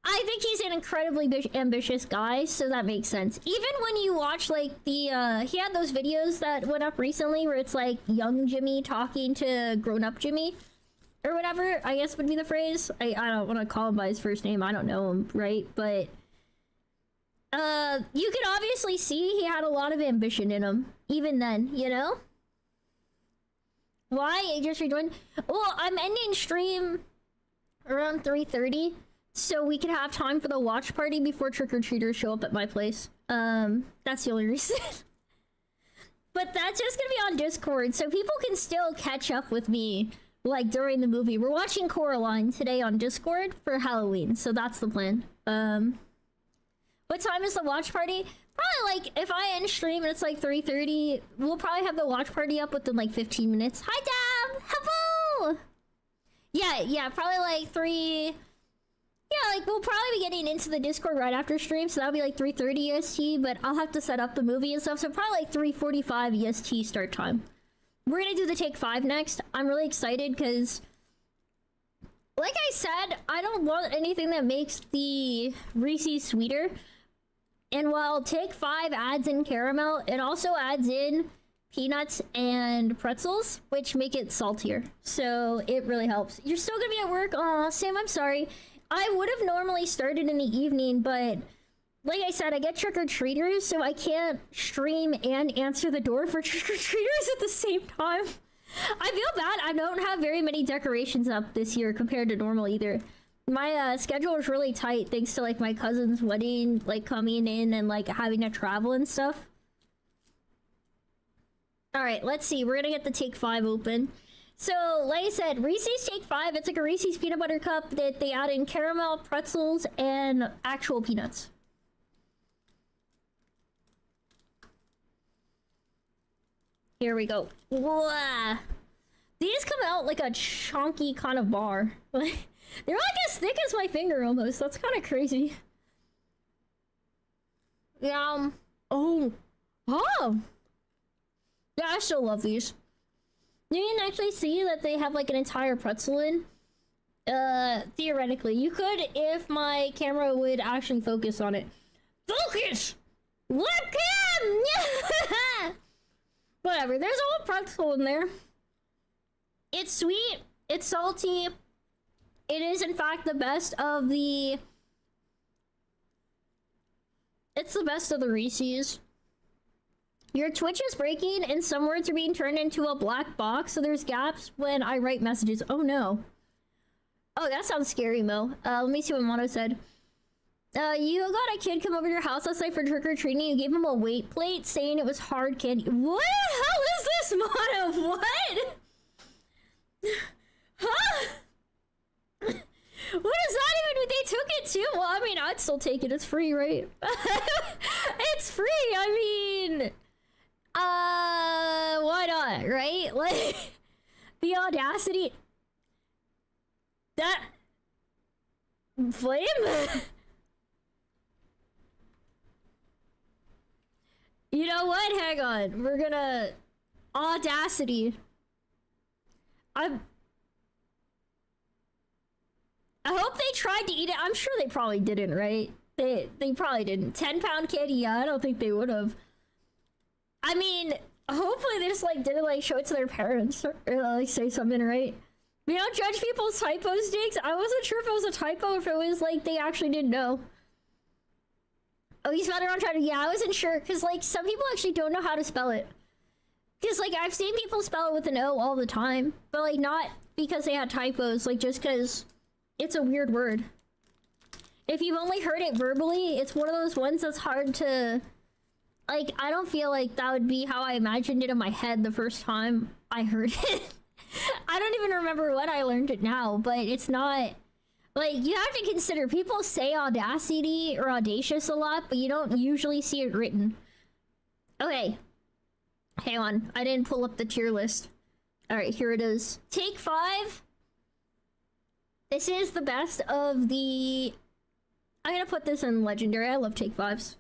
I think he's an incredibly ambitious guy, so that makes sense. Even when you watch, like, he had those videos that went up recently where it's, like, young Jimmy talking to grown-up Jimmy. Or whatever, I guess would be the phrase. I don't want to call him by his first name, I don't know him, right? But, you can obviously see he had a lot of ambition in him. Even then, you know? Why? Just rejoined? Well, I'm ending stream around 3:30. So we can have time for the watch party before trick-or-treaters show up at my place. That's the only reason. But that's just gonna be on Discord, so people can still catch up with me, like, during the movie. We're watching Coraline today on Discord for Halloween, so that's the plan. What time is the watch party? Probably, like, if I end stream and it's, like, 3:30, we'll probably have the watch party up within, like, 15 minutes. Hi, Dab! Hello! Yeah, probably, like, 3... Yeah, like, we'll probably be getting into the Discord right after stream, so that'll be like 3:30 EST, but I'll have to set up the movie and stuff, so probably like 3:45 EST start time. We're gonna do the Take 5 next. I'm really excited, because... Like I said, I don't want anything that makes the Reese's sweeter. And while Take 5 adds in caramel, it also adds in peanuts and pretzels, which make it saltier. So, it really helps. You're still gonna be at work? Aw, Sam, I'm sorry. I would have normally started in the evening, but like I said, I get trick-or-treaters, so I can't stream and answer the door for trick-or-treaters at the same time. I feel bad. I don't have very many decorations up this year compared to normal either. My schedule is really tight thanks to like my cousin's wedding, like coming in and like having to travel and stuff. All right, let's see. We're gonna get the Take 5 open. So, like I said, Reese's Take 5, it's like a Reese's peanut butter cup that they add in caramel, pretzels, and actual peanuts. Here we go. Whoa. These come out like a chunky kind of bar. They're like as thick as my finger almost. That's kind of crazy. Yeah. Oh. Oh. Yeah, I still love these. You can actually see that they have like an entire pretzel in. Theoretically. You could if my camera would actually focus on it. Focus! Webcam! Whatever, there's a whole pretzel in there. It's sweet, it's salty. It is in fact the best of the... It's the best of the Reese's. Your Twitch is breaking and some words are being turned into a black box, so there's gaps when I write messages. Oh no. Oh, that sounds scary, Mo. Let me see what Mono said. You got a kid come over to your house last night for trick-or-treating. You gave him a weight plate saying it was hard candy. What the hell is this, Mono? What? Huh? What does that even mean? They took it too? Well, I mean, I'd still take it. It's free, right? It's free. I mean, why not, right? Like, the audacity. That flame? You know what? Hang on. We're gonna audacity. I hope they tried to eat it. I'm sure they probably didn't, right? They probably didn't. 10-pound candy, yeah, I don't think they would have. I mean, hopefully they just like didn't like show it to their parents or like say something, right? We don't judge people's typos, Diggs. I wasn't sure if it was a typo or if it was like they actually didn't know. Oh, he's better on trying to... Yeah, I wasn't sure because like some people actually don't know how to spell it. Because like I've seen people spell it with an O all the time, but like not because they had typos, like just because it's a weird word. If you've only heard it verbally, it's one of those ones that's hard to... Like, I don't feel like that would be how I imagined it in my head the first time I heard it. I don't even remember when I learned it now, but it's not... Like, you have to consider, people say audacity or audacious a lot, but you don't usually see it written. Okay. Hang on, I didn't pull up the tier list. Alright, here it is. Take 5. This is the best of the... I'm gonna put this in legendary. I love take 5s.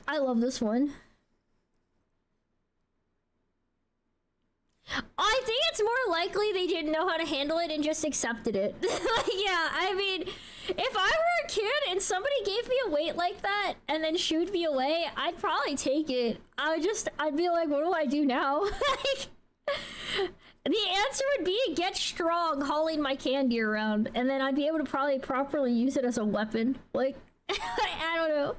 I love this one. I think it's more likely they didn't know how to handle it and just accepted it. Yeah, I mean, if I were a kid and somebody gave me a weight like that and then shooed me away, I'd probably take it. I'd be like, what do I do now? Like, the answer would be get strong hauling my candy around, and then I'd be able to probably properly use it as a weapon. Like, I don't know.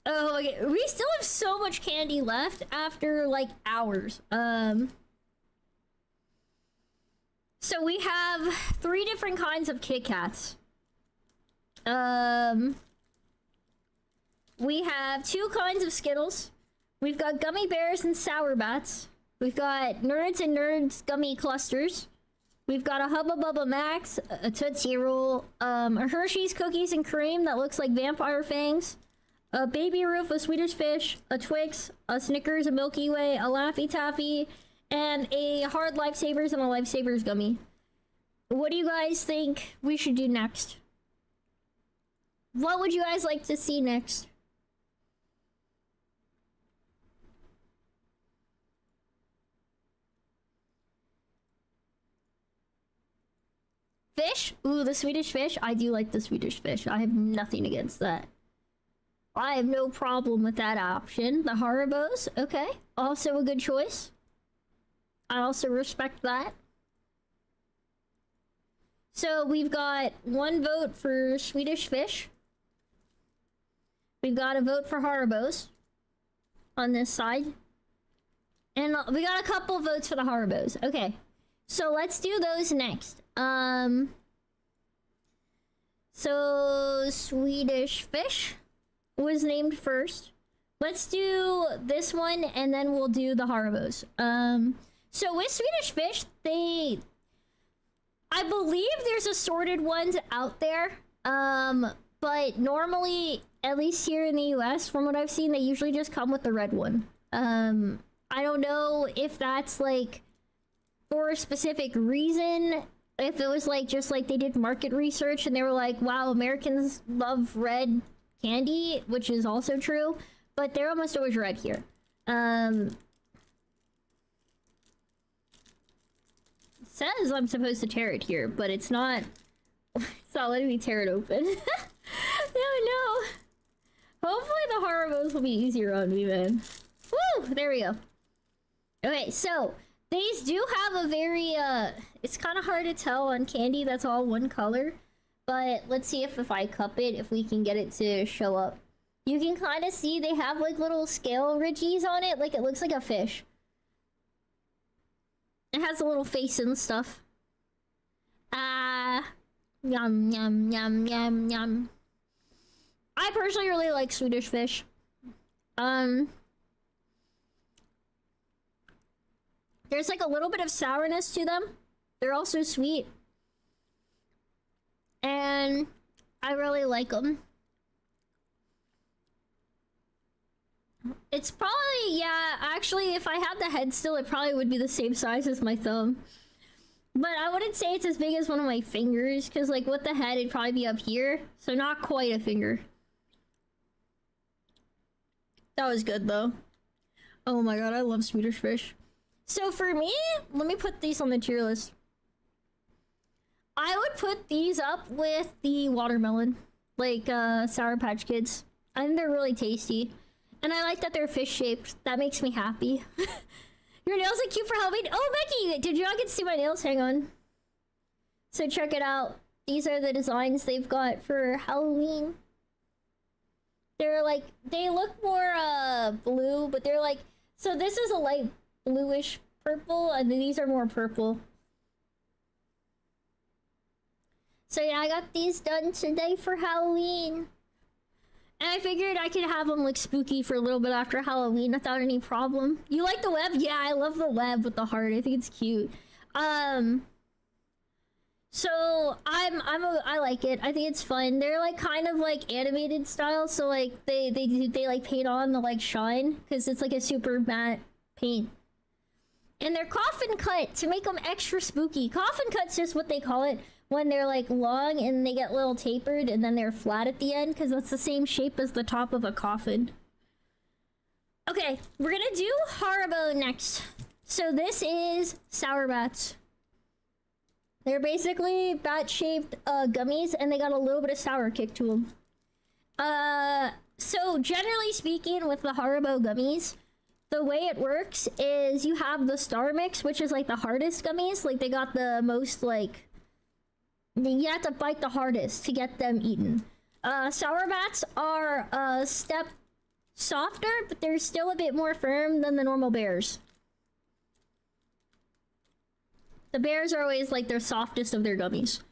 Oh, okay. We still have so much candy left after like hours. So we have 3 different kinds of Kit Kats. We have 2 kinds of Skittles. We've got Gummy Bears and Sour Bats. We've got Nerds and Nerds Gummy Clusters. We've got a Hubba Bubba Max, a Tootsie Roll, a Hershey's Cookies and Cream that looks like vampire fangs, a Baby Roof, a Swedish Fish, a Twix, a Snickers, a Milky Way, a Laffy Taffy, and a Hard Lifesavers and a Lifesavers Gummy. What do you guys think we should do next? What would you guys like to see next? Fish? Ooh, the Swedish Fish? I do like the Swedish Fish. I have nothing against that. I have no problem with that option. The Haribos? Okay. Also a good choice. I also respect that. So we've got 1 vote for Swedish Fish. We've got a vote for Haribos on this side. And we got a couple votes for the Haribos. Okay. So let's do those next. So Swedish Fish was named first. Let's do this one and then we'll do the Haribos. So with Swedish Fish, I believe there's assorted ones out there. But normally, at least here in the US, from what I've seen, they usually just come with the red one. I don't know if that's like for a specific reason. If it was like just like they did market research and they were like, wow, Americans love red candy, which is also true, but they're almost always red here. It says I'm supposed to tear it here, but it's not. It's not letting me tear it open. No. Hopefully the Haribos will be easier on me, man. Woo! There we go. Okay, so these do have a very it's kind of hard to tell on candy that's all one color, but let's see if I cup it, if we can get it to show up. You can kind of see they have like little scale ridges on it, like it looks like a fish. It has a little face and stuff. Yum, yum, yum, yum, yum. I personally really like Swedish fish. There's like a little bit of sourness to them. They're also sweet. And I really like them. It's probably, yeah, actually, if I had the head still, it probably would be the same size as my thumb. But I wouldn't say it's as big as one of my fingers, because like with the head, it'd probably be up here. So not quite a finger. That was good though. Oh my god, I love Swedish fish. So for me, let me put these on the tier list. I would put these up with the watermelon, like Sour Patch Kids. I think they're really tasty. And I like that they're fish shaped. That makes me happy. Your nails look cute for Halloween. Oh, Becky, did you not get to see my nails? Hang on. So check it out. These are the designs they've got for Halloween. They're like, they look more blue, but they're like, so this is a light bluish purple, and then these are more purple. So yeah, I got these done today for Halloween. And I figured I could have them look spooky for a little bit after Halloween without any problem. You like the web? Yeah, I love the web with the heart. I think it's cute. So I like it. I think it's fun. They're like kind of like animated style, so like they like paint on the like shine because it's like a super matte paint. And they're coffin cut to make them extra spooky. Coffin cut's just what they call it when they're like long and they get a little tapered and then they're flat at the end because that's the same shape as the top of a coffin. Okay, we're gonna do Haribo next. So this is Sour Bats. They're basically bat-shaped gummies and they got a little bit of sour kick to them. So generally speaking with the Haribo gummies, the way it works is you have the Star Mix, which is like the hardest gummies. Like they got the most like, you have to bite the hardest to get them eaten. Sour Bats are a step softer, but they're still a bit more firm than the normal bears. The bears are always like their softest of their gummies.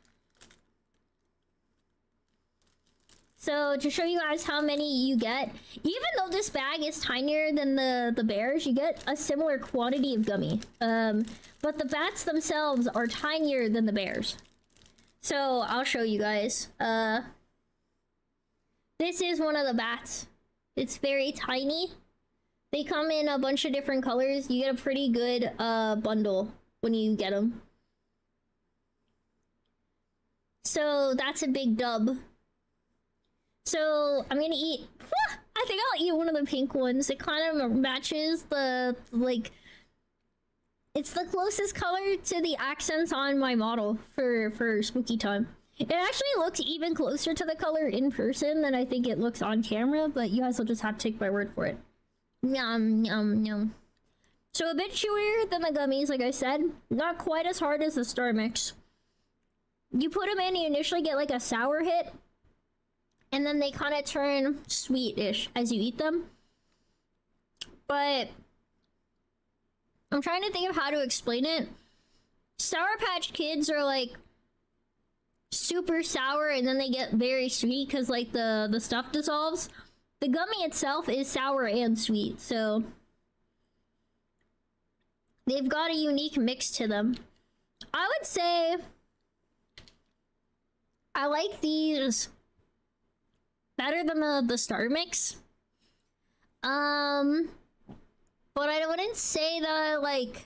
So to show you guys how many you get, even though this bag is tinier than the bears, you get a similar quantity of gummy. But the bats themselves are tinier than the bears. So I'll show you guys. This is one of the bats. It's very tiny. They come in a bunch of different colors. You get a pretty good bundle when you get them. So that's a big dub. So I'm gonna eat, I think I'll eat one of the pink ones. It kind of matches the, like, it's the closest color to the accents on my model for spooky time. It actually looks even closer to the color in person than I think it looks on camera, but you guys will just have to take my word for it. Yum, yum, yum. So a bit chewier than the gummies, like I said. Not quite as hard as the Star Mix. You put them in, you initially get like a sour hit, and then they kind of turn sweet-ish as you eat them. But I'm trying to think of how to explain it. Sour Patch Kids are like super sour and then they get very sweet because like the stuff dissolves. The gummy itself is sour and sweet, so they've got a unique mix to them. I would say I like these better than the Star Mix. but I wouldn't say that I, like,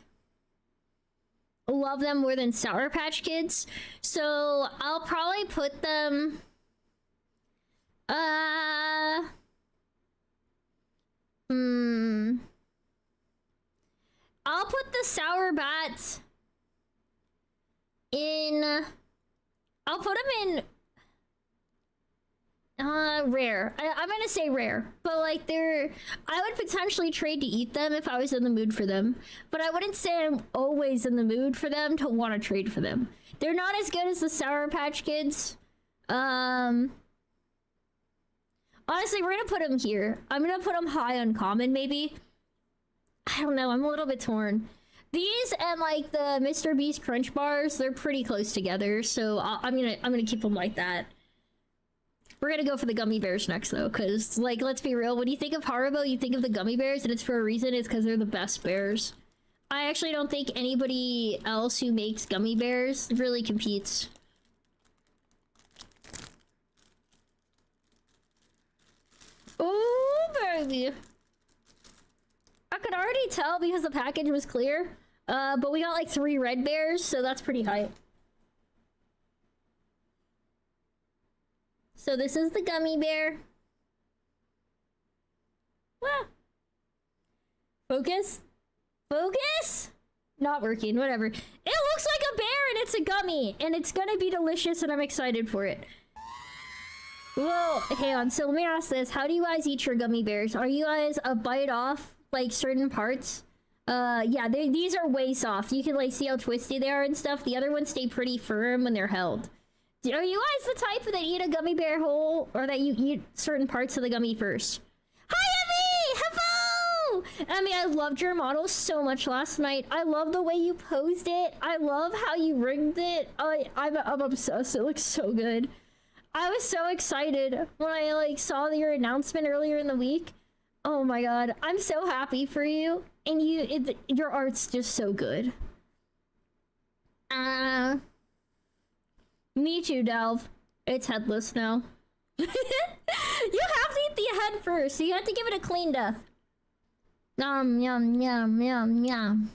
love them more than Sour Patch Kids. So I'll probably put them... I'll put the Sour Bats in... I'll put them in... rare. I'm gonna say rare. But, like, they're... I would potentially trade to eat them if I was in the mood for them. But I wouldn't say I'm always in the mood for them to want to trade for them. They're not as good as the Sour Patch Kids. Honestly, we're gonna put them here. I'm gonna put them high uncommon, maybe. I don't know, I'm a little bit torn. These and, like, the Mr. Beast Crunch Bars, they're pretty close together, so I'm gonna keep them like that. We're gonna go for the gummy bears next, though, because, like, let's be real, when you think of Haribo, you think of the gummy bears, and it's for a reason. It's because they're the best bears. I actually don't think anybody else who makes gummy bears really competes. Oh, baby. I could already tell because the package was clear, but we got like 3 red bears, so that's pretty hype. So this is the gummy bear. Ah. Focus? Focus? Not working, whatever. It looks like a bear and it's a gummy, and it's gonna be delicious and I'm excited for it. Well, hang on, so let me ask this. How do you guys eat your gummy bears? Are you guys a bite off, like, certain parts? Yeah, these are way soft. You can, like, see how twisty they are and stuff. The other ones stay pretty firm when they're held. Are you guys the type that eat a gummy bear whole, or that you eat certain parts of the gummy first? Hi, Emmy! Hello! Emmy, I loved your model so much last night. I love the way you posed it. I love how you rigged it. I'm obsessed. It looks so good. I was so excited when I, like, saw your announcement earlier in the week. Oh my god, I'm so happy for you. And your art's just so good. Me too, Delve. It's headless now. You have to eat the head first, so you have to give it a clean death. Yum, yum, yum, yum, yum.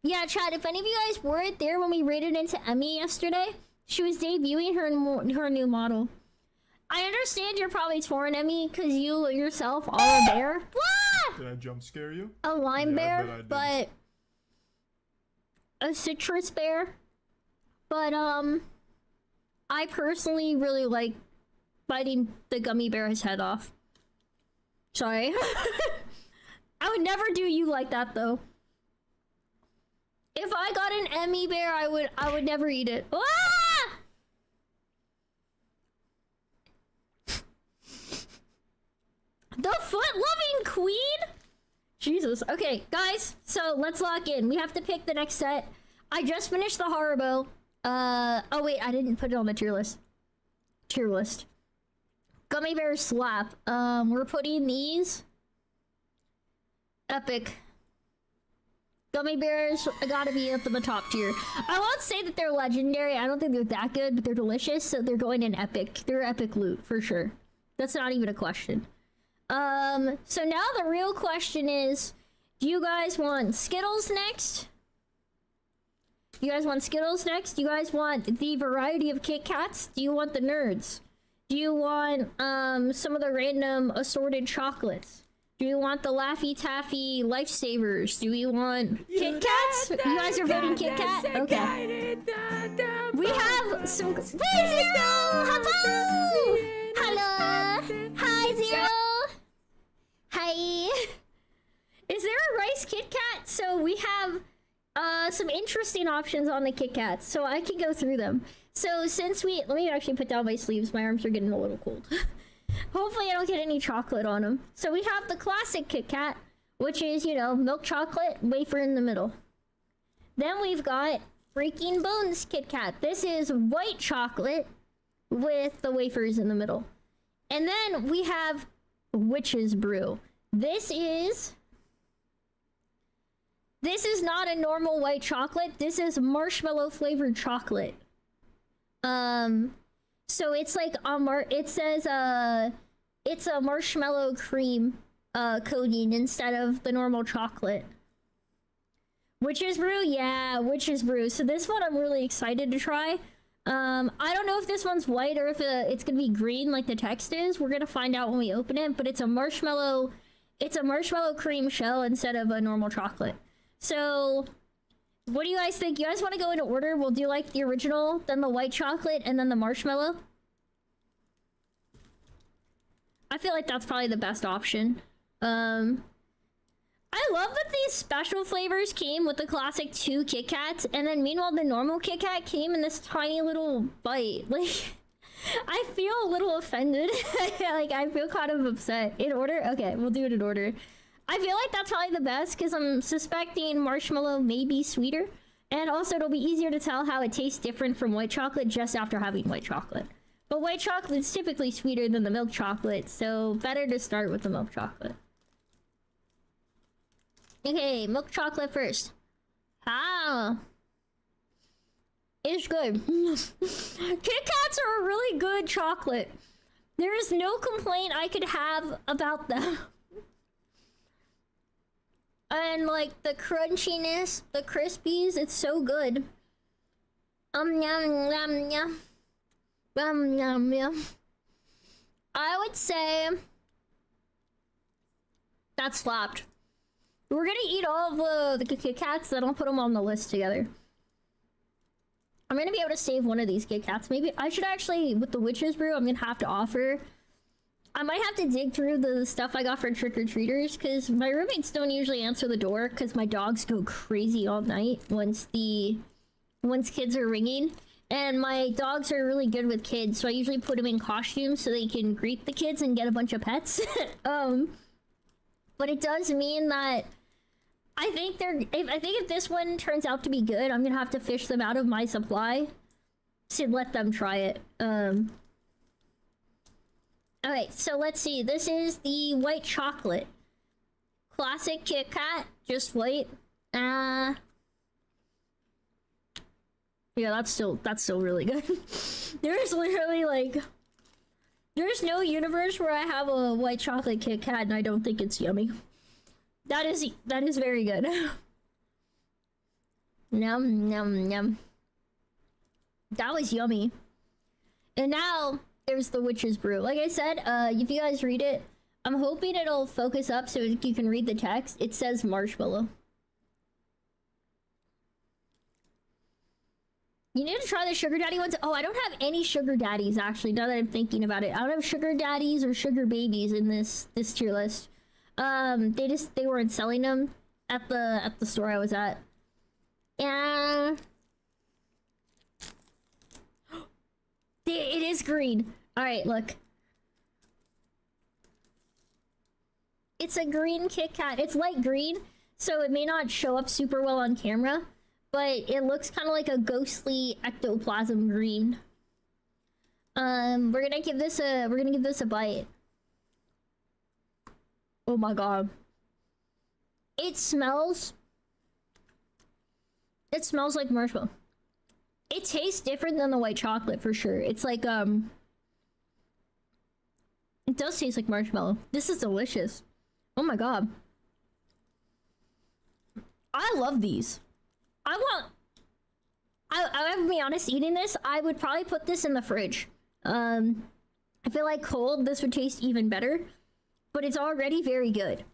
Yeah, Chad, if any of you guys weren't there when we raided into Emmy yesterday, she was debuting her new model. I understand you're probably torn, Emmy, because you yourself are a bear. Wah! Did I jump scare you? A lime Yeah, bear, but a citrus bear. But I personally really like biting the gummy bear's head off. Sorry. I would never do you like that, though. If I got an Emmy bear, I would never eat it. Ah! The foot-loving queen? Jesus. Okay, guys, so let's lock in. We have to pick the next set. I just finished the Haribo. Oh wait, I didn't put it on the tier list. Tier list. Gummy bear slap. We're putting these. Epic. Gummy bears gotta be up in the top tier. I won't say that they're legendary. I don't think they're that good, but they're delicious, so they're going in epic. They're epic loot, for sure. That's not even a question. So now the real question is, do you guys want Skittles next? Do you guys want Skittles next? Do you guys want the variety of Kit Kats? Do you want the nerds? Do you want, some of the random assorted chocolates? Do you want the Laffy Taffy Lifesavers? Do you want Kit Kats? You guys are voting Kit Kat? Okay. We have some... Wait, Zero! Hello! Hello! Hi, Zero! Hi! Is there a rice Kit Kat? So we have some interesting options on the Kit Kats, so I can go through them. So since let me actually put down my sleeves. My arms are getting a little cold. Hopefully I don't get any chocolate on them. So we have the classic Kit Kat, which is, you know, milk chocolate, wafer in the middle. Then we've got Freaking Bones Kit Kat. This is white chocolate with the wafers in the middle. And then we have Witch's Brew. This is not a normal white chocolate. This is marshmallow flavored chocolate. So it's like it says it's a marshmallow cream coating instead of the normal chocolate. Witch's brew, yeah, witch's brew. So this one I'm really excited to try. I don't know if this one's white or if it's gonna be green like the text is. We're gonna find out when we open it, but it's a marshmallow cream shell instead of a normal chocolate. So what do you guys think? You guys want to go in order? We'll do like the original, then the white chocolate, and then the marshmallow. I feel like that's probably the best option. I love that these special flavors came with the classic 2 Kit Kats, and then meanwhile the normal Kit Kat came in this tiny little bite. Like, I feel a little offended. Like, I feel kind of upset. In order? Okay, we'll do it in order. I feel like that's probably the best, because I'm suspecting marshmallow may be sweeter. And also, it'll be easier to tell how it tastes different from white chocolate just after having white chocolate. But white chocolate's typically sweeter than the milk chocolate, so better to start with the milk chocolate. Okay, milk chocolate first. Ah, it's good. Kit Kats are a really good chocolate. There is no complaint I could have about them. And like the crunchiness, the crispies, it's so good. Yum yum yum. Yum yum. I would say that slapped. We're gonna eat all of the Kit Kats, then I'll put them on the list together. I'm gonna be able to save one of these Kit Kats. Maybe I should actually, with the witch's brew, I'm gonna have to offer. I might have to dig through the stuff I got for trick-or-treaters, because my roommates don't usually answer the door, because my dogs go crazy all night once kids are ringing. And my dogs are really good with kids, so I usually put them in costumes so they can greet the kids and get a bunch of pets. But it does mean that I think if this one turns out to be good, I'm gonna have to fish them out of my supply to let them try it. Alright, so let's see. This is the white chocolate. Classic Kit Kat, just white. Yeah, that's still really good. There's literally like, there's no universe where I have a white chocolate Kit Kat and I don't think it's yummy. That is very good. Yum, yum, yum. That was yummy. And now, there's the witch's brew. Like I said, if you guys read it, I'm hoping it'll focus up so you can read the text. It says marshmallow. You need to try the sugar daddy ones. Oh, I don't have any sugar daddies, actually, now that I'm thinking about it. I don't have sugar daddies or sugar babies in this tier list. They weren't selling them at the store I was at. And it is green. All right, look. It's a green Kit Kat. It's light green, so it may not show up super well on camera, but it looks kind of like a ghostly ectoplasm green. We're gonna give this a bite. Oh my god. It smells like marshmallow. It tastes different than the white chocolate for sure. It's like it does taste like marshmallow. This is delicious. Oh my god. I love these. I have to be honest, eating this, I would probably put this in the fridge. I feel like cold, this would taste even better, but it's already very good.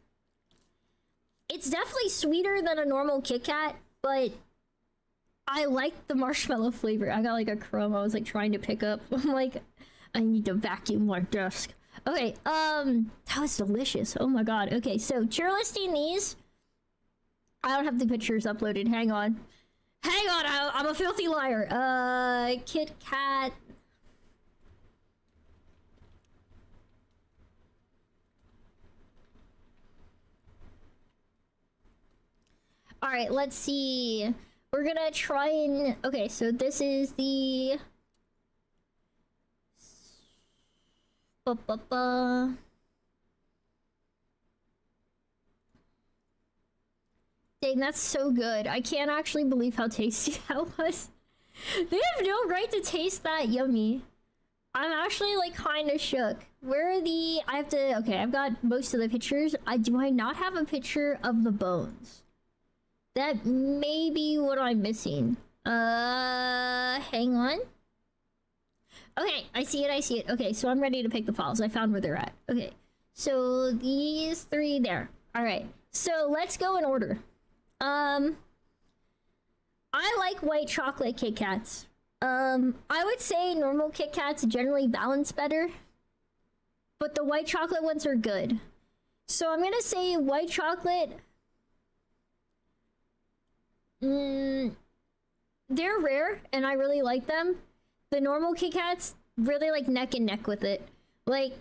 It's definitely sweeter than a normal Kit Kat, but I like the marshmallow flavor. I got like a crumb I was like trying to pick up. I'm like, I need to vacuum my desk. Okay, that was delicious. Oh my god. Okay, so tier listing these. I don't have the pictures uploaded. Hang on. Hang on, I'm a filthy liar. Kit Kat. Alright, let's see. We're gonna try and... Okay, so this is the... Dang, that's so good. I can't actually believe how tasty that was. They have no right to taste that yummy. I'm actually like kind of shook. Where are the? I have to. Okay, I've got most of the pictures. Do I not have a picture of the bones? That may be what I'm missing. Hang on. Okay, I see it. I see it. Okay, so I'm ready to pick the files. I found where they're at. Okay, so these 3 there. All right. So let's go in order. I like white chocolate Kit Kats. I would say normal Kit Kats generally balance better, but the white chocolate ones are good. So I'm gonna say white chocolate. They're rare, and I really like them. The normal Kit Kats, really like neck and neck with it. Like,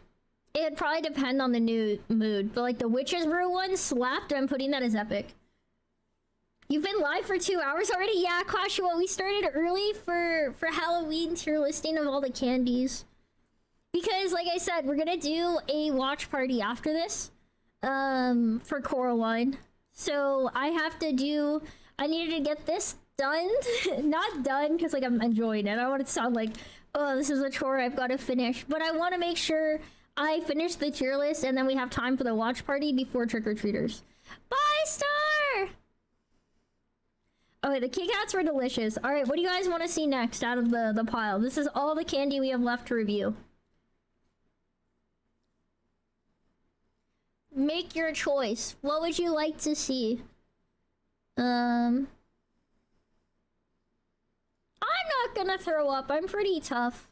it'd probably depend on the new mood, but like the Witch's Brew one slapped, and I'm putting that as epic. You've been live for 2 hours already? Yeah, Quashua, we started early for Halloween tier listing of all the candies. Because, like I said, we're gonna do a watch party after this, for Coraline. So I have to do, I needed to get this done. Not done, because like I'm enjoying it. I don't want it to sound like, oh, this is a chore I've got to finish. But I want to make sure I finish the tier list, and then we have time for the watch party before trick-or-treaters. Bye, Star! Okay, the Kit Kats were delicious. Alright, what do you guys want to see next out of the pile? This is all the candy we have left to review. Make your choice. What would you like to see? I'm not gonna throw up. I'm pretty tough.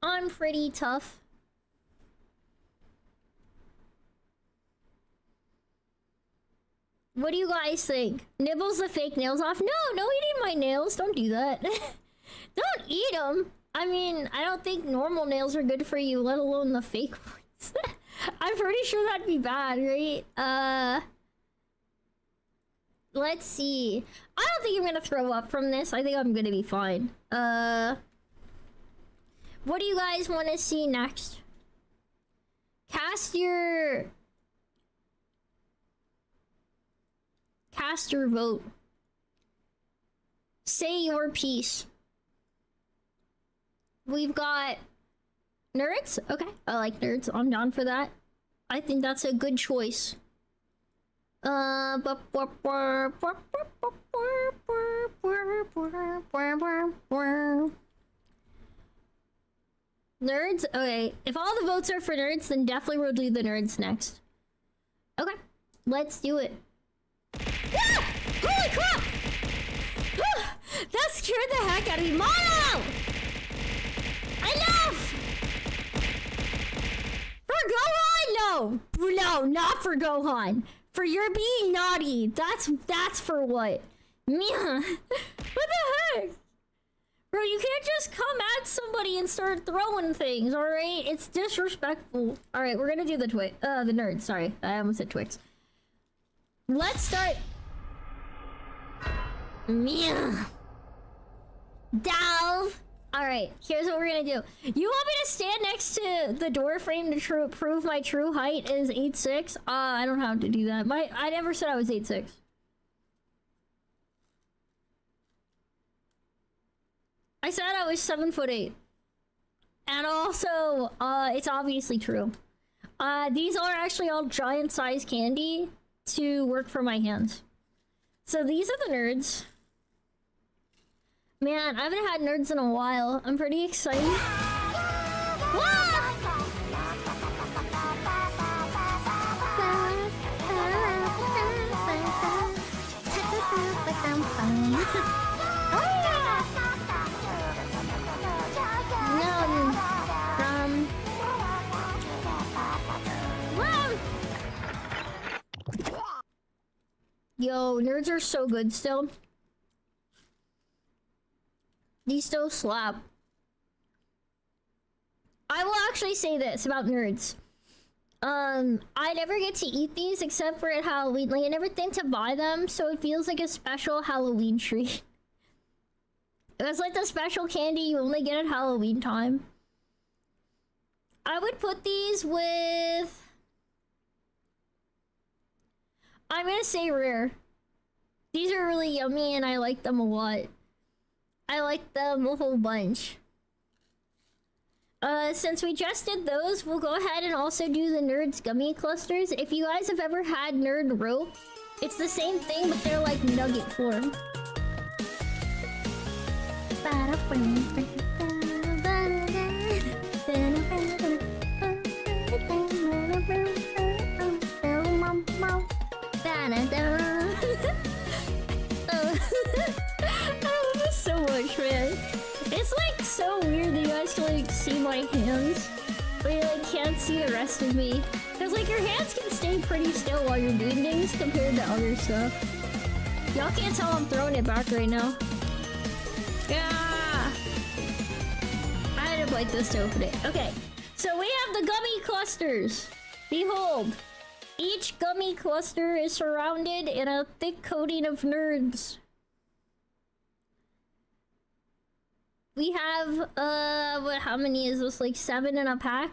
I'm pretty tough. What do you guys think? Nibbles the fake nails off? No, no eating my nails. Don't do that. Don't eat them. I mean, I don't think normal nails are good for you, let alone the fake ones. I'm pretty sure that'd be bad, right? Let's see. I don't think I'm gonna throw up from this. I think I'm gonna be fine. What do you guys want to see next? Cast your vote. Say your piece. We've got nerds. Okay, I like nerds. I'm down for that. I think that's a good choice. Nerds? Okay, if all the votes are for nerds, then definitely we'll do the nerds next. Okay, let's do it. Ah! Holy crap! That scared the heck out of me. Mono! Enough! For Gohan? No. No, not for Gohan. For your being naughty. That's for what? Mia. What the heck? Bro, you can't just come at somebody and start throwing things, alright? It's disrespectful. Alright, we're gonna do the nerds. Sorry, I almost said Twix. Let's start. Mia. Delve. Alright, here's what we're gonna do. You want me to stand next to the door frame to prove my true height is 8'6"? I don't have to do that. I never said I was 8'6". I said I was 7'8". And also, it's obviously true. These are actually all giant size candy to work for my hands. So these are the nerds. Man, I haven't had nerds in a while. I'm pretty excited. Yo, nerds are so good still. These still slap. I will actually say this about nerds. I never get to eat these except for at Halloween. Like, I never think to buy them, so it feels like a special Halloween treat. It's like the special candy you only get at Halloween time. I would put these with... I'm gonna say rare. These are really yummy and I like them a lot. I like them a whole bunch. Since we just did those, we'll go ahead and also do the Nerds gummy clusters. If you guys have ever had Nerd rope, it's the same thing, but they're like nugget form. I love this so much, man. It's like so weird that you guys can like see my hands, but you like can't see the rest of me. Cause like your hands can stay pretty still while you're doing things compared to other stuff. Y'all can't tell I'm throwing it back right now. Yeah. I had to bite this to open it. Okay, so we have the gummy clusters. Behold, each gummy cluster is surrounded in a thick coating of nerds. We have, how many is this? Like 7 in a pack?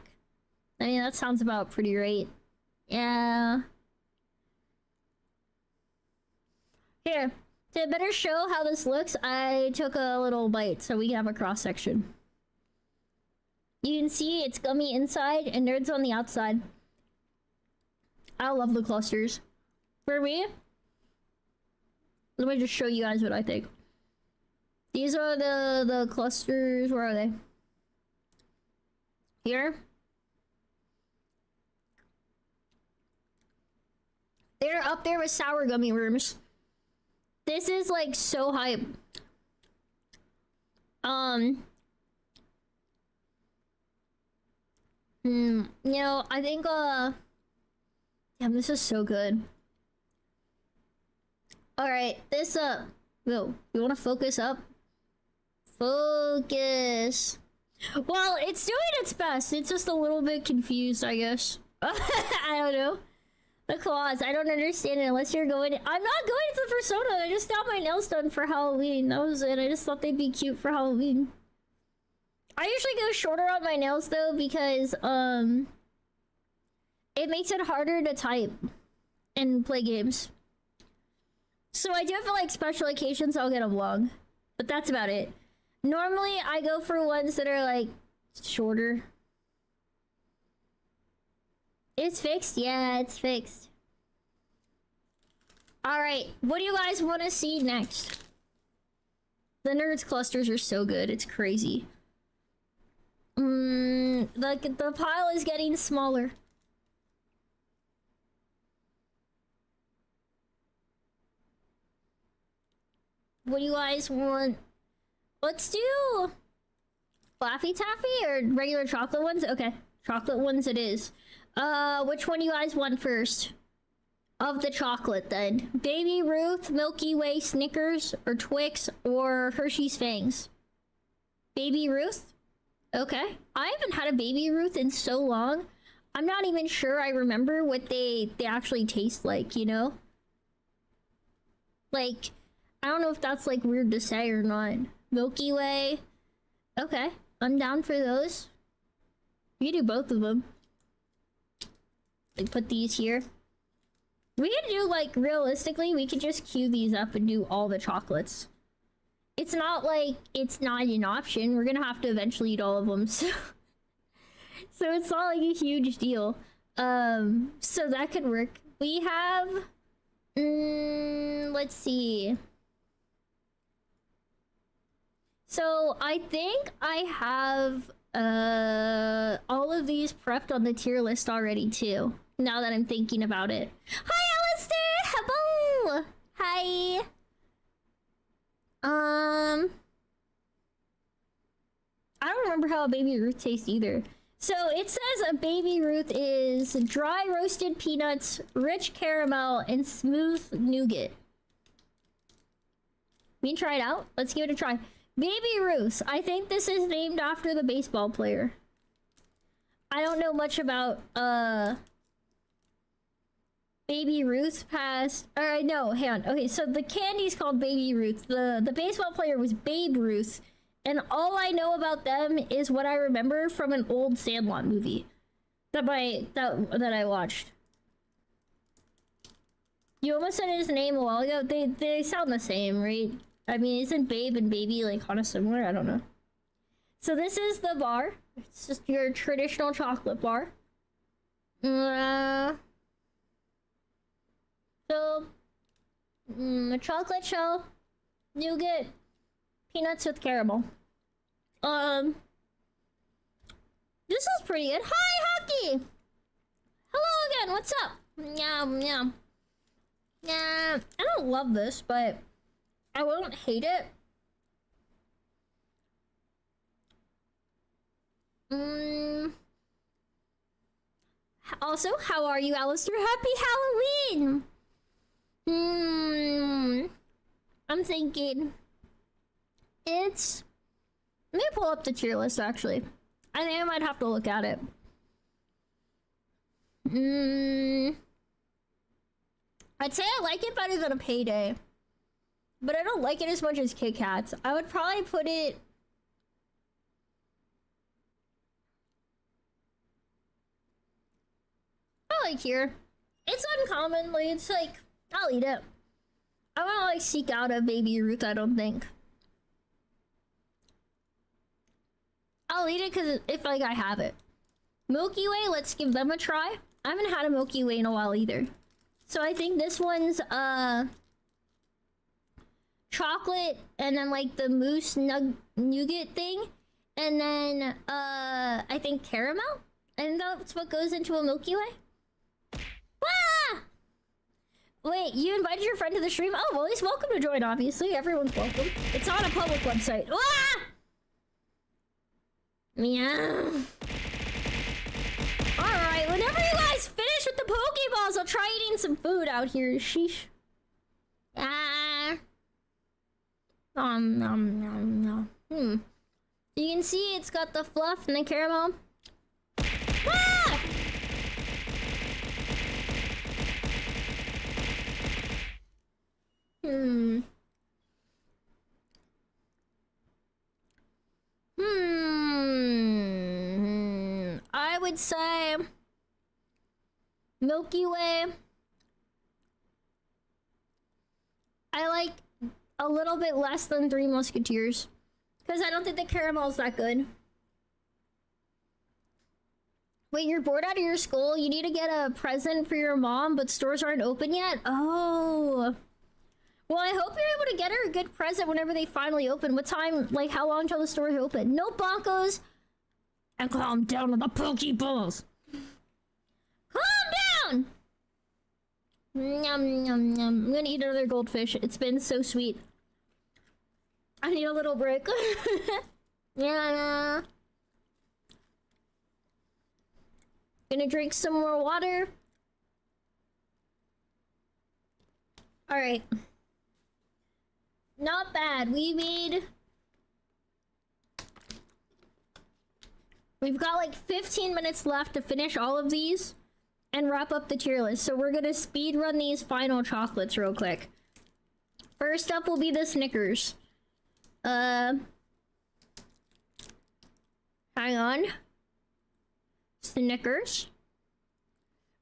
I mean, that sounds about pretty right. Yeah. Here, to better show how this looks, I took a little bite so we can have a cross section. You can see it's gummy inside and nerds on the outside. I love the clusters. For me, let me just show you guys what I think. These are the clusters. Where are they? Here. They're up there with sour gummy worms. This is like so hype. You know, I think damn, this is so good. Alright, this Whoa, you wanna focus up? Focus. Well, it's doing its best. It's just a little bit confused, I guess. I don't know. The claws, I don't understand it unless you're going... I'm not going to the Persona. I just got my nails done for Halloween. That was it. I just thought they'd be cute for Halloween. I usually go shorter on my nails though because it makes it harder to type and play games. So I do feel like special occasions I'll get them long. But that's about it. Normally I go for ones that are like shorter. It's fixed? Yeah, it's fixed. Alright, what do you guys want to see next? The nerds clusters are so good, it's crazy. The pile is getting smaller. What do you guys want? Let's do Laffy Taffy or regular chocolate ones? Okay, chocolate ones it is. Which one do you guys want first? Of the chocolate then. Baby Ruth, Milky Way, Snickers, or Twix, or Hershey's Fangs? Baby Ruth? Okay. I haven't had a Baby Ruth in so long. I'm not even sure I remember what they actually taste like, you know? Like, I don't know if that's like weird to say or not. Milky Way. Okay. I'm down for those. We can do both of them. Like put these here. We could do like realistically, we could just queue these up and do all the chocolates. It's not like it's not an option. We're gonna have to eventually eat all of them, so it's not like a huge deal. So that could work. We have let's see. So I think I have all of these prepped on the tier list already too, now that I'm thinking about it. Hi Alistair! Hello! Hi! I don't remember how a Baby Ruth tastes either. So it says a Baby Ruth is dry roasted peanuts, rich caramel, and smooth nougat. We can try it out. Let's give it a try. Baby Ruth. I think this is named after the baseball player. I don't know much about Baby Ruth past. Alright, no, hang on. Okay, so the candy's called Baby Ruth. The baseball player was Babe Ruth. And all I know about them is what I remember from an old Sandlot movie that I watched. You almost said his name a while ago. They sound the same, right? I mean, isn't Babe and Baby like kind of similar? I don't know. So this is the bar. It's just your traditional chocolate bar. So, a chocolate shell, nougat, peanuts with caramel. This is pretty good. Hi, Hockey! Hello again, what's up? Yum, yum. Yeah, I don't love this, but I won't hate it. Also, how are you, Alistair? Happy Halloween! I'm thinking it's... Let me pull up the tier list, actually. I think I might have to look at it. I'd say I like it better than a Payday. But I don't like it as much as Kit Kats. I would probably put it... I like here. It's uncommon, like, it's like, I'll eat it. I wanna like seek out a Baby Ruth, I don't think. I'll eat it because if like I have it. Milky Way, let's give them a try. I haven't had a Milky Way in a while either. So I think this one's chocolate and then like the mousse nougat thing. And then I think caramel. And that's what goes into a Milky Way. Ah! Wait, you invited your friend to the stream? Oh, well, he's welcome to join, obviously. Everyone's welcome. It's on a public website. Ah! Meow. Alright, whenever you guys finish with the Pokeballs, I'll try eating some food out here. Sheesh. Ah. Nom nom nom nom. You can see it's got the fluff and the caramel. Ah! I would say Milky Way. I like a little bit less than Three Musketeers because I don't think the caramel's that good. Wait, you're bored out of your school? You need to get a present for your mom, but stores aren't open yet? Oh. Well, I hope you're able to get her a good present whenever they finally open. What time, like, how long till the stores open? No Bonkos! And calm down with the Pokeballs! Calm down! Yum, yum, yum. I'm gonna eat another goldfish. It's been so sweet. I need a little break. Yeah. Gonna drink some more water. Alright. Not bad. We've got like 15 minutes left to finish all of these and wrap up the tier list. So we're gonna speed run these final chocolates real quick. First up will be the Snickers. Hang on. Snickers.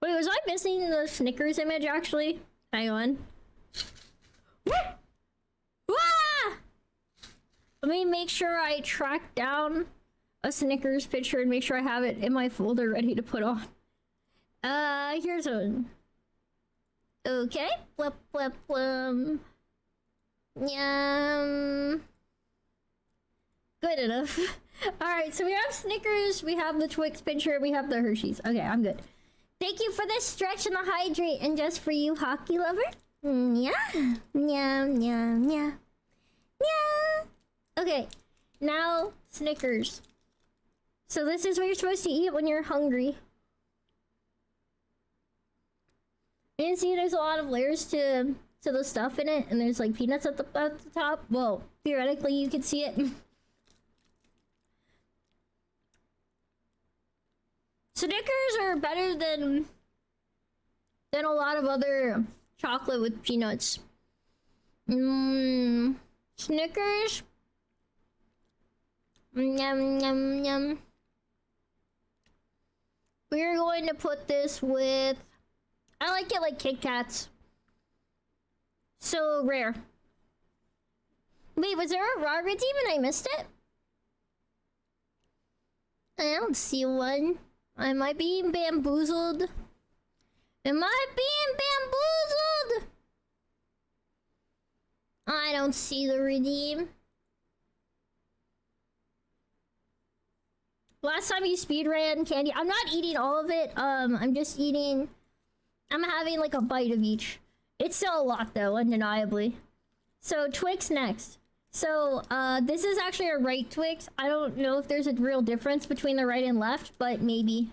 Wait, was I missing the Snickers image actually? Hang on. Woo! Ah! Let me make sure I track down a Snickers picture and make sure I have it in my folder ready to put on. Here's one. Okay. Blip, blip, blum. Yum. Good enough. Alright, so we have Snickers, we have the Twix picture, we have the Hershey's. Okay, I'm good. Thank you for the stretch and the hydrate, and just for you, hockey lover. Yeah. Yeah, yeah, yeah. Yeah. Okay, now Snickers. So this is what you're supposed to eat when you're hungry. You can see there's a lot of layers to the stuff in it, and there's like peanuts at the top. Well, theoretically you can see it. Snickers are better than a lot of other chocolate with peanuts. Snickers. Yum, yum, yum. We're going to put this with... I like it like Kit Kats. So rare. Wait, was there a raw redeem and I missed it? I don't see one. Am I being bamboozled? Am I being bamboozled? I don't see the redeem. Last time you speedran candy. I'm not eating all of it. I'm just eating. I'm having like a bite of each. It's still a lot though, undeniably. So Twix next. So this is actually a right Twix. I don't know if there's a real difference between the right and left, but maybe.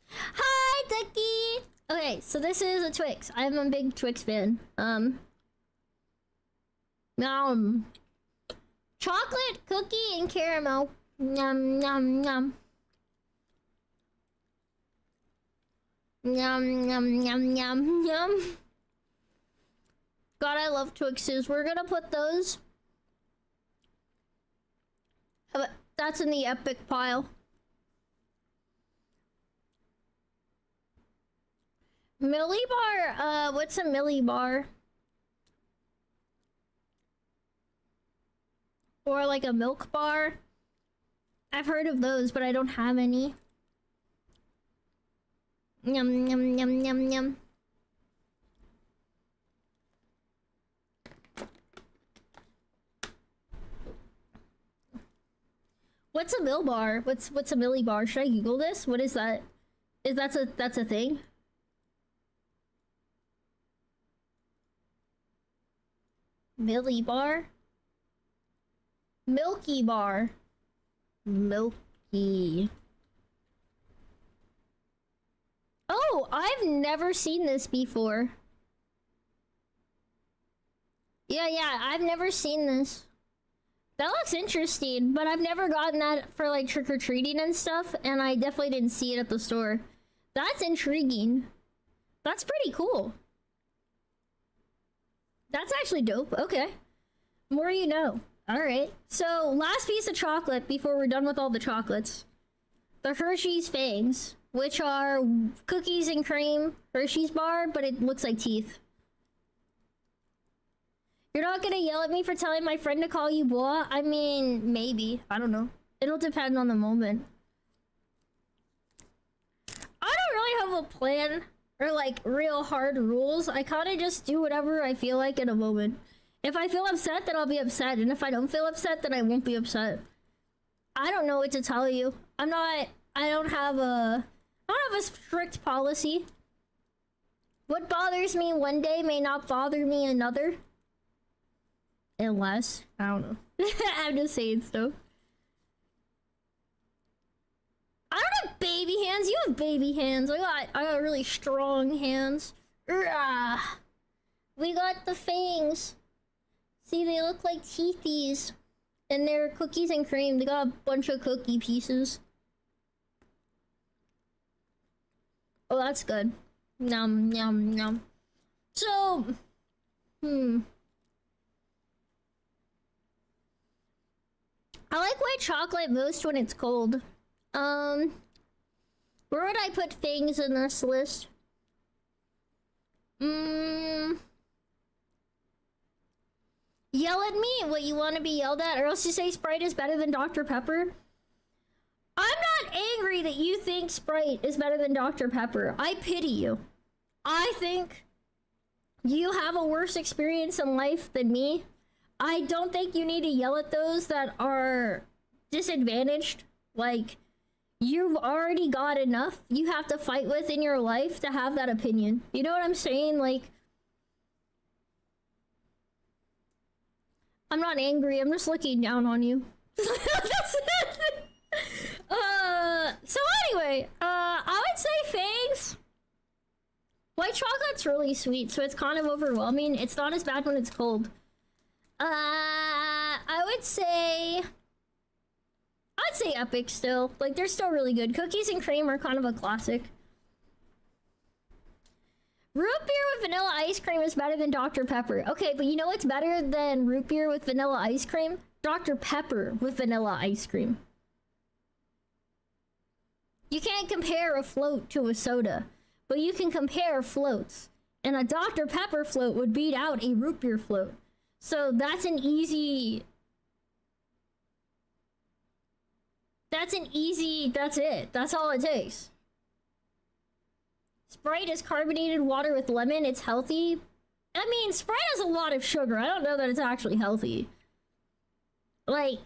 Hi, Ducky! Okay, so this is a Twix. I'm a big Twix fan. Chocolate, cookie, and caramel. Yum, yum, yum. Yum, yum, yum, yum, yum. God, I love Twixes. We're gonna put those. That's in the epic pile. Millibar, what's a millibar? Or like a milk bar? I've heard of those, but I don't have any. Yum, yum, yum, yum, yum. What's a mill bar? What's a milli bar? Should I Google this? What is that? That's a thing? Milli bar? Milky bar. Milky. Oh, I've never seen this before. Yeah, I've never seen this. That looks interesting, but I've never gotten that for like trick-or-treating and stuff, and I definitely didn't see it at the store. That's intriguing. That's pretty cool. That's actually dope. Okay. More you know. Alright. So, last piece of chocolate before we're done with all the chocolates. The Hershey's Fangs, which are cookies and cream Hershey's bar, but it looks like teeth. You're not gonna yell at me for telling my friend to call you boy? I mean, maybe. I don't know. It'll depend on the moment. I don't really have a plan or like real hard rules. I kind of just do whatever I feel like in a moment. If I feel upset, then I'll be upset. And if I don't feel upset, then I won't be upset. I don't know what to tell you. I don't have a strict policy. What bothers me one day may not bother me another. Unless, I don't know. I'm just saying stuff. I don't have baby hands. You have baby hands. I got really strong hands. Urgh. We got the fangs. See, they look like teethies. And they're cookies and cream. They got a bunch of cookie pieces. Oh, that's good. Yum, yum, yum. So, I like white chocolate most when it's cold. Where would I put things in this list? Yell at me? What, you want to be yelled at? Or else you say Sprite is better than Dr. Pepper? I'm not angry that you think Sprite is better than Dr. Pepper. I pity you. I think you have a worse experience in life than me. I don't think you need to yell at those that are disadvantaged. Like, you've already got enough you have to fight with in your life to have that opinion. You know what I'm saying? Like, I'm not angry, I'm just looking down on you. So anyway, I would say fangs. White chocolate's really sweet, so it's kind of overwhelming. It's not as bad when it's cold. I would say epic still. Like, they're still really good. Cookies and cream are kind of a classic. Root beer with vanilla ice cream is better than Dr. Pepper. Okay, but you know what's better than root beer with vanilla ice cream? Dr. Pepper with vanilla ice cream. You can't compare a float to a soda. but you can compare floats. And a Dr. Pepper float would beat out a root beer float. So that's an easy... That's it. That's all it takes. Sprite is carbonated water with lemon. It's healthy. I mean, Sprite has a lot of sugar. I don't know that it's actually healthy. Like,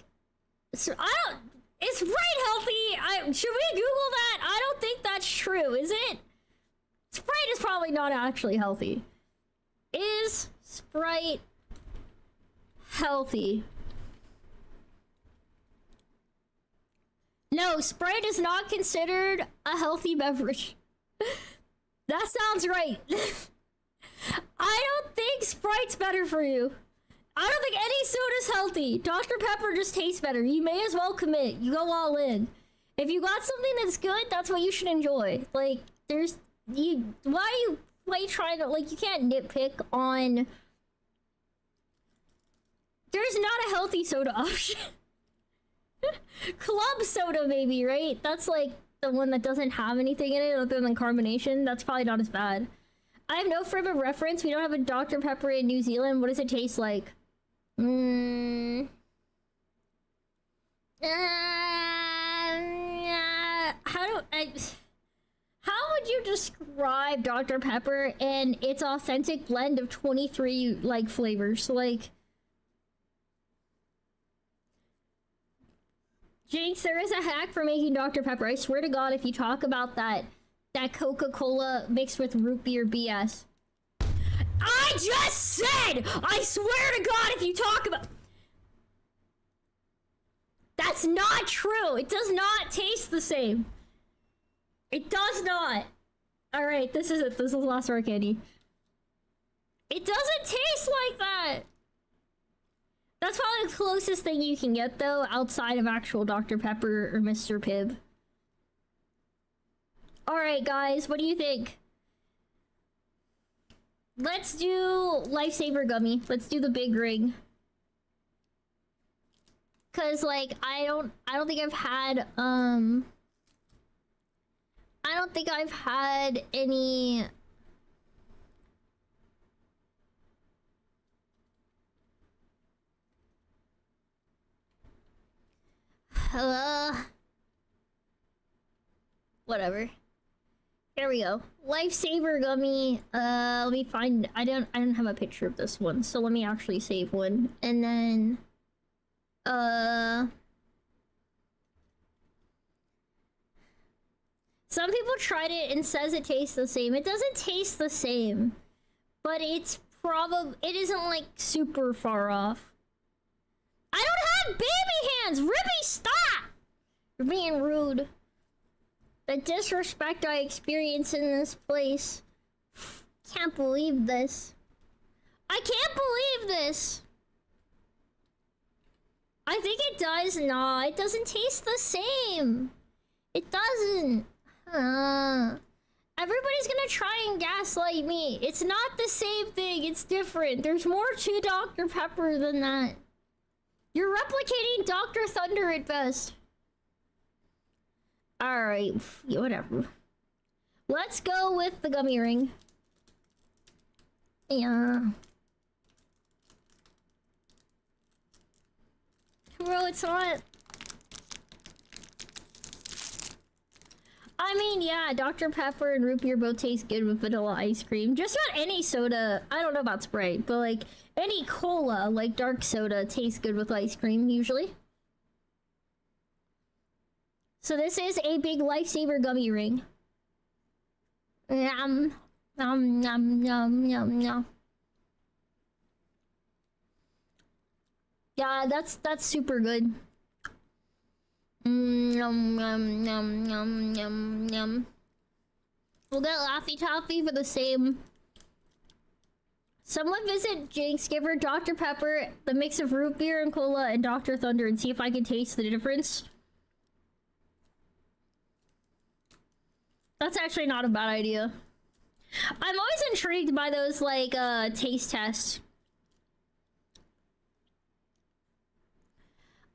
so is Sprite healthy? Should we Google that? I don't think that's true, is it? Sprite is probably not actually healthy. Is Sprite healthy? No, Sprite is not considered a healthy beverage. That sounds right. I don't think Sprite's better for you. I don't think any soda's healthy. Dr. Pepper just tastes better. You may as well commit. You go all in. If you got something that's good, that's what you should enjoy. Like, why are you trying to, like, you can't nitpick on... There's not a healthy soda option. Club soda, maybe, right? That's like the one that doesn't have anything in it other than carbonation. That's probably not as bad. I have no frame of reference. We don't have a Dr. Pepper in New Zealand. What does it taste like? How would you describe Dr. Pepper and its authentic blend of 23 like flavors? Like, Jinx, there is a hack for making Dr. Pepper. I swear to God, if you talk about that Coca-Cola mixed with root beer BS. I just said! I swear to God, if you talk about... That's not true! It does not taste the same. It does not. Alright, this is it. This is the last rock candy. It doesn't taste like that! That's probably the closest thing you can get, though, outside of actual Dr. Pepper or Mr. Pibb. Alright, guys, what do you think? Let's do Lifesaver Gummy. Let's do the big ring. Cause, like, I don't think I've had, I don't think I've had any... Whatever. Here we go. Lifesaver Gummy. Let me find... I don't have a picture of this one, so let me actually save one. And then... Some people tried it and says it tastes the same. It doesn't taste the same. But it's probably... It isn't, like, super far off. I don't have baby hands! Ribby, stop! You're being rude. The disrespect I experience in this place. Can't believe this. I can't believe this! I think it does. Nah, it doesn't taste the same. It doesn't. Everybody's gonna try and gaslight me. It's not the same thing. It's different. There's more to Dr. Pepper than that. You're replicating Dr. Thunder at best. Alright, whatever. Let's go with the gummy ring. Yeah. Bro, it's not... I mean, yeah, Dr. Pepper and root beer both taste good with vanilla ice cream. Just about any soda, I don't know about Sprite, but like any cola, like dark soda, tastes good with ice cream, usually. So this is a big Lifesaver Gummy ring. Yum. Yum, yum, yum, yum, yum. Yeah, that's super good. Yum, yum, yum, yum, yum, yum. We'll get Laffy Taffy for the same. Someone visit Jinx, give her Dr. Pepper, the mix of root beer and cola, and Dr. Thunder, and see if I can taste the difference. That's actually not a bad idea. I'm always intrigued by those, like, taste tests.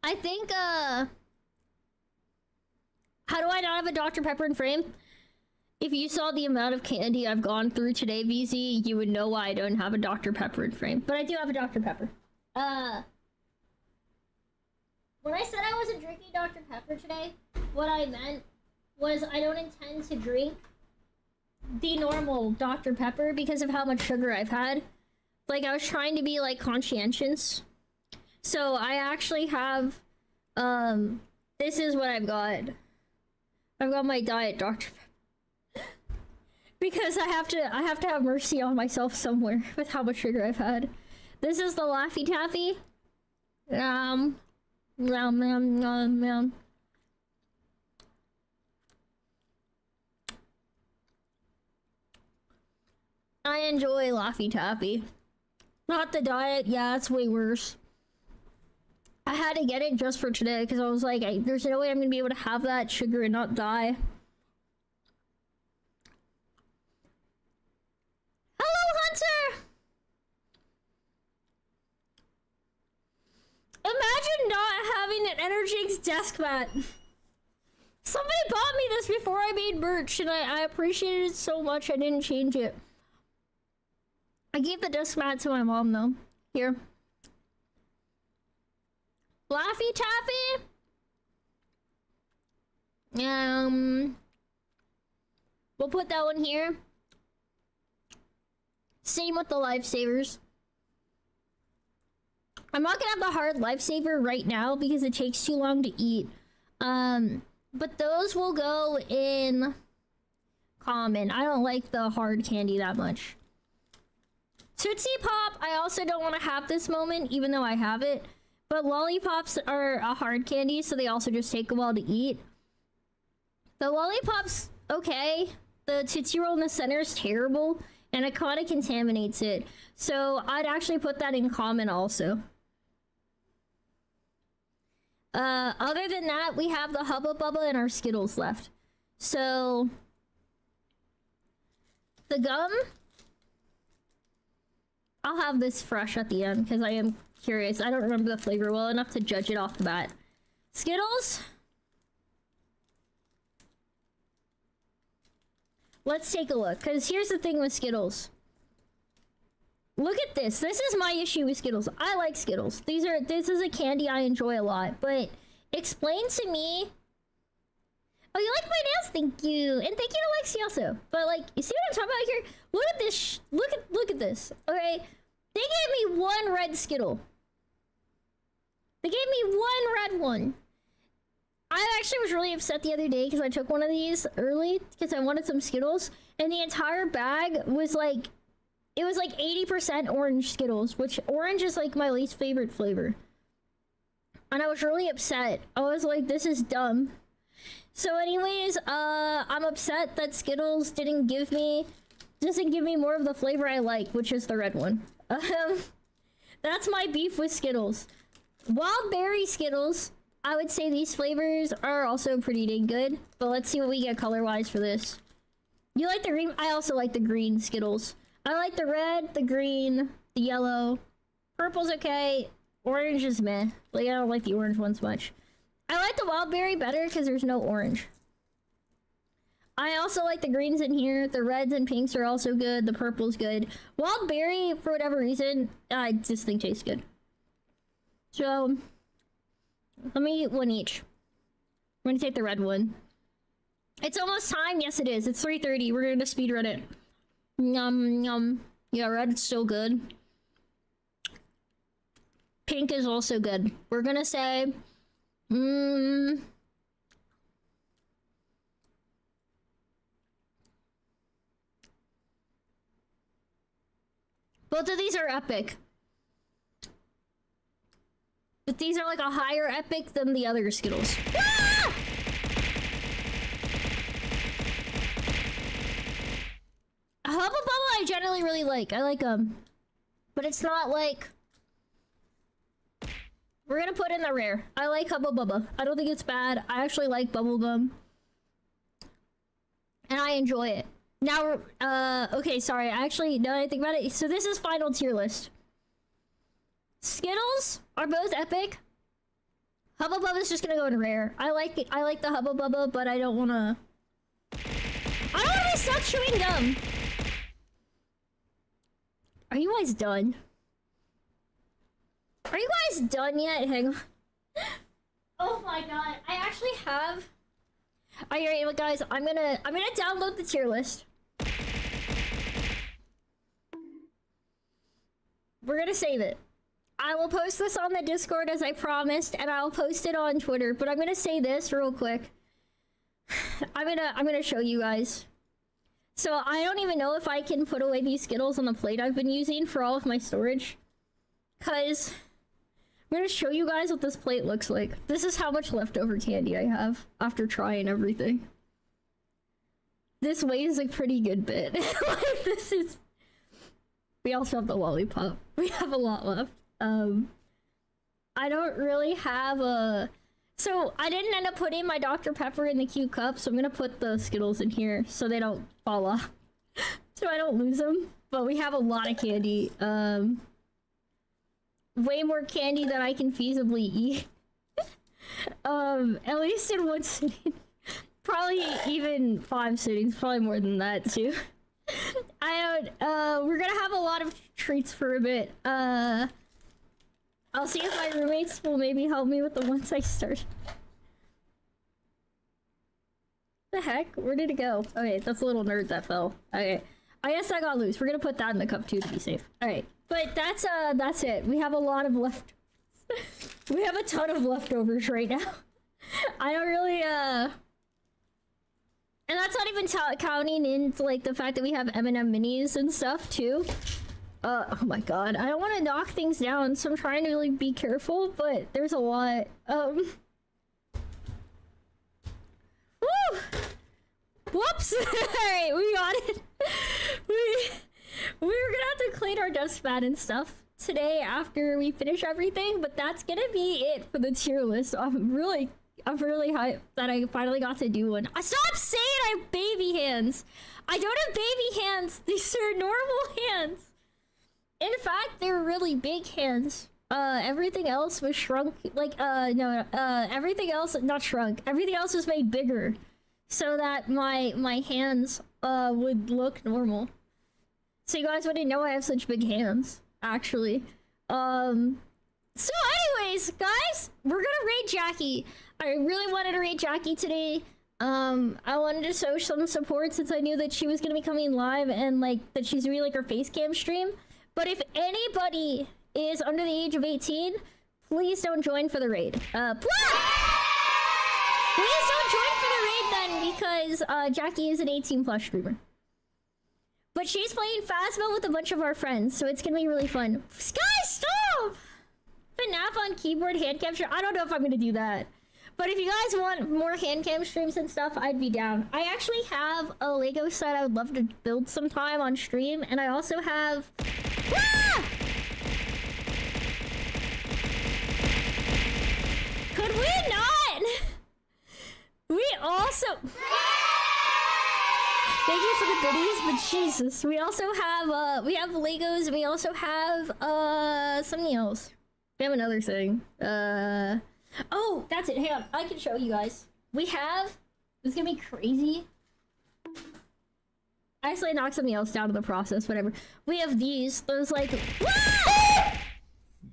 I think, how do I not have a Dr. Pepper in frame? If you saw the amount of candy I've gone through today, VZ, you would know why I don't have a Dr. Pepper in frame. But I do have a Dr. Pepper. When I said I wasn't drinking Dr. Pepper today, what I meant was I don't intend to drink the normal Dr. Pepper because of how much sugar I've had. Like, I was trying to be, like, conscientious. So I actually have, this is what I've got. I've got my diet Dr. Pepper. Because I have to have mercy on myself somewhere with how much sugar I've had. This is the Laffy Taffy. Yum, yum, yum, yum. I enjoy Laffy Taffy. Not the diet, yeah, it's way worse. I had to get it just for today because I was like, there's no way I'm gonna be able to have that sugar and not die. Hello, Hunter! Imagine not having an enerjynx desk mat. Somebody bought me this before I made merch and I appreciated it so much I didn't change it. I gave the desk mat to my mom though. Here. Laffy Taffy? We'll put that one here. Same with the lifesavers. I'm not gonna have the hard lifesaver right now because it takes too long to eat. But those will go in common. I don't like the hard candy that much. Tootsie Pop, I also don't want to have this moment, even though I have it. But lollipops are a hard candy, so they also just take a while to eat. The lollipop's okay. The Tootsie Roll in the center is terrible, and it kind of contaminates it. So I'd actually put that in common also. Other than that, we have the Hubba Bubba and our Skittles left. So the gum, I'll have this fresh at the end because I am curious. I don't remember the flavor well enough to judge it off the bat. Skittles. Let's take a look, because here's the thing with Skittles. Look at this. This is my issue with Skittles. I like Skittles. This is a candy I enjoy a lot, but explain to me. Oh, you like my nails? Thank you. And thank you to Lexi also. But like, you see what I'm talking about here? Look at this. Look at this. Okay. They gave me one red Skittle. They gave me one red one. I actually was really upset the other day because I took one of these early because I wanted some Skittles, and the entire bag was like, it was like 80% orange Skittles, which orange is like my least favorite flavor. And I was really upset. I was like, this is dumb. So anyways, I'm upset that Skittles doesn't give me more of the flavor I like, which is the red one. That's my beef with Skittles. Wild berry Skittles, I would say these flavors are also pretty dang good, but let's see what we get color-wise for this. You like the green? I also like the green Skittles. I like the red, the green, the yellow. Purple's okay. Orange is meh. Like, I don't like the orange ones much. I like the wild berry better because there's no orange. I also like the greens in here. The reds and pinks are also good. The purple's good. Wild berry, for whatever reason, I just think tastes good. So, let me eat one each. We're gonna take the red one. It's almost time. Yes, it is. It's 3:30. We're gonna speedrun it. Yum, yum. Yeah, red's still good. Pink is also good. We're gonna say... both of these are epic. But these are like a higher epic than the other Skittles. Ah! Hubba Bubba I generally really like. I like them. But it's not like... We're gonna put in the rare. I like Hubba Bubba. I don't think it's bad. I actually like bubblegum. And I enjoy it. Now, okay, sorry. Actually, now that I think about it, so this is final tier list. Skittles are both epic. Hubba Bubba's just gonna go in rare. I like the Hubba Bubba, but I don't wanna be about chewing gum? Are you guys done? Are you guys done yet? Hang on. Oh my god, I actually have. Alright, well, guys, I'm gonna download the tier list. We're gonna save it. I will post this on the Discord as I promised, and I'll post it on Twitter. But I'm gonna say this real quick. I'm gonna show you guys. So I don't even know if I can put away these Skittles on the plate I've been using for all of my storage, cause I'm gonna show you guys what this plate looks like. This is how much leftover candy I have after trying everything. This weighs a pretty good bit. Like, this is. We also have the lollipop. We have a lot left. I don't really have a. So I didn't end up putting my Dr. Pepper in the cute cup, so I'm gonna put the Skittles in here so they don't fall off, so I don't lose them. But we have a lot of candy. Way more candy than I can feasibly eat. At least in one sitting. Probably even 5 sittings. Probably more than that too. I don't. We're gonna have a lot of treats for a bit. I'll see if my roommates will maybe help me with the ones I started. The heck? Where did it go? Okay, that's a little nerd that fell. Okay. I guess I got loose. We're gonna put that in the cup too to be safe. Alright. But that's it. We have a lot of left. We have a ton of leftovers right now. I don't really, and that's not even counting into, like, the fact that we have M&M minis and stuff, too. Oh my god. I don't want to knock things down, so I'm trying to really be careful, but there's a lot. Woo! Whoops! Alright, we got it. We're gonna have to clean our dustpan and stuff today after we finish everything, but that's gonna be it for the tier list. I'm really hyped that I finally got to do one. Stop saying I have baby hands! I don't have baby hands! These are normal hands! In fact, they're really big hands. Everything else was shrunk, like, everything else, not shrunk, everything else was made bigger so that my hands, would look normal. So you guys wouldn't know I have such big hands, actually. So anyways, guys, we're gonna raid Jackie. I really wanted to raid Jackie today. I wanted to show some support since I knew that she was gonna be coming live and, like, that she's doing, like, her face cam stream. But if anybody is under the age of 18, please don't join for the raid. Please don't join for the raid then, because Jackie is an 18+ streamer. But she's playing Phasma with a bunch of our friends, so it's gonna be really fun. Sky, stop! FNAF on keyboard hand capture. I don't know if I'm gonna do that. But if you guys want more hand cam streams and stuff, I'd be down. I actually have a Lego set I would love to build sometime on stream, and I also have... Ah! Could we not? We also... Thank you for the goodies, but Jesus, we also have, we have Legos, and we also have, something else. We have another thing. Oh, that's it. Hang on. I can show you guys. We have... This is gonna be crazy. I actually knocked something else down in the process, whatever. We have these. Those, like... Ah!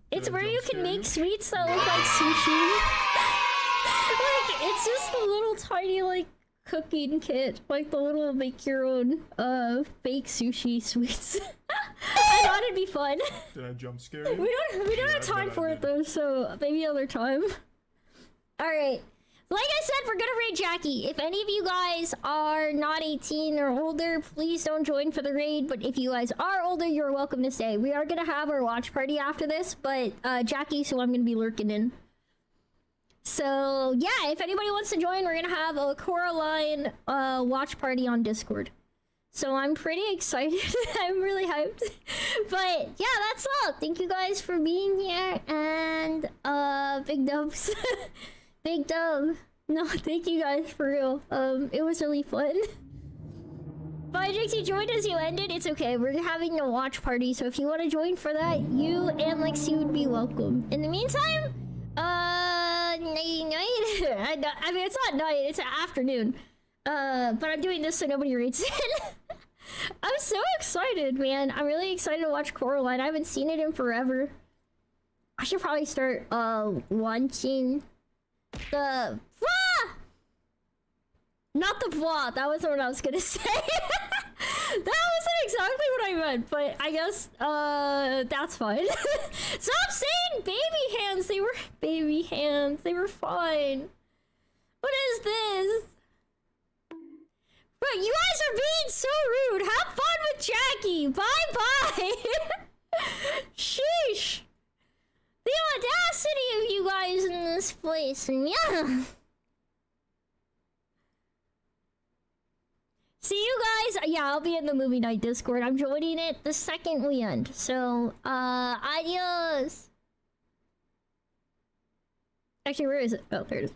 It's where you can make sweets that look like sushi. Like, it's just a little tiny, like, cooking kit. Like, the little make your own, fake sushi sweets. I thought it'd be fun. Did I jump scare you? We don't have time for it, though, so maybe another time. Alright. Like I said, we're gonna raid Jackie. If any of you guys are not 18 or older, please don't join for the raid. But if you guys are older, you're welcome to stay. We are gonna have our watch party after this, but Jackie's who I'm gonna be lurking in. So yeah, if anybody wants to join, we're gonna have a Coraline watch party on Discord. So I'm pretty excited. I'm really hyped. But yeah, that's all. Thank you guys for being here, and big dubs. Big dub. No, thank you guys for real. It was really fun. Bye, Jixie. Joined as you ended. It's okay. We're having a watch party, so if you want to join for that, you and Lexi would be welcome. In the meantime, night. I mean, it's not night. It's afternoon. But I'm doing this so nobody reads it. I'm so excited, man. I'm really excited to watch Coraline. I haven't seen it in forever. I should probably start watching the not the vlog. That wasn't what I was gonna say. That wasn't exactly what I meant, but I guess that's fine. Stop saying baby hands. They were baby hands. They were fine. What is this? Bro, you guys are being so rude. Have fun with Jackie. Bye-bye. Sheesh. The audacity of you guys in this place. Yeah. See you guys. Yeah, I'll be in the movie night Discord. I'm joining it the second we end. So, adios. Actually, where is it? Oh, there it is.